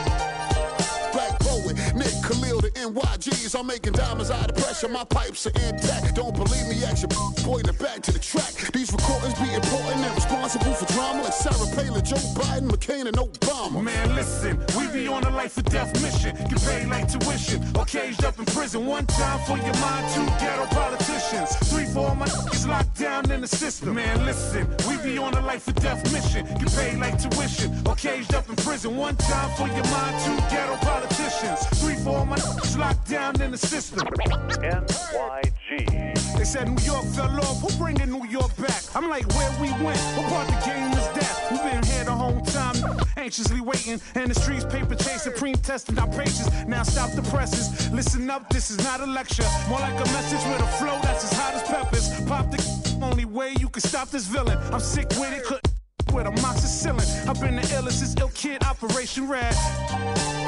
Black Poet, Nick Khalil, the NYGs. I'm making diamonds out of pressure, my pipes are intact. Don't believe me, ask your boy in the back to the track. These recordings be important and responsible for drama like Sarah Palin, Joe Biden, McCain, and Obama.
Man, listen, we be on a life or death mission. Get paid like tuition or caged up in prison. One time for your mind, 2 ghetto politicians. 3 for all my niggas locked down in the system. Man, listen, we be on a life or death mission. Get paid like tuition or caged up in prison. One time for your mind, 2 ghetto politicians. 3 for all my niggas locked down in the system. NYG. They said New York fell off, who bringing New York back? I'm like, where we went, what part the game is that? We've been here the whole time, anxiously waiting, and the streets paper chasing, pre-testing our patience. Now stop the presses, listen up, this is not a lecture, more like a message with a flow that's as hot as peppers. Pop the only way you can stop this villain. I'm sick with it, with amoxicillin. I've been the illest, this ill kid, Operation Red.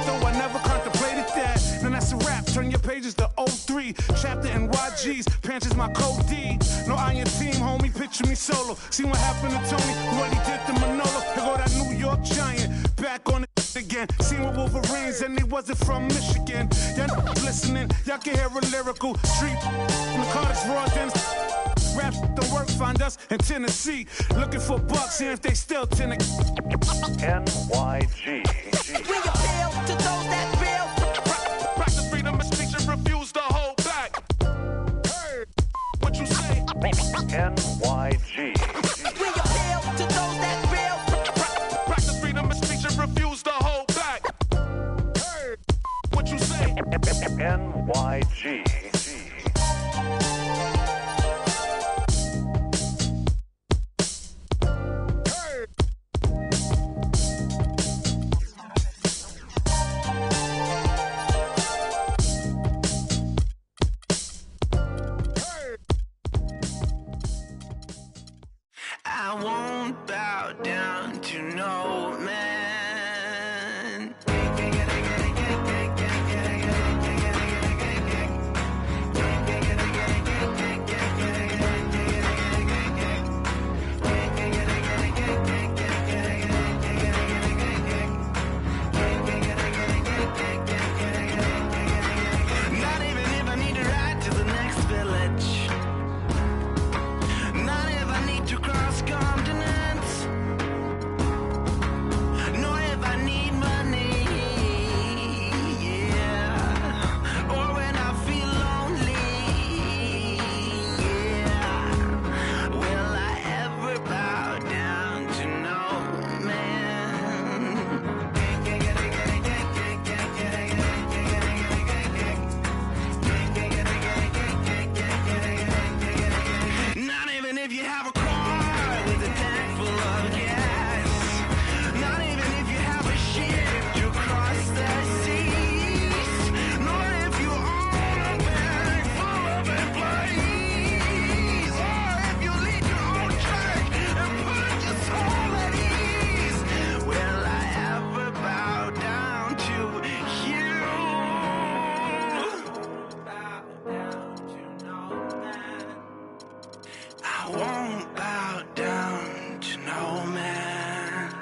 Though I never contemplated that. Then that's a rap, turn your pages to 03. Chapter NYG's, Pants is my code D. No iron team, homie, picture me solo. See what happened to Tony, what he did to Manolo. Here go that New York Giant, back on it again. Seen with Wolverines and he wasn't from Michigan. Y'all listening, y'all can hear a lyrical street. Narcotics, raw dens. Rap don't work, find us in Tennessee. Looking for bucks, see if they still tend to NYG.
We appeal to those that feel.
Practice freedom of speech and refuse to hold back. Hey, what you say? NYG.
We appeal to those that feel.
Practice freedom of speech and refuse to hold back. Hey, what you say? NYG.
I won't bow down to no man. Not even if I need to ride to the next village. Not if I need to cross continents. Nor if I need money. Yeah. Or when I feel lonely. Yeah. Will I ever bow down to no man? Not even if you have a car with a tank full of gas. Not even if you have a ship to cross the seas. Nor if you own a bank full of employees. Or if you lead your own church and put your soul at ease. Will I ever bow down to you? I won't bow down to no man.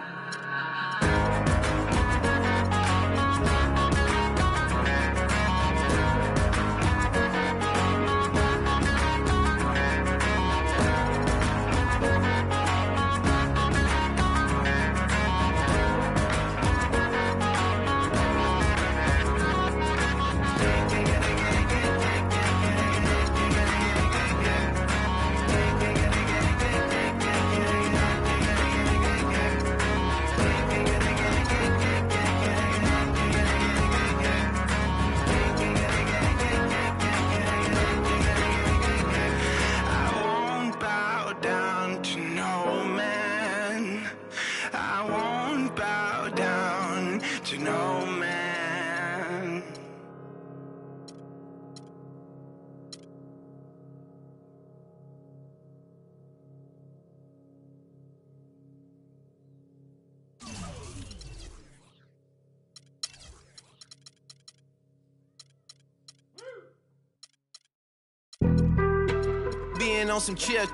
being on some chill.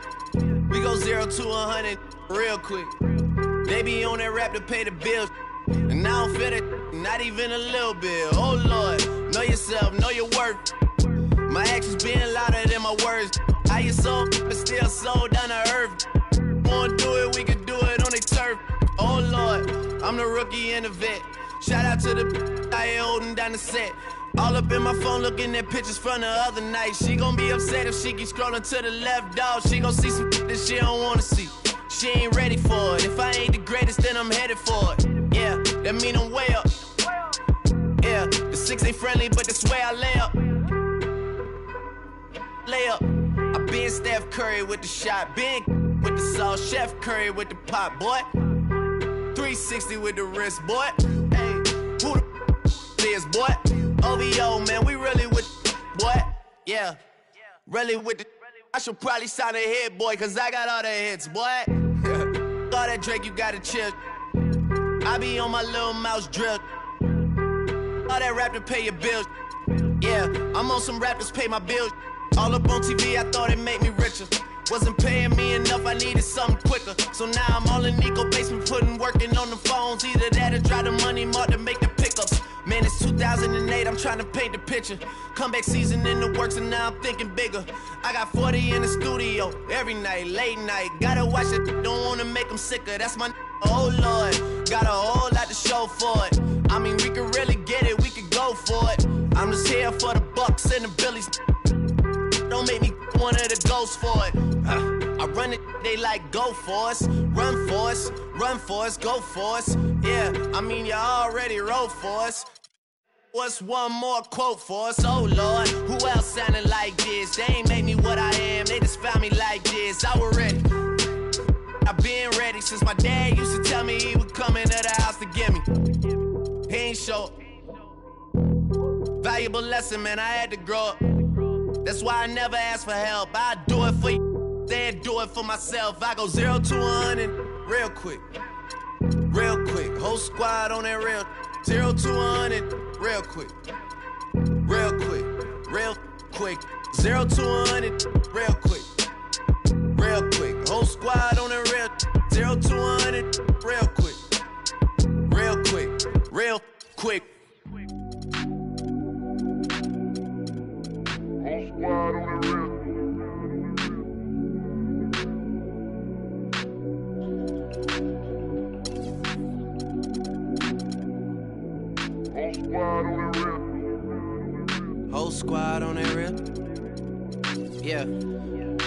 We go 0 to 100 real quick. They be on that rap to pay the bills. And I don't feel it, not even a little bit. Oh Lord, know yourself, know your worth. My actions being louder than my words. How you so, but still so down to earth. Wanna do it, we can do it on the turf. Oh Lord, I'm the rookie and the vet. Shout out to the I ain't holding down the set. All up in my phone looking at pictures from the other night. She gon' be upset if she keeps scrolling to the left, dog. She gon' see some that she don't wanna see. She ain't ready for it. If I ain't the greatest, then I'm headed for it. Yeah, that mean I'm way up. Yeah, the 6 ain't friendly, but that's where I lay up. Lay up. I been Steph Curry with the shot. Been with the sauce. Chef Curry with the pot, boy. 360 with the wrist, boy. Hey, who the is, boy? OVO, man, we really with boy. Yeah, really with the. I should probably sign a hit, boy, cause I got all the hits, boy. All that Drake, you gotta chill. I be on my little mouse drill. All that rap to pay your bills. Yeah, I'm on some rappers pay my bills. All up on TV, I thought it made me richer. Wasn't paying me enough, I needed something quicker. So now I'm all in Nico basement, working on the phones. Either that or drive the money mark to make the pickups. Man, it's 2008, I'm trying to paint the picture. Comeback season in the works and now I'm thinking bigger. I got 40 in the studio, every night, late night. Gotta watch it, don't wanna make them sicker. That's my oh Lord, got a whole lot to show for it. I mean, we could really get it, we could go for it. I'm just here for the Bucks and the Billies. Don't make me one of the ghosts for it. I run it, they like go for us. Run for us, run for us, go for us. Yeah, I mean you already wrote for us. What's one more quote for us? Oh Lord, who else sounding like this? They ain't made me what I am, they just found me like this. I was ready, I've been ready since my dad used to tell me he would come into the house to get me. He ain't show valuable lesson, man, I had to grow up. That's why I never ask for help. I do it for you, then do it for myself. I go 0 to 100 real quick. Real quick. Whole squad on that real. 0 to 100 real quick. Real quick. Real quick. 0 to 100 real quick. Real quick. Whole squad on that real. 0 to 100 real quick. Real quick. Real quick.
Squad on the real.
Whole squad on that real. Yeah.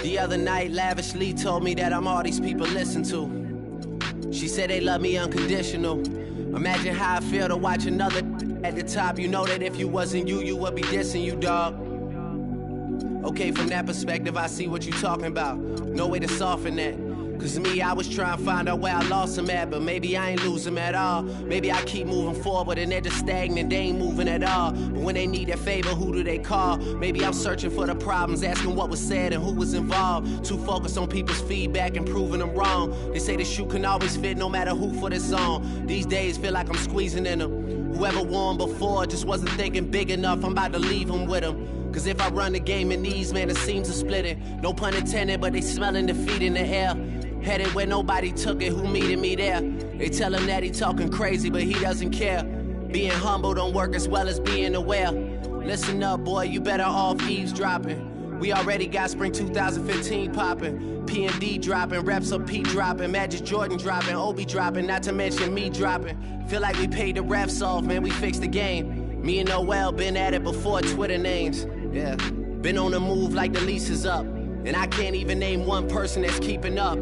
The other night, Lavishly told me that I'm all these people listen to. She said they love me unconditional. Imagine how I feel to watch another at the top. You know that if you wasn't you, you would be dissing you, dog. Okay, from that perspective, I see what you talking about. No way to soften that. Cause me, I was trying to find out where I lost them at, but maybe I ain't lose them at all. Maybe I keep moving forward and they're just stagnant, they ain't moving at all. But when they need a favor, who do they call? Maybe I'm searching for the problems, asking what was said and who was involved. Too focused on people's feedback and proving them wrong. They say the shoe can always fit no matter who for this song. These days feel like I'm squeezing in them. Whoever won before just wasn't thinking big enough, I'm about to leave them with them. Cause if I run the game in these, man, it seems to split it. No pun intended, but they smelling defeat in the air. Headed where nobody took it, who meeting me there? They tell him that he talking crazy, but he doesn't care. Being humble don't work as well as being aware. Listen up, boy, you better off eavesdropping. We already got spring 2015 popping. P&D dropping, reps up P dropping, Magic Jordan dropping, Obi dropping, not to mention me dropping. Feel like we paid the refs off, man, we fixed the game. Me and Noel been at it before Twitter names. Yeah, been on the move like the lease is up. And I can't even name one person that's keeping up.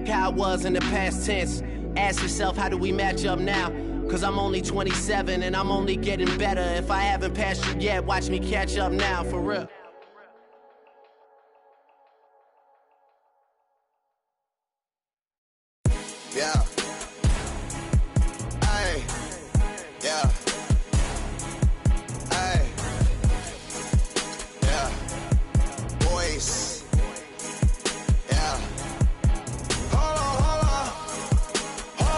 How I was in the past tense. Ask yourself, how do we match up now? Cause I'm only 27 and I'm only getting better. If I haven't passed you yet, watch me catch up now, for real.
Yeah. Ay. Yeah. Ay. Yeah. Boys. Yeah. Hold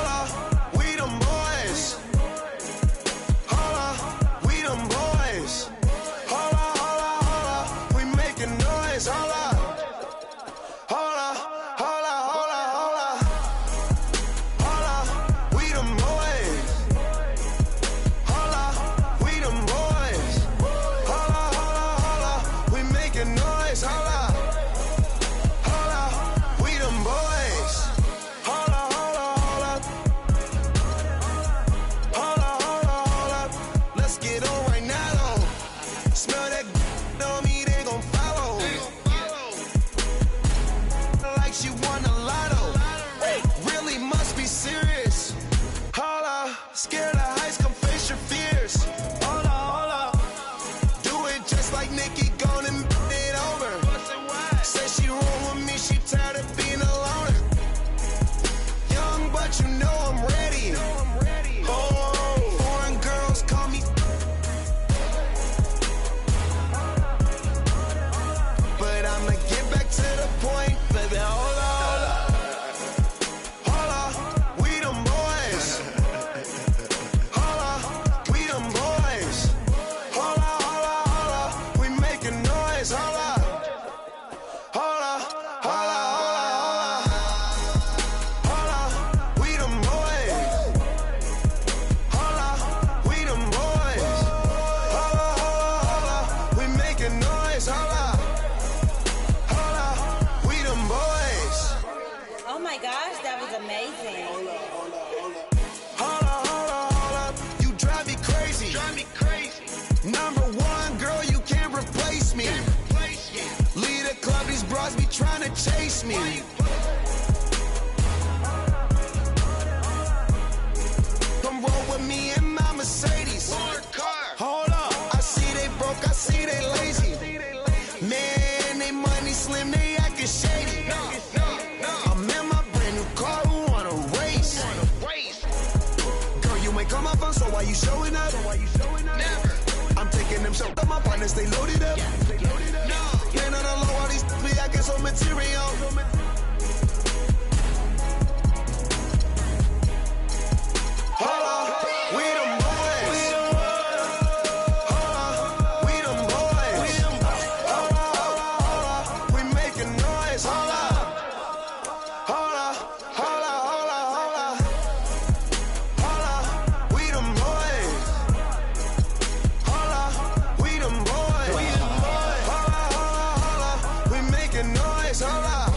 on. We them boys. Hold on. We them boys. Hold on. We making noise. Hold on. chase me. Come roll with me in my Mercedes. Hold up, I see they broke, I see they lazy. Man, they money slim, they acting shady. I'm in my brand new car, who wanna race? Girl, you ain't come up on, so why you showing up? Never. I'm taking them shots, my partners, they loaded up. Man, on the low, all these be acting so material. Hold up, we them boys. Hold up, we them boys. Hold up, we making noise. Hold up, hold up, hold up, hold up, hold up. Hold up, we them boys. Hold up, we them boys. Hold up, we making noise. Hold up,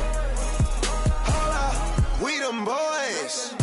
we them boys.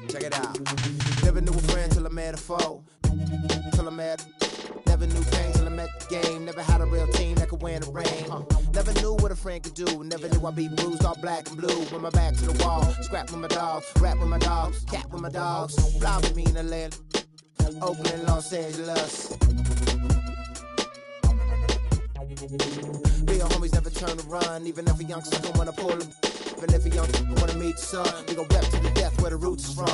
Check it out. Never knew a friend till I met a foe. Till I met. Never knew pain till I met the game. Never had a real team that could win the rain. Never knew what a friend could do. Never knew I'd be bruised all black and blue. With my back to the wall. Scrap with my dogs. Rap with my dogs. Cat with my dogs. Fly with me in Atlanta. Oakland, Los Angeles. Real homies never turn to run. Even if a youngster don't wanna pull them. Even if a youngster wanna meet the sun. We gon' rep to the death where the roots is from.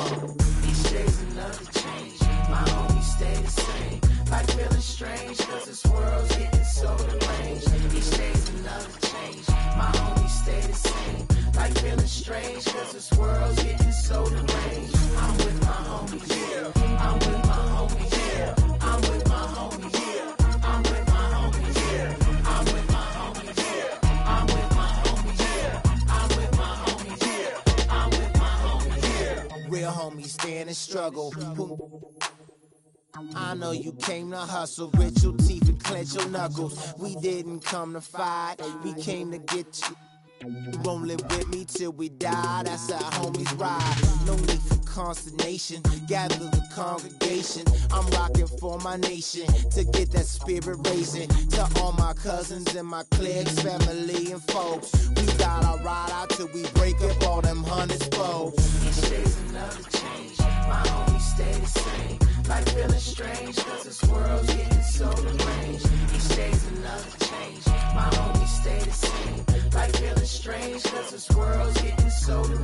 Each day's another change. My homies stay the same. Like feeling strange, cause this world's getting so deranged. Each day's another change. My homies stay the same. Like feeling strange, cause this world's getting so deranged. I'm with my homies, yeah. I'm with my homies, yeah. I'm with my homies, yeah. I'm with my homies, yeah. I'm with my homies, yeah. I'm with my homies, yeah. I'm with my homies, yeah. I'm with my homies, yeah.
Real homies stand and struggle. I know you came to hustle, grit your teeth and clench your knuckles. We didn't come to fight, we came to get you. Won't live with me till we die, that's how homies ride. No need for consternation, gather the congregation. I'm rocking for my nation, to get that spirit raising. To all my cousins and my cliques, family and folks. We gotta ride out till we break up all them hundreds folks.
Each day's another change, my homies stay the same. Like feeling strange, cause this world's getting so deranged. Each day's another change, my homies stay the same. Like feeling strange, cause this world's getting so deranged.